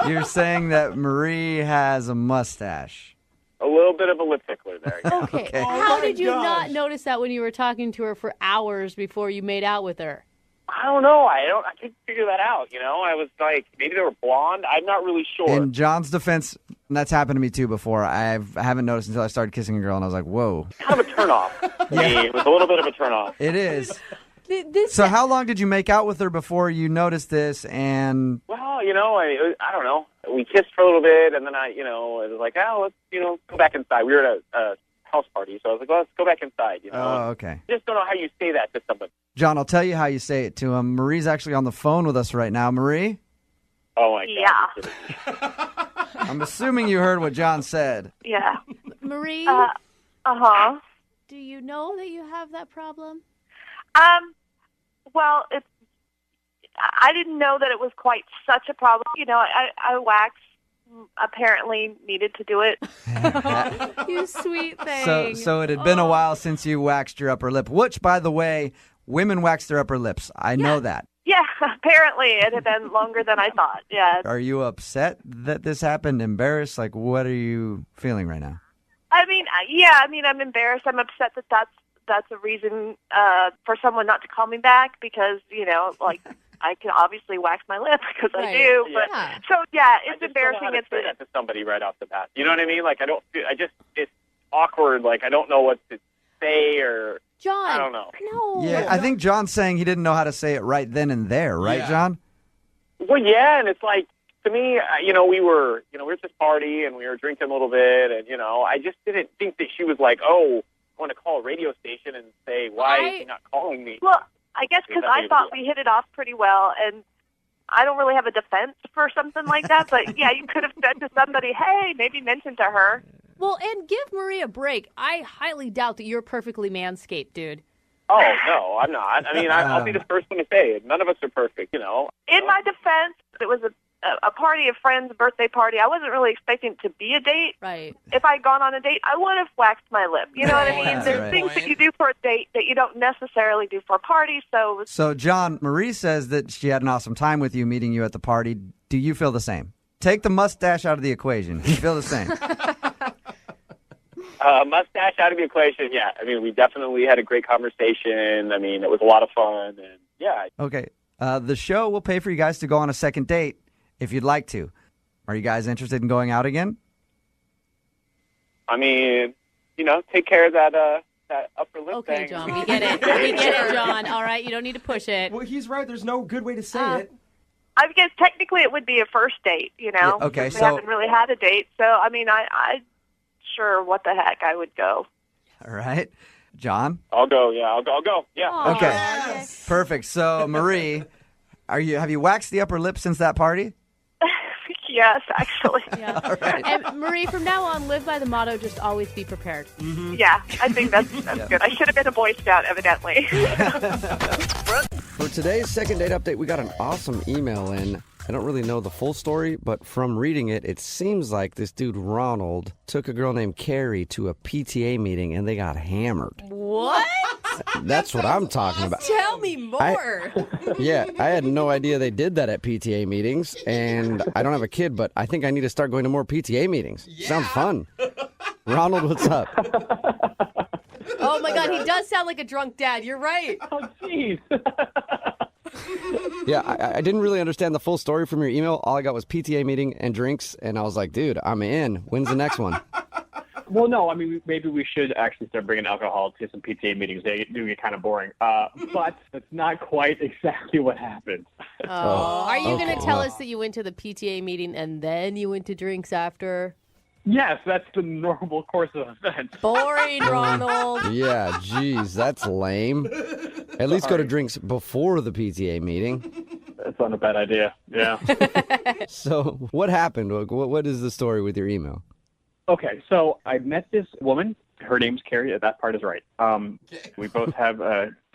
you're saying that Marie has a mustache. A little bit of a lip tickler there. Yeah. Okay. How did you not notice that when you were talking to her for hours before you made out with her? I don't know. I couldn't figure that out. I was like, maybe they were blonde. I'm not really sure. In John's defense, that's happened to me too before. I haven't noticed until I started kissing a girl, and I was like, whoa. Kind of a turnoff. It was a little bit of a turnoff. It is. So how long did you make out with her before you noticed this? And well, I don't know. We kissed for a little bit, and then I was like, let's go back inside. We were at a house party, so I was like, well, let's go back inside. Oh, okay. I just don't know how you say that to somebody. John, I'll tell you how you say it to him. Marie's actually on the phone with us right now. Marie? Oh, my God. Yeah. I'm assuming you heard what John said. Yeah. Marie? Uh-huh. Do you know that you have that problem? Well, I didn't know that it was quite such a problem. I waxed. Apparently needed to do it. You sweet thing. So it had been a while since you waxed your upper lip, which, by the way, women wax their upper lips. I know that. Yeah, apparently it had been longer than I thought. Yeah. Are you upset that this happened? Embarrassed? Like, what are you feeling right now? I mean, I'm embarrassed. I'm upset that that's a reason for someone not to call me back because, I can obviously wax my lip because I do. But so it's embarrassing. I just don't know how to say that to somebody right off the bat. You know what I mean? Like it's awkward. Like I don't know what to say or John. I don't know. No. Yeah, I think John's saying he didn't know how to say it right then and there, right, John? Well, yeah, and it's like to me, we were at this party and we were drinking a little bit, and I just didn't think that she was like, oh, I want to call a radio station and say why is she not calling me? Well, I guess because I thought we hit it off pretty well, and I don't really have a defense for something like that. But yeah, you could have said to somebody, "Hey, maybe mention to her." Well, and give Marie a break. I highly doubt that you're perfectly manscaped, dude. Oh no, I'm not. I mean, I'll be the first one to say it. None of us are perfect, In my defense, it was a party, a friend's birthday party. I wasn't really expecting it to be a date. Right. If I'd gone on a date, I would have waxed my lip. You know what I mean? There's things that you do for a date that you don't necessarily do for a party. So, John, Marie says that she had an awesome time with you, meeting you at the party. Do you feel the same? Take the mustache out of the equation. Do you feel the same? Mustache out of the equation, yeah. I mean, we definitely had a great conversation. I mean, it was a lot of fun, and yeah. Okay. The show will pay for you guys to go on a second date if you'd like to. Are you guys interested in going out again? I mean, take care of that upper lip thing. Okay, John, we get it. We get it, John. All right, you don't need to push it. Well, he's right. There's no good way to say it. I guess technically it would be a first date, Yeah, okay, we haven't really had a date. So, I mean, I sure, what the heck, I would go. All right. John? I'll go, yeah. I'll go, yeah. Aww, okay. Yes. Perfect. So, Marie, have you waxed the upper lip since that party? Yes, actually. Yeah. All right. And Marie, from now on, live by the motto, just always be prepared. Mm-hmm. Yeah, I think that's good. I should have been a Boy Scout, evidently. For today's second date update, we got an awesome email in. I don't really know the full story, but from reading it, it seems like this dude Ronald took a girl named Carrie to a PTA meeting and they got hammered. What? That's what I'm talking about. Tell me more. I had no idea they did that at PTA meetings, and I don't have a kid, but I think I need to start going to more PTA meetings. Yeah. Sounds fun. Ronald, what's up? Oh my God, he does sound like a drunk dad. You're right. Oh, jeez. Yeah, I didn't really understand the full story from your email. All I got was PTA meeting and drinks, and I was like, dude, I'm in. When's the next one? Well, no, I mean, maybe we should actually start bringing alcohol to some PTA meetings. They do get kind of boring. But that's not quite exactly what happened. Are you going okay. to tell us that you went to the PTA meeting and then you went to drinks after? Yes, that's the normal course of events. Boring, Ronald. Yeah, geez, that's lame. At least go to drinks before the PTA meeting. That's not a bad idea. Yeah. So what happened? What is the story with your email? Okay, so I met this woman. Her name's Carrie. That part is right. We both have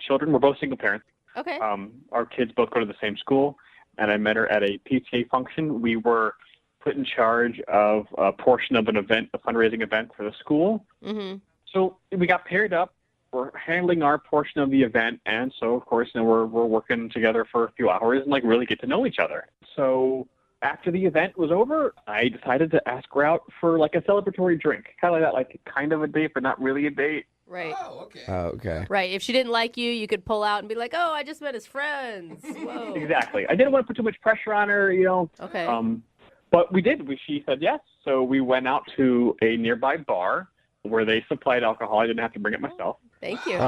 children. We're both single parents. Okay. Our kids both go to the same school, and I met her at a PTA function. We were put in charge of a portion of an event, a fundraising event for the school. Mm-hmm. So we got paired up. We're handling our portion of the event, and so of course, we're working together for a few hours and really get to know each other. So after the event was over, I decided to ask her out for a celebratory drink, kind of like that, kind of a date, but not really a date. Right. Oh, okay. Right. If she didn't like you, you could pull out and be like, "Oh, I just met his friends." Whoa. Exactly. I didn't want to put too much pressure on her, Okay. But we did. She said yes. So we went out to a nearby bar where they supplied alcohol. I didn't have to bring it myself. Thank you.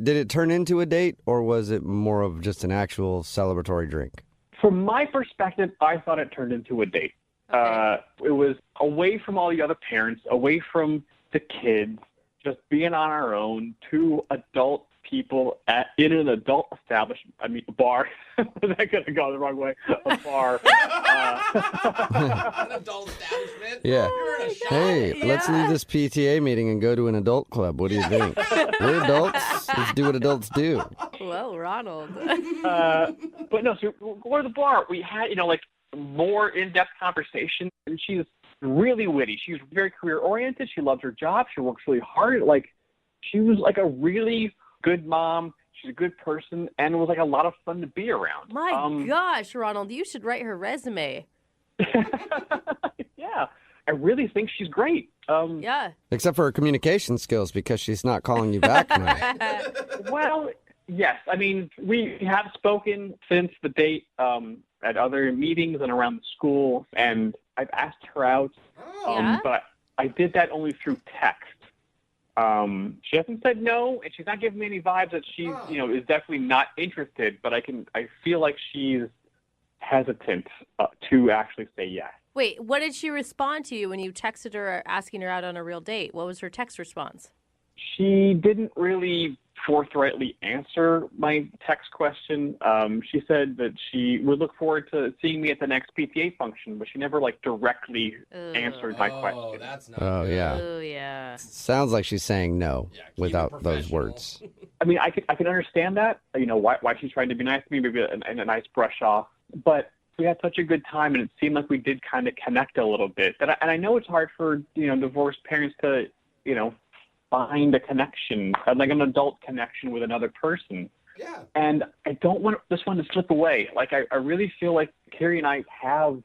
Did it turn into a date, or was it more of just an actual celebratory drink? From my perspective, I thought it turned into a date. It was away from all the other parents, away from the kids, just being on our own, two adult people in an adult establishment. I mean, a bar. That could have gone the wrong way. A bar. An adult establishment? Yeah. Hey, let's leave this PTA meeting and go to an adult club. What do you think? We're adults. Let's do what adults do. Whoa, Ronald. But no, so we go to the bar. We had, more in-depth conversation, and she's really witty. She's very career-oriented. She loves her job. She works really hard. She was a really good mom. She's a good person, and it was a lot of fun to be around. My gosh, Ronald, you should write her resume. Yeah, I really think she's great. Yeah. Except for her communication skills, because she's not calling you back now. Well, yes. I mean, we have spoken since the date at other meetings and around the school, and I've asked her out, but I did that only through text. She hasn't said no, and she's not giving me any vibes that she's, is definitely not interested, but I feel like she's hesitant to actually say yes. Wait, what did she respond to you when you texted her asking her out on a real date? What was her text response? She didn't really forthrightly answer my text question. She said that she would look forward to seeing me at the next PTA function, but she never directly answered my question. That's not Oh, yeah. Oh, yeah. Sounds like she's saying no without those words. I mean, I can understand that, why she's trying to be nice to me, maybe a nice brush off, but we had such a good time, and it seemed like we did kind of connect a little bit. And I know it's hard for, divorced parents to, find a connection, an adult connection with another person. Yeah. And I don't want this one to slip away. I really feel like Carrie and I have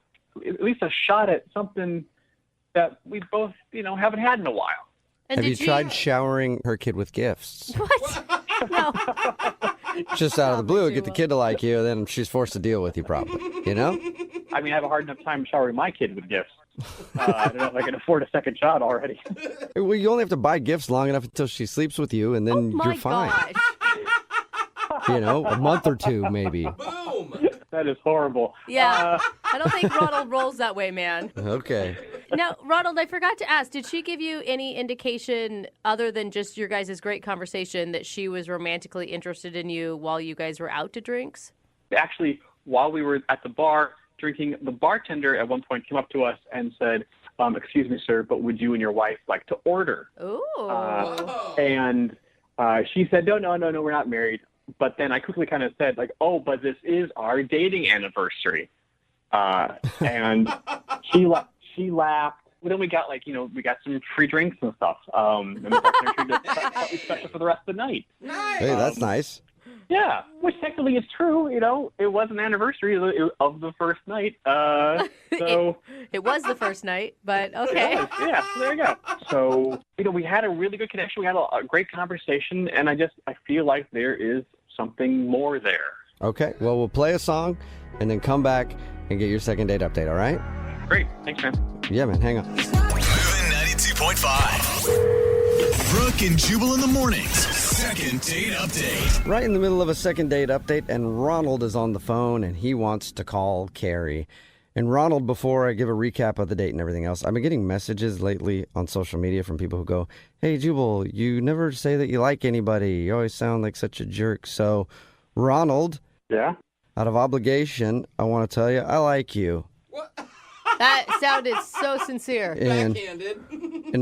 at least a shot at something that we both, haven't had in a while. Have you tried showering her kid with gifts? What? No. Just out of the blue, get the kid to like you, then she's forced to deal with you probably, I mean, I have a hard enough time showering my kid with gifts. I don't know if I can afford a second child already. Well, you only have to buy gifts long enough until she sleeps with you, and then you're fine. Gosh. A month or two, maybe. Boom! That is horrible. Yeah. I don't think Ronald rolls that way, man. Okay. Now, Ronald, I forgot to ask, did she give you any indication other than just your guys' great conversation that she was romantically interested in you while you guys were out to drinks? Actually, while we were at the bar drinking, the bartender at one point came up to us and said, excuse me, sir, but would you and your wife like to order? Ooh. And she said, no, we're not married. But then I quickly kind of said, but this is our dating anniversary. And she laughed. Well, then we got we got some free drinks and stuff. And the bartender treated us something special for the rest of the night. Nice. Hey, that's nice. Yeah, which technically is true. It was an anniversary of the first night. So it was the first night, but okay. Yeah, there you go. So we had a really good connection. We had a great conversation, and I feel like there is something more there. Okay, well, we'll play a song and then come back and get your second date update, all right? Great. Thanks, man. Yeah, man, hang on. Moving 92 92.5. Brooke and Jubal in the mornings. Second date update. Right in the middle of a second date update, and Ronald is on the phone, and he wants to call Carrie. And Ronald, before I give a recap of the date and everything else, I've been getting messages lately on social media from people who go, "Hey, Jubal, you never say that you like anybody. You always sound like such a jerk." So, Ronald, yeah, out of obligation, I want to tell you I like you. That sounded so sincere. And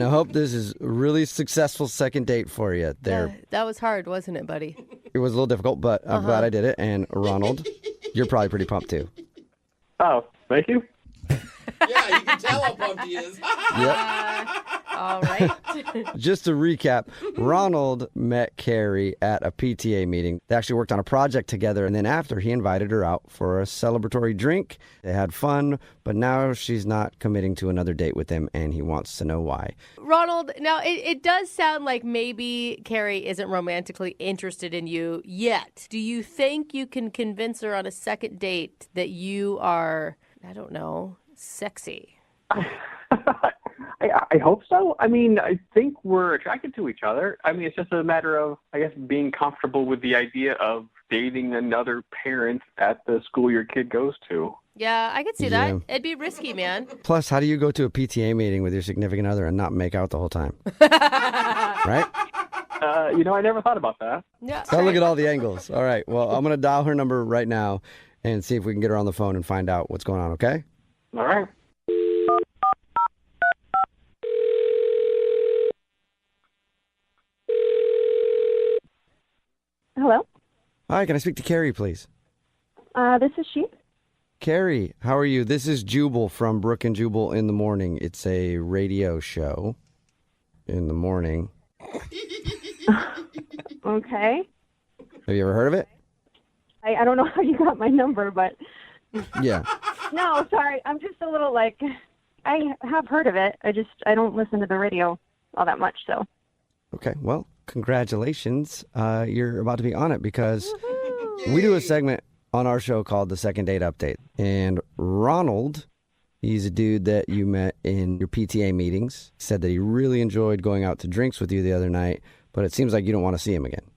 I hope this is a really successful second date for you there. That was hard, wasn't it, buddy? It was a little difficult, but I'm glad I did it. And Ronald, you're probably pretty pumped too. Oh, thank you. Yeah, you can tell how pumped he is. Yep. All right. Just to recap, Ronald met Carrie at a PTA meeting. They actually worked on a project together, and then after, he invited her out for a celebratory drink. They had fun, but now she's not committing to another date with him, and he wants to know why. Ronald, now it does sound like maybe Carrie isn't romantically interested in you yet. Do you think you can convince her on a second date that you are, I don't know, sexy? I hope so. I mean, I think we're attracted to each other. I mean, it's just a matter of, I guess, being comfortable with the idea of dating another parent at the school your kid goes to. Yeah, I could see that. It'd be risky, man. Plus, how do you go to a PTA meeting with your significant other and not make out the whole time? Right? I never thought about that. Yeah. So look at all the angles. All right. Well, I'm going to dial her number right now and see if we can get her on the phone and find out what's going on, okay? All right. Hello? Hi, can I speak to Carrie, please? This is she. Carrie, how are you? This is Jubal from Brooke and Jubal in the Morning. It's a radio show in the morning. Okay. Have you ever heard of it? I don't know how you got my number, but... Yeah. No, sorry. I'm just a little I have heard of it. I don't listen to the radio all that much, so... Okay, well, congratulations. You're about to be on it because we do a segment on our show called The Second Date Update. And Ronald, he's a dude that you met in your PTA meetings, said that he really enjoyed going out to drinks with you the other night, but it seems like you don't want to see him again.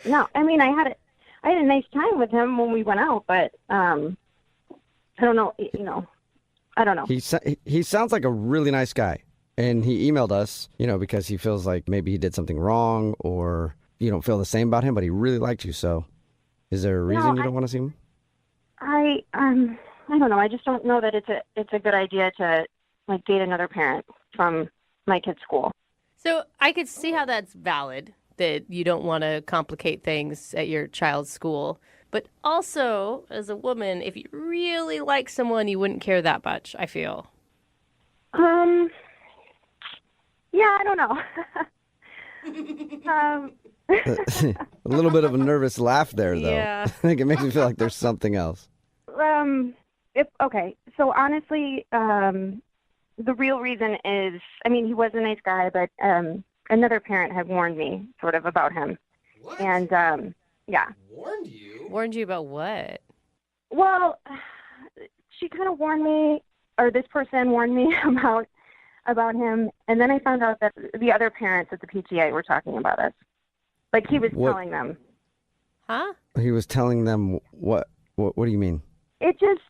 No, I mean, I had a nice time with him when we went out, but I don't know, I don't know. He sounds like a really nice guy. And he emailed us, because he feels like maybe he did something wrong or you don't feel the same about him, but he really liked you. So is there a reason you don't want to see him? I don't know. I just don't know that it's a good idea to date another parent from my kid's school. So I could see how that's valid, that you don't want to complicate things at your child's school. But also, as a woman, if you really like someone, you wouldn't care that much, I feel. Yeah, I don't know. A little bit of a nervous laugh there, though. Yeah. I think it makes me feel like there's something else. Okay. So honestly, the real reason is, I mean, he was a nice guy, but another parent had warned me sort of about him. What? And yeah. Warned you? Warned you about what? Well, she kind of warned me, or this person warned me about him, and then I found out that the other parents at the PTA were talking about us. Like he was telling them. Huh? He was telling them what? What do you mean? It just,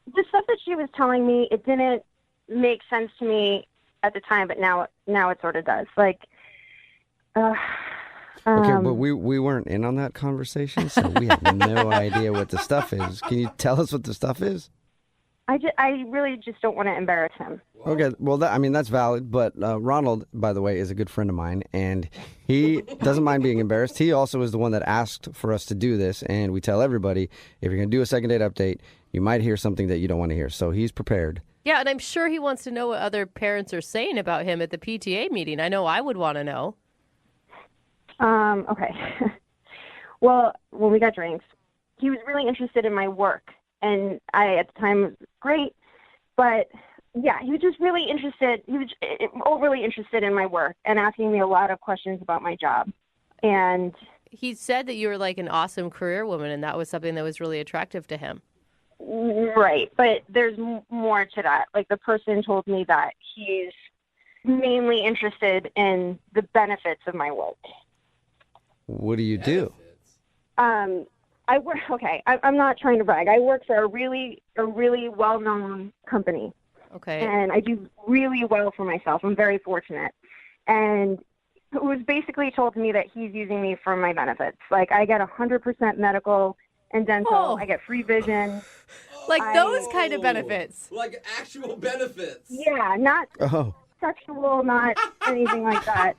the stuff that she was telling me, it didn't make sense to me at the time, but now it sort of does. Okay, but we weren't in on that conversation, so we have no idea what the stuff is. Can you tell us what the stuff is? I really just don't want to embarrass him. Okay, well, that's valid, but Ronald, by the way, is a good friend of mine, and he doesn't mind being embarrassed. He also is the one that asked for us to do this, and we tell everybody, if you're going to do a second date update, you might hear something that you don't want to hear, so he's prepared. Yeah, and I'm sure he wants to know what other parents are saying about him at the PTA meeting. I know I would want to know. Okay. Well, when we got drinks, he was really interested in my work. And I, at the time, was great. But, yeah, he was just really interested. He was overly interested in my work and asking me a lot of questions about my job. And he said that you were like an awesome career woman, and that was something that was really attractive to him. Right, but there's more to that. Like, the person told me that he's mainly interested in the benefits of my work. What do you do? I work. Okay, I'm not trying to brag. I work for a really well-known company. Okay. And I do really well for myself. I'm very fortunate. And it was basically told to me that he's using me for my benefits. Like, I get 100% medical and dental. I get free vision. Like those kind of benefits. Like actual benefits. Yeah, not sexual, not anything like that.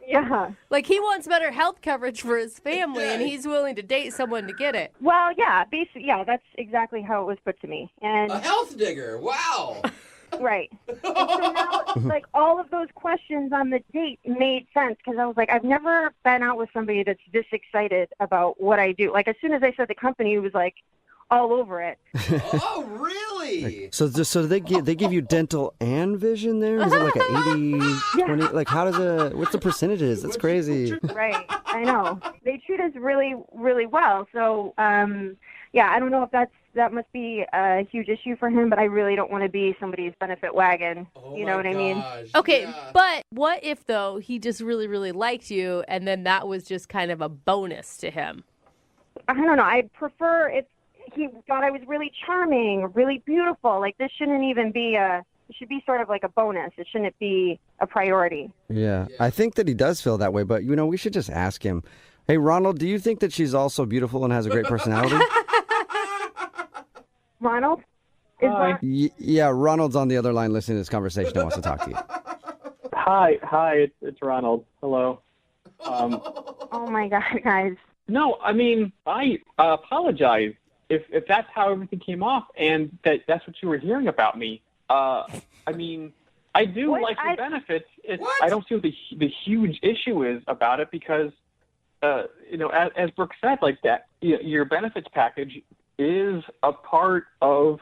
Yeah. Like he wants better health coverage for his family, and he's willing to date someone to get it. Well, yeah, basically, yeah, that's exactly how it was put to me. And A health digger. Wow. right. And so now, like, all of those questions on the date made sense because I was like, I've never been out with somebody that's this excited about what I do. Like, as soon as I said the company, it was like all over it. Oh, really? So they give you dental and vision there? Is it like a 80, 20? Like, what's the percentages? That's crazy. Right. I know. They treat us really, really well. So, yeah, I don't know if that must be a huge issue for him, but I really don't want to be somebody's benefit wagon. You know what I mean? Okay, but what if, though, he just really, really liked you, and then that was just kind of a bonus to him? I don't know. I'd prefer if he thought I was really charming, really beautiful. Like, this shouldn't even be it should be sort of like a bonus. It shouldn't be a priority. Yeah, I think that he does feel that way, but, we should just ask him. Hey, Ronald, do you think that she's also beautiful and has a great personality? Ronald? Yeah, Ronald's on the other line listening to this conversation and wants to talk to you. Hi, it's Ronald. Hello. Oh my God, guys. No, I mean, I apologize if that's how everything came off and that's what you were hearing about me. I mean, I do like your benefits. I don't see what the huge issue is about it because, as Brooke said, like that, your benefits package is a part of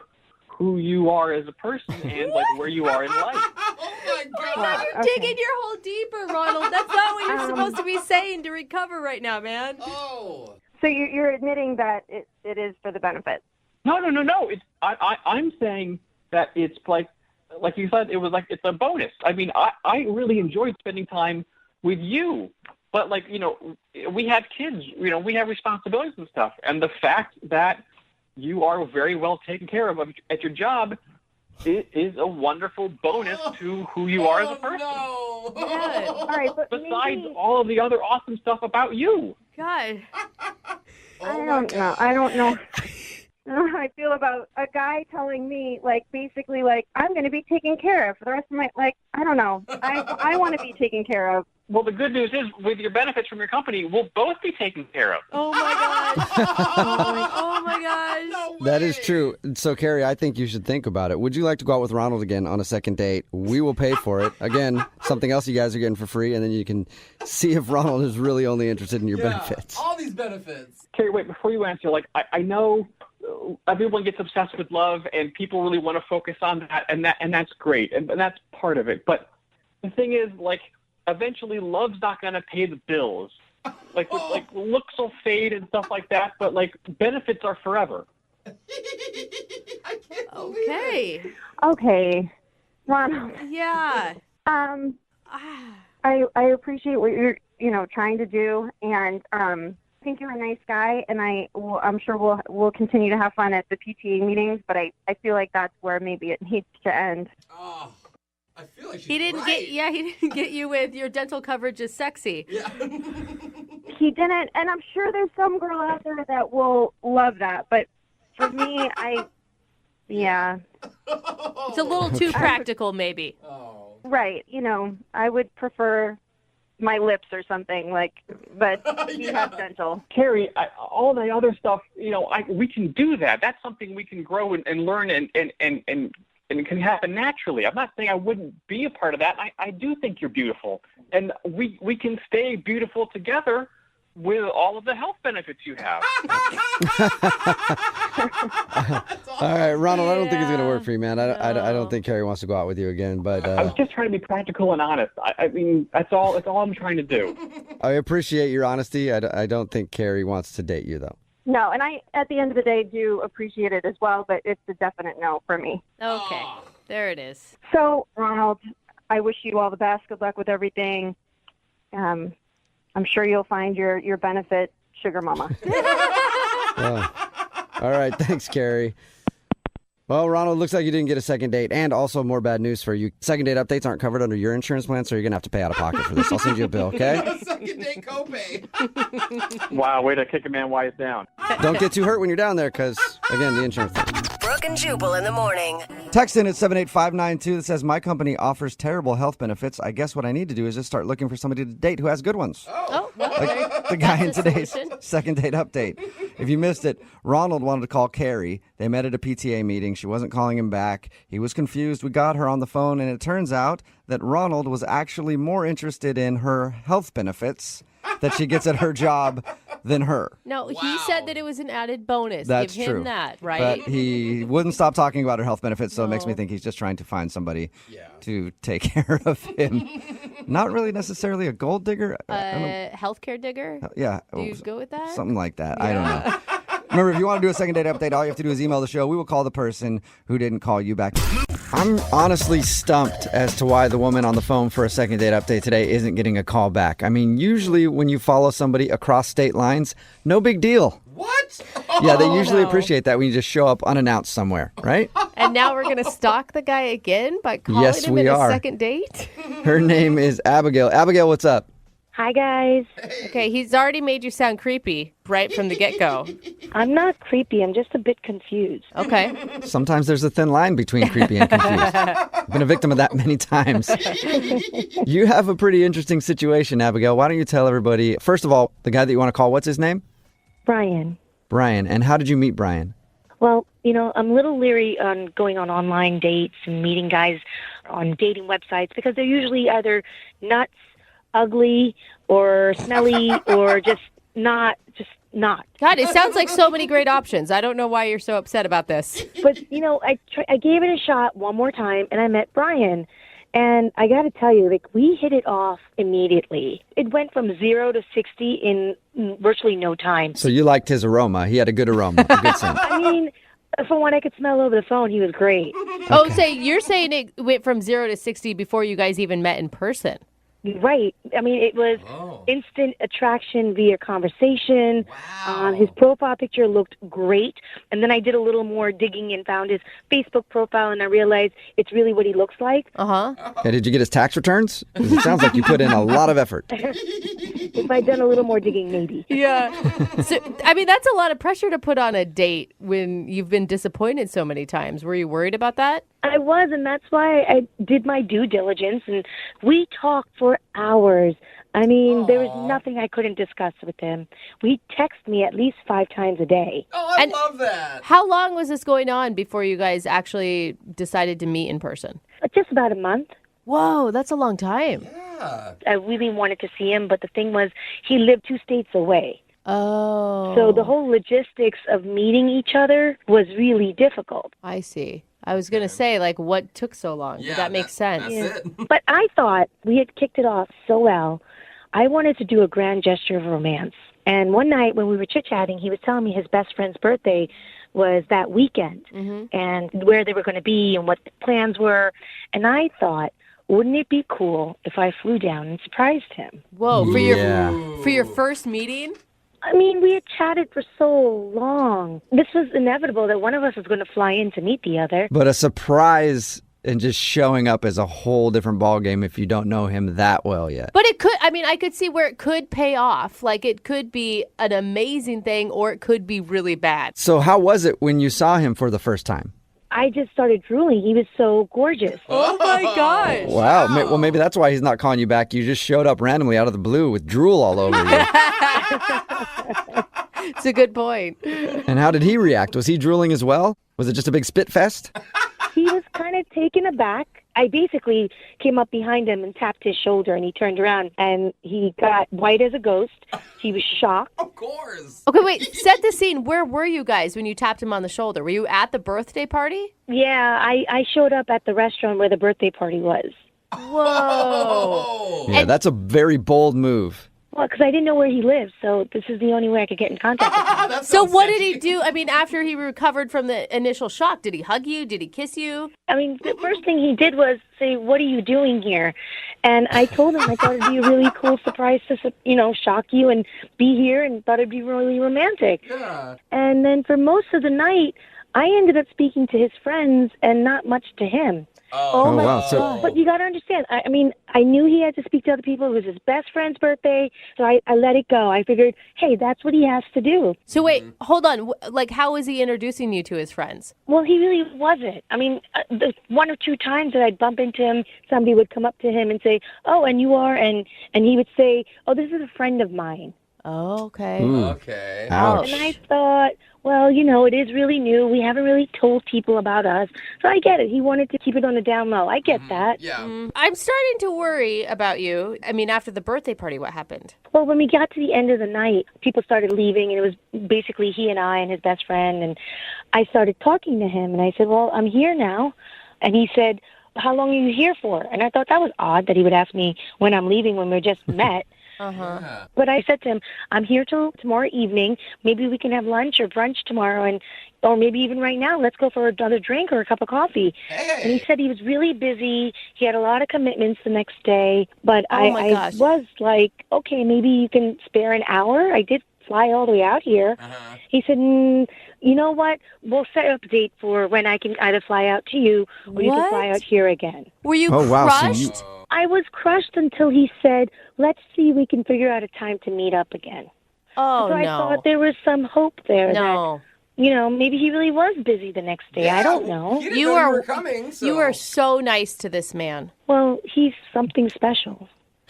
who you are as a person and like where you are in life. Oh my God! You're digging your hole deeper, Ronald. That's not what you're supposed to be saying to recover right now, man. Oh. So you're admitting that it is for the benefit? No. I'm saying that it's like you said, it was like it's a bonus. I mean, I really enjoyed spending time with you, but like we have kids, we have responsibilities and stuff, and the fact that you are very well taken care of at your job is a wonderful bonus to who you are as a person. No. Yeah. All right, but besides all of the other awesome stuff about you. God. I don't know. I don't know how I feel about a guy telling me, like, basically, like, I'm going to be taken care of for the rest of my, like, I don't know. I want to be taken care of. Well, the good news is, with your benefits from your company, we'll both be taken care of. Oh, my gosh. Oh, my gosh. No That is true. So, Carrie, I think you should think about it. Would you like to go out with Ronald again on a second date? We will pay for it. Again, something else you guys are getting for free, and then you can see if Ronald is really only interested in your benefits. All these benefits. Carrie, wait, before you answer, like, I know everyone gets obsessed with love, and people really want to focus on that, and that's great, and that's part of it. But the thing is, like, eventually love's not going to pay the bills. Like looks will fade and stuff like that, but like benefits are forever. I can't believe Okay. Okay, Ronald. Yeah. I appreciate what you're trying to do, and I think you're a nice guy, and I'm sure we'll continue to have fun at the PTA meetings, but I feel like that's where maybe it needs to end. Oh, I feel like He didn't get you with your dental coverage is sexy. Yeah. He didn't, and I'm sure there's some girl out there that will love that, but for me, yeah. It's a little too practical, maybe. Oh. Right, I would prefer my lips or something, but you have dental. Carrie, all the other stuff, we can do that. That's something we can grow and learn and it can happen naturally. I'm not saying I wouldn't be a part of that. I do think you're beautiful, and we can stay beautiful together with all of the health benefits you have. All right, Ronald, I don't think it's going to work for you, man. I don't think Carrie wants to go out with you again, but I was just trying to be practical and honest. I mean, that's all I'm trying to do. I appreciate your honesty. I don't think Carrie wants to date you, though. No, and I, at the end of the day, do appreciate it as well, but it's a definite no for me. Okay, there it is. So, Ronald, I wish you all the best. Good luck with everything. I'm sure you'll find your benefit, sugar mama. All right, thanks, Carrie. Well, Ronald, looks like you didn't get a second date, and also more bad news for you. Second date updates aren't covered under your insurance plan, so you're going to have to pay out of pocket for this. I'll send you a bill, okay? Second date copay. Wow, way to kick a man while he's down. Don't get too hurt when you're down there because, again, the insurance thing. Brooke and Jubal in the morning. Text in at 78592 that says, my company offers terrible health benefits. I guess what I need to do is just start looking for somebody to date who has good ones. Oh, well, Like the guy in that's a today's solution. second date update. If you missed it, Ronald wanted to call Carrie. They met at a PTA meeting. She wasn't calling him back. He was confused. We got her on the phone, and it turns out that Ronald was actually more interested in her health benefits that she gets at her job than her. No, he said that it was an added bonus. That's Give him true. that, right? But he wouldn't stop talking about her health benefits, so it makes me think he's just trying to find somebody to take care of him. Not really necessarily a gold digger. I don't know. Healthcare digger? Yeah. Do you go with that? Something like that. I don't know. Remember, if you want to do a second date update, all you have to do is email the show. We will call the person who didn't call you back. I'm honestly stumped as to why the woman on the phone for a second date update today isn't getting a call back. I mean, usually when you follow somebody across state lines, no big deal. What? Yeah, they usually appreciate that when you just show up unannounced somewhere, right? And now we're going to stalk the guy again by calling Yes, him we in a are. second date? Her name is Abigail. Abigail, what's up? Hi, guys. Okay, he's already made you sound creepy right from the get-go. I'm not creepy. I'm just a bit confused. Okay. Sometimes there's a thin line between creepy and confused. I've been a victim of that many times. You have a pretty interesting situation, Abigail. Why don't you tell everybody, first of all, the guy that you want to call, what's his name? Brian. Brian. And how did you meet Brian? Well, I'm a little leery on going on online dates and meeting guys on dating websites because they're usually either nuts, ugly, or smelly, or just not. God, it sounds like so many great options. I don't know why you're so upset about this. But, I gave it a shot one more time, and I met Brian. And I got to tell you, we hit it off immediately. It went from 0 to 60 in virtually no time. So you liked his aroma. He had a good aroma, a good scent. I mean, from what I could smell over the phone, he was great. Oh, you're saying it went from 0 to 60 before you guys even met in person. Right. I mean, it was instant attraction via conversation. His profile picture looked great. And then I did a little more digging and found his Facebook profile, and I realized it's really what he looks like. Uh-huh. Hey, did you get his tax returns? 'Cause it sounds like you put in a lot of effort. If I'd done a little more digging, maybe. Yeah. So, I mean, that's a lot of pressure to put on a date when you've been disappointed so many times. Were you worried about that? I was, and that's why I did my due diligence, and we talked for hours. I mean, there was nothing I couldn't discuss with him. He texted me at least 5 times a day. Oh, I love that. How long was this going on before you guys actually decided to meet in person? Just about a month. Whoa, that's a long time. I really wanted to see him, but the thing was, he lived 2 states away. Oh. So the whole logistics of meeting each other was really difficult. I see. I was going to say, what took so long? But that makes sense. But I thought we had kicked it off so well. I wanted to do a grand gesture of romance. And one night when we were chit-chatting, he was telling me his best friend's birthday was that weekend and where they were going to be and what the plans were. And I thought, wouldn't it be cool if I flew down and surprised him? Whoa, for your first meeting? I mean, we had chatted for so long. This was inevitable that one of us was going to fly in to meet the other. But a surprise and just showing up is a whole different ballgame if you don't know him that well yet. But it could, I could see where it could pay off. It could be an amazing thing or it could be really bad. So how was it when you saw him for the first time? I just started drooling. He was so gorgeous. Oh, my gosh. Wow. Well, maybe that's why he's not calling you back. You just showed up randomly out of the blue with drool all over you. It's a good point. And how did he react? Was he drooling as well? Was it just a big spit fest? He was kind of taken aback. I basically came up behind him and tapped his shoulder, and he turned around, and he got white as a ghost. He was shocked. Of course. Okay, wait. Set the scene. Where were you guys when you tapped him on the shoulder? Were you at the birthday party? Yeah, I showed up at the restaurant where the birthday party was. Whoa. Yeah, that's a very bold move. Well, because I didn't know where he lived, so this is the only way I could get in contact with him. So what did he do? I mean, after he recovered from the initial shock, did he hug you? Did he kiss you? I mean, the first thing he did was say, "What are you doing here?" And I told him I thought it'd be a really cool surprise to, shock you and be here, and thought it'd be really romantic. Yeah. And then for most of the night, I ended up speaking to his friends and not much to him. Oh, my wow. God. But you got to understand, I mean, I knew he had to speak to other people. It was his best friend's birthday, so I let it go. I figured, hey, that's what he has to do. So wait, hold on. Like, how was he introducing you to his friends? Well, he really wasn't. I mean, the one or two times that I'd bump into him, somebody would come up to him and say, "Oh, and you are," and he would say, "Oh, this is a friend of mine." Oh, okay. Ooh. Okay. Ouch. And I thought, well, it is really new. We haven't really told people about us. So I get it. He wanted to keep it on the down low. I get that. Yeah. I'm starting to worry about you. I mean, after the birthday party, what happened? Well, when we got to the end of the night, people started leaving, and it was basically he and I and his best friend. And I started talking to him, and I said, well, I'm here now. And he said, how long are you here for? And I thought that was odd that he would ask me when I'm leaving when we just met. Uh-huh. But I said to him, I'm here till tomorrow evening. Maybe we can have lunch or brunch tomorrow, or maybe even right now. Let's go for another drink or a cup of coffee. Hey. And he said he was really busy. He had a lot of commitments the next day. But Oh, my I gosh. was like, okay, maybe you can spare an hour. I did fly all the way out here. Uh-huh. He said, you know what? We'll set up a date for when I can either fly out to you or you can fly What? out here again. Were you Oh, wow. So crushed? you- I was crushed until he said, let's see if we can figure out a time to meet up again. Oh, So I no. thought there was some hope there No. that, maybe he really was busy the next day. I don't know. He didn't You know are- you were coming. So. You are so nice to this man. Well, he's something special.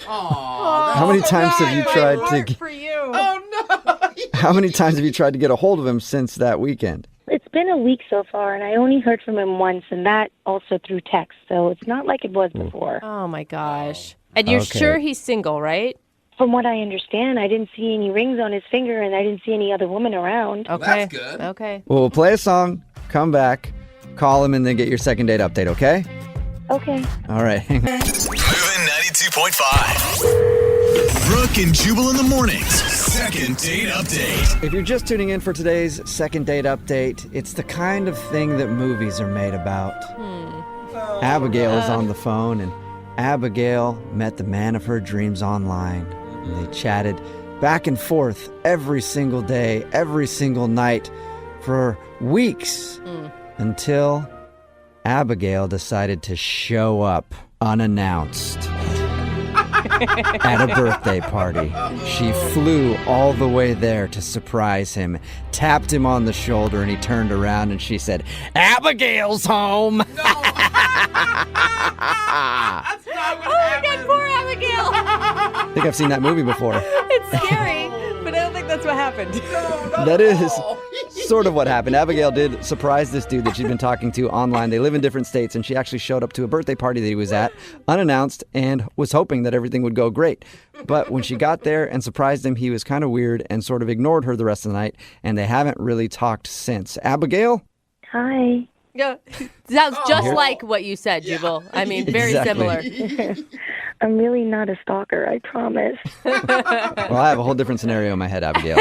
Aw, How many that's so times have you nice. tried to? Heart for you. Oh no. How many times have you tried to get a hold of him since that weekend? It's been a week so far, and I only heard from him once, and that also through text. So it's not like it was before. Oh, my gosh. And you're Okay. sure he's single, right? From what I understand, I didn't see any rings on his finger, and I didn't see any other woman around. Okay. that's good. Okay. Well, we'll play a song, come back, call him, and then get your second date update, okay? Okay. All right. Hang on. Moving 92.5. Brooke and Jubal in the mornings. Second date update. If you're just tuning in for today's second date update, it's the kind of thing that movies are made about. Abigail is on the phone, and Abigail met the man of her dreams online. And they chatted back and forth every single day, every single night for weeks until Abigail decided to show up unannounced at a birthday party. She flew all the way there to surprise him, tapped him on the shoulder, and he turned around and she said, Abigail's home. That's not what happened. Poor Abigail. I think I've seen that movie before. It's scary, but I don't think that's what happened. That is sort of what happened. Abigail did surprise this dude that she'd been talking to online. They live in different states, and she actually showed up to a birthday party that he was at, unannounced, and was hoping that everything would go great. But when she got there and surprised him, he was kind of weird and sort of ignored her the rest of the night, and they haven't really talked since. Abigail? Hi. Yeah. Sounds just Here- like what you said, Jubal. I mean, very Exactly. similar. I'm really not a stalker, I promise. Well, I have a whole different scenario in my head, Abigail.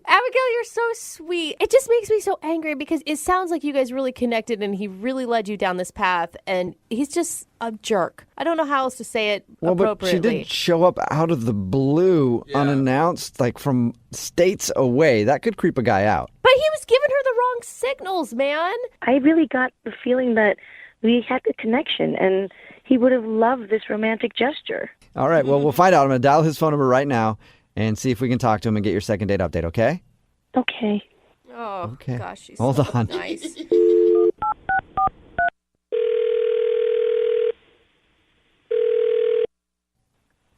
Abigail, you're so sweet. It just makes me so angry because it sounds like you guys really connected and he really led you down this path, and he's just a jerk. I don't know how else to say it Well, but she appropriately. did show up out of the blue, unannounced, like from states away. That could creep a guy out. But he was giving her the wrong signals, man. I really got the feeling that we had a connection, and he would have loved this romantic gesture. All right, well, we'll find out. I'm going to dial his phone number right now and see if we can talk to him and get your second date update, okay? Okay. Oh, Okay. gosh, she's Hold so on. nice.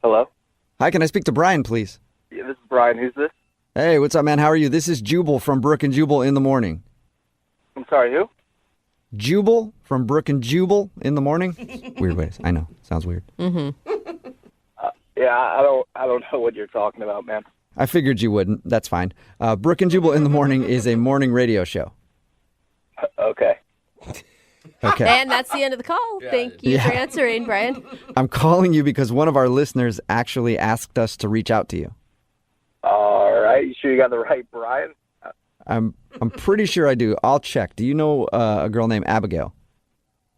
Hello? Hi, can I speak to Brian, please? Yeah, this is Brian. Who's this? Hey, what's up, man? How are you? This is Jubal from Brooke and Jubal in the morning. I'm sorry, who? Jubal from Brooke and Jubal in the morning? Weird ways. I know. Sounds weird. Mm-hmm. Yeah, I don't know what you're talking about, man. I figured you wouldn't. That's fine. Brooke and Jubal in the morning is a morning radio show. Okay. Okay. And that's the end of the call. Thank you for answering, Brian. I'm calling you because one of our listeners actually asked us to reach out to you. All right. You sure you got the right Brian? I'm pretty sure I do. I'll check. Do you know a girl named Abigail?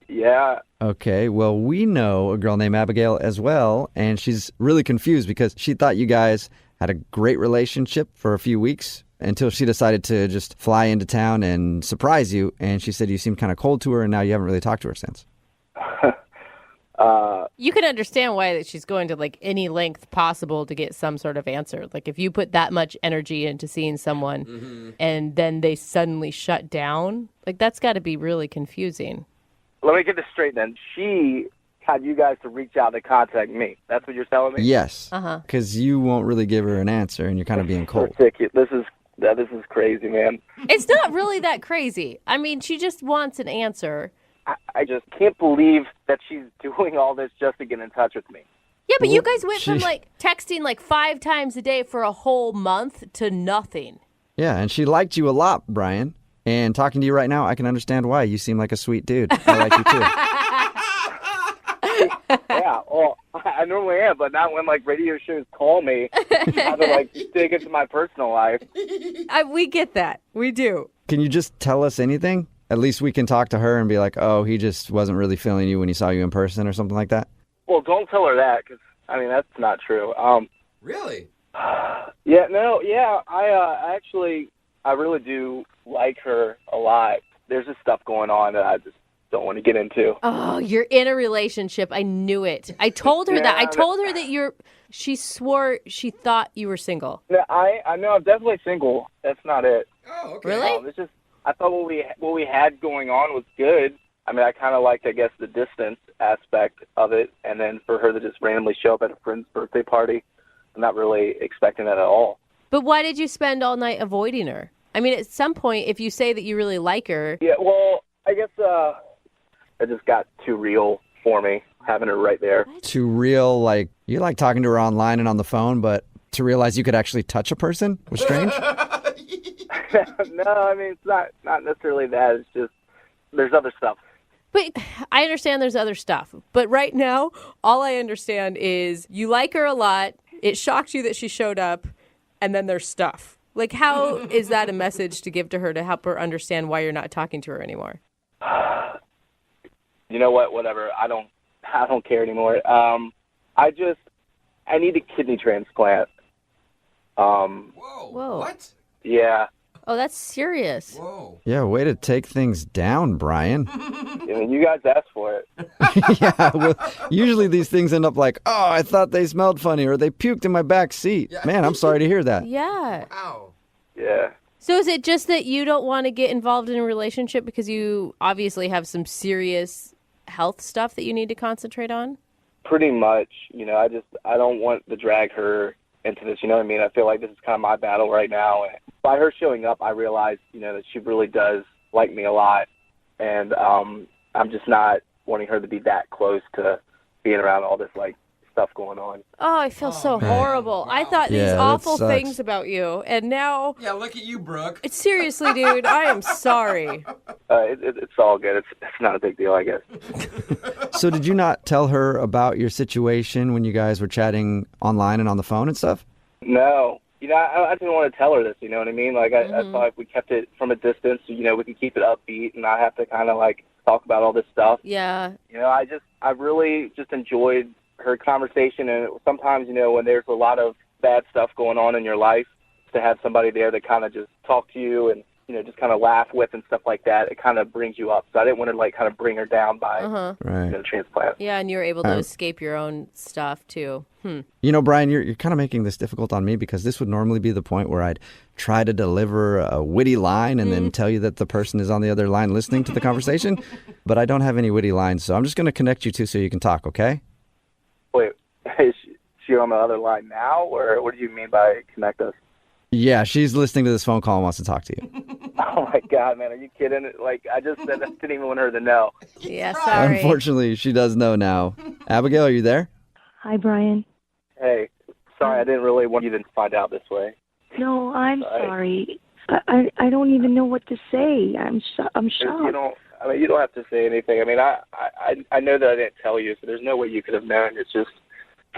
Yeah. Okay, well, we know a girl named Abigail as well, and she's really confused because she thought you guys had a great relationship for a few weeks until she decided to just fly into town and surprise you, and she said you seemed kind of cold to her, and now you haven't really talked to her since. You can understand why that she's going to like any length possible to get some sort of answer. Like if you put that much energy into seeing someone and then they suddenly shut down, like that's got to be really confusing. Let me get this straight then. She had you guys to reach out to contact me. That's what you're telling me? Yes, because you won't really give her an answer, and you're kind of being cold. Ridiculous. This is crazy, man. It's not really that crazy. I mean, she just wants an answer. I just can't believe that she's doing all this just to get in touch with me. Yeah, but you guys went from like texting like 5 times a day for a whole month to nothing. Yeah, and she liked you a lot, Brian. And talking to you right now, I can understand why. You seem like a sweet dude. I like you too. Yeah, well, I normally am, but not when like radio shows call me. I have to like dig into my personal life. We get that. We do. Can you just tell us anything? At least we can talk to her and be like, oh, he just wasn't really feeling you when he saw you in person or something like that. Well, don't tell her that, because, I mean, that's not true. Really? Yeah, no, yeah, I really do like her a lot. There's just stuff going on that I just don't want to get into. Oh, you're in a relationship. I knew it. I told her that. I told her that she swore she thought you were single. No, I know I'm definitely single. That's not it. Oh, okay. Really? It's just, I thought what we had going on was good. I mean, I kind of liked, I guess, the distance aspect of it, and then for her to just randomly show up at a friend's birthday party, I'm not really expecting that at all. But why did you spend all night avoiding her? I mean, at some point, if you say that you really like her... Yeah, well, I guess it just got too real for me, having her right there. Too real, like, you like talking to her online and on the phone, but to realize you could actually touch a person was strange? No, I mean, it's not necessarily that. It's just, there's other stuff. But I understand there's other stuff. But right now, all I understand is you like her a lot. It shocked you that she showed up, and then there's stuff. Like, how is that a message to give to her to help her understand why you're not talking to her anymore? You know what? Whatever. I don't care anymore. I need a kidney transplant. Whoa. What? Yeah. Oh, that's serious. Whoa. Yeah, way to take things down, Brian. I mean, you guys asked for it. Yeah, well, usually these things end up like, oh, I thought they smelled funny, or they puked in my back seat. Yeah. Man, I'm sorry to hear that. Yeah. Wow. Yeah. So is it just that you don't want to get involved in a relationship because you obviously have some serious health stuff that you need to concentrate on? Pretty much. You know, I don't want to drag her into this, you know what I mean? I feel like this is kind of my battle right now. And by her showing up, I realized, you know, that she really does like me a lot. And I'm just not wanting her to be that close to being around all this, like, stuff going on. Oh, I feel so horrible. Wow. I thought these awful things about you, and now... Yeah, look at you, Brooke. Seriously, dude, I am sorry. It's all good. It's not a big deal, I guess. So did you not tell her about your situation when you guys were chatting online and on the phone and stuff? No. You know, I didn't want to tell her this, you know what I mean? Like, I thought if we kept it from a distance, you know, we could keep it upbeat and not have to kind of, like, talk about all this stuff. Yeah. You know, I really just enjoyed her conversation, and sometimes, you know, when there's a lot of bad stuff going on in your life, to have somebody there that kind of just talk to you and, you know, just kind of laugh with and stuff like that, it kind of brings you up. So I didn't want to, like, kind of bring her down by you know, the transplant. Yeah, and you were able to escape your own stuff, too. You know, Brian, you're kind of making this difficult on me because this would normally be the point where I'd try to deliver a witty line and then tell you that the person is on the other line listening to the conversation. But I don't have any witty lines, so I'm just going to connect you two so you can talk, okay? Wait, is she on the other line now, or what do you mean by connect us? Yeah, she's listening to this phone call and wants to talk to you. Oh, my God, man, are you kidding? Like, I just said I didn't even want her to know. Yeah, sorry. Unfortunately, she does know now. Abigail, are you there? Hi, Brian. Hey, sorry, I didn't really want you to find out this way. No, I'm sorry. I don't even know what to say. I'm shocked. You know, I mean, you don't have to say anything. I mean, I know that I didn't tell you, so there's no way you could have known. It's just,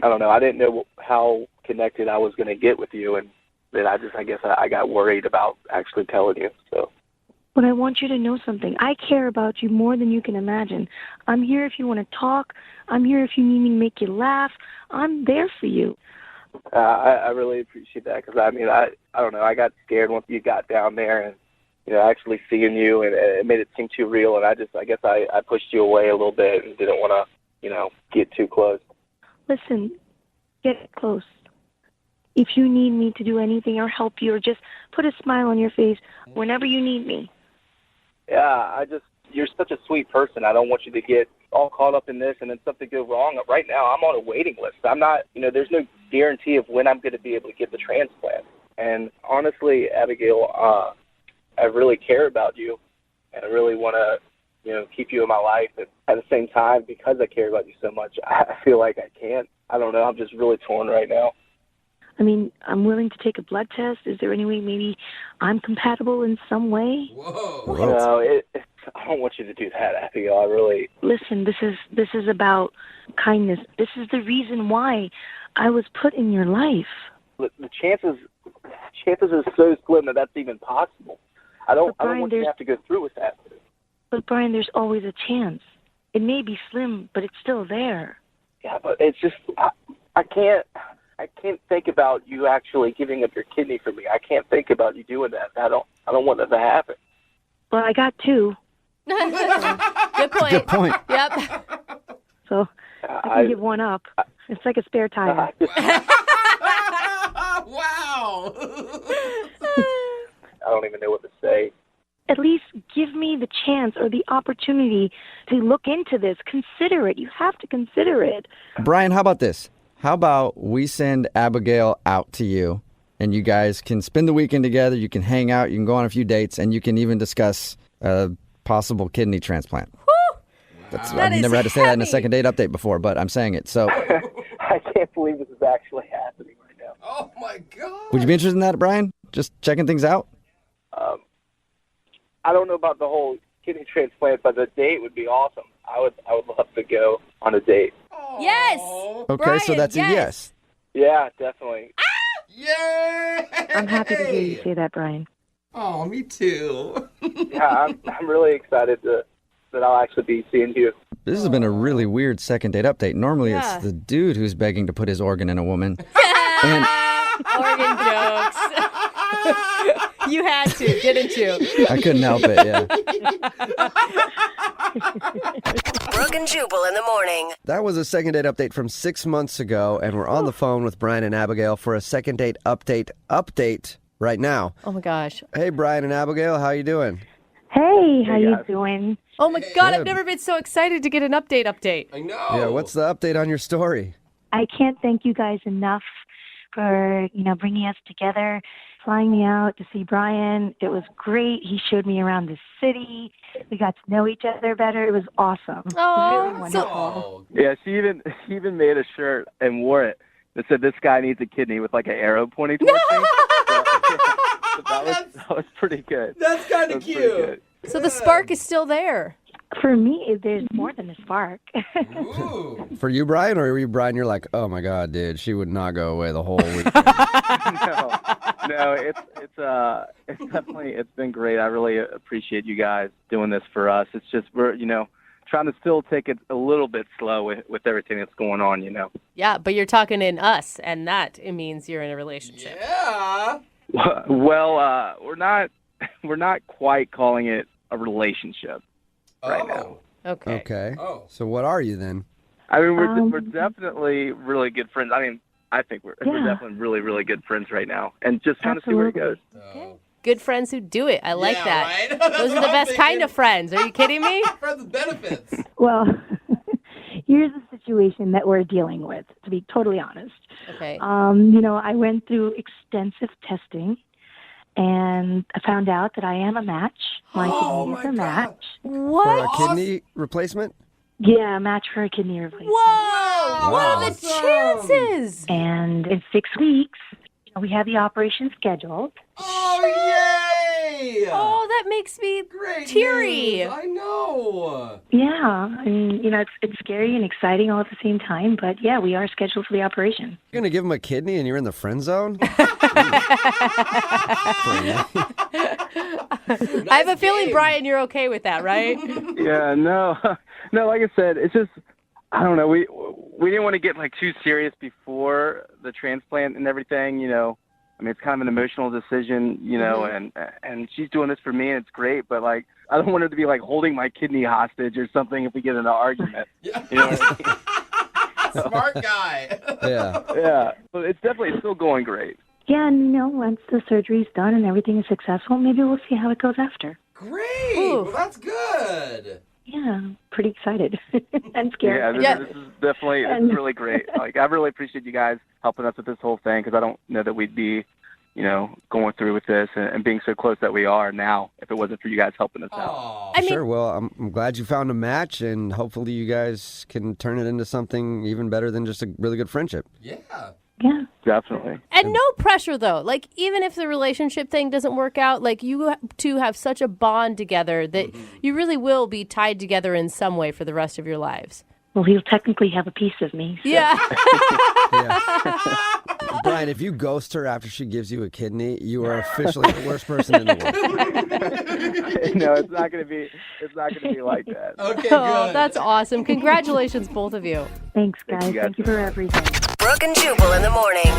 I don't know. I didn't know how connected I was going to get with you, and then I guess I got worried about actually telling you. So. But I want you to know something. I care about you more than you can imagine. I'm here if you want to talk. I'm here if you need me to make you laugh. I'm there for you. I really appreciate that because, I mean, I don't know. I got scared once you got down there and, actually seeing you, and it made it seem too real. And I guess I pushed you away a little bit and didn't want to, get too close. Listen, get close. If you need me to do anything or help you or just put a smile on your face whenever you need me. Yeah, you're such a sweet person. I don't want you to get all caught up in this and then something go wrong. Right now, I'm on a waiting list. I'm not, there's no guarantee of when I'm going to be able to get the transplant. And honestly, Abigail, I really care about you, and I really want to, keep you in my life. And at the same time, because I care about you so much, I feel like I can't. I don't know. I'm just really torn right now. I mean, I'm willing to take a blood test. Is there any way maybe I'm compatible in some way? Whoa. No, I don't want you to do that, Abigail. I really... Listen, this is about kindness. This is the reason why I was put in your life. The chances are so slim that that's even possible. I don't want you to have to go through with that. But Brian, there's always a chance. It may be slim, but it's still there. Yeah, but it's just I can't think about you actually giving up your kidney for me. I can't think about you doing that. I don't want that to happen. Well, I got two. Good point. Good point. Yep. So I can give one up. It's like a spare tire. Wow. I don't even know what to say. At least give me the chance or the opportunity to look into this. Consider it. You have to consider it. Brian, how about this? How about we send Abigail out to you, and you guys can spend the weekend together. You can hang out. You can go on a few dates, and you can even discuss a possible kidney transplant. Woo! I've never had to say that in a second date update before, but I'm saying it. So I can't believe this is actually happening right now. Oh, my God. Would you be interested in that, Brian? Just checking things out? I don't know about the whole kidney transplant, but the date would be awesome. I would love to go on a date. Yes. Okay, Brian, so that's a yes. Yeah, definitely. Yeah. I'm happy to hear you say that, Brian. Oh, me too. Yeah, I'm really excited that I'll actually be seeing you. This has been a really weird second date update. Normally Yeah. it's the dude who's begging to put his organ in a woman. And Organ jokes. You had to, didn't you? I couldn't help it, yeah. Brooke and Jubal in the morning. That was a second date update from 6 months ago, and we're on the phone with Brian and Abigail for a second date update right now. Oh my gosh. Hey, Brian and Abigail, how you doing? Hey, how you doing? Oh my God, I've Good. never been so excited to get an update. I know. Yeah, what's the update on your story? I can't thank you guys enough for, bringing us together, flying me out to see Brian. It was great. He showed me around the city. We got to know each other better. It was awesome. Oh, really wonderful. Yeah, she even made a shirt and wore it that said, "This guy needs a kidney," with like an arrow pointing towards me. So that was pretty good. That's kind of cute. So the spark is still there. For me, there's more than a spark. Ooh. For you, Brian, or were you, Brian, you're like, oh my God, dude, she would not go away the whole week. No, it's definitely, it's been great. I really appreciate you guys doing this for us. It's just we're trying to still take it a little bit slow with everything that's going on. Yeah, but you're talking in us, and that it means you're in a relationship. Yeah. Well, we're not quite calling it a relationship right now. Okay. Okay. Oh. So what are you then? I mean, we're definitely really good friends. I mean, I think we're definitely really, really good friends right now, and just trying to see where it goes. Good friends who do it. I like Yeah, that. right? Those are the best kind of friends. Are you kidding me? Friends with benefits. Well, here's the situation that we're dealing with, to be totally honest. Okay. I went through extensive testing, and I found out that I am a match. My kidney is a match. For a kidney replacement? Yeah, a match for a kidney replacement. Whoa! What are the chances? And in 6 weeks, we have the operation scheduled. Oh, Hey! Oh, that makes me teary. I know. Yeah, I mean, it's scary and exciting all at the same time, but yeah, we are scheduled for the operation. You're gonna give him a kidney and you're in the friend zone? I have a feeling, Brian, you're okay with that, right? Yeah, no. Like I said, it's just, I don't know. We didn't want to get too serious before the transplant and everything. I mean, it's kind of an emotional decision. And she's doing this for me, and it's great. But I don't want her to be holding my kidney hostage or something if we get in an argument. You know what I mean? Smart guy. Yeah. But it's still going great. Yeah, and once the surgery's done and everything is successful, maybe we'll see how it goes after. Great. Well, that's good. Yeah, pretty excited and scared. Yeah, this is definitely really great. I really appreciate you guys helping us with this whole thing because I don't know that we'd be, going through with this and being so close that we are now if it wasn't for you guys helping us out. Sure. Well, I'm glad you found a match, and hopefully you guys can turn it into something even better than just a really good friendship. Yeah. Yeah. Definitely. And no pressure, though. Even if the relationship thing doesn't work out, you two have such a bond together that you really will be tied together in some way for the rest of your lives. Well, he'll technically have a piece of me. So. Yeah. Brian, if you ghost her after she gives you a kidney, you are officially the worst person in the world. No, it's not going to be like that. Okay, Oh, that's awesome. Congratulations, both of you. Thanks, guys. Thank you for everything. Brooke and Jubal in the morning.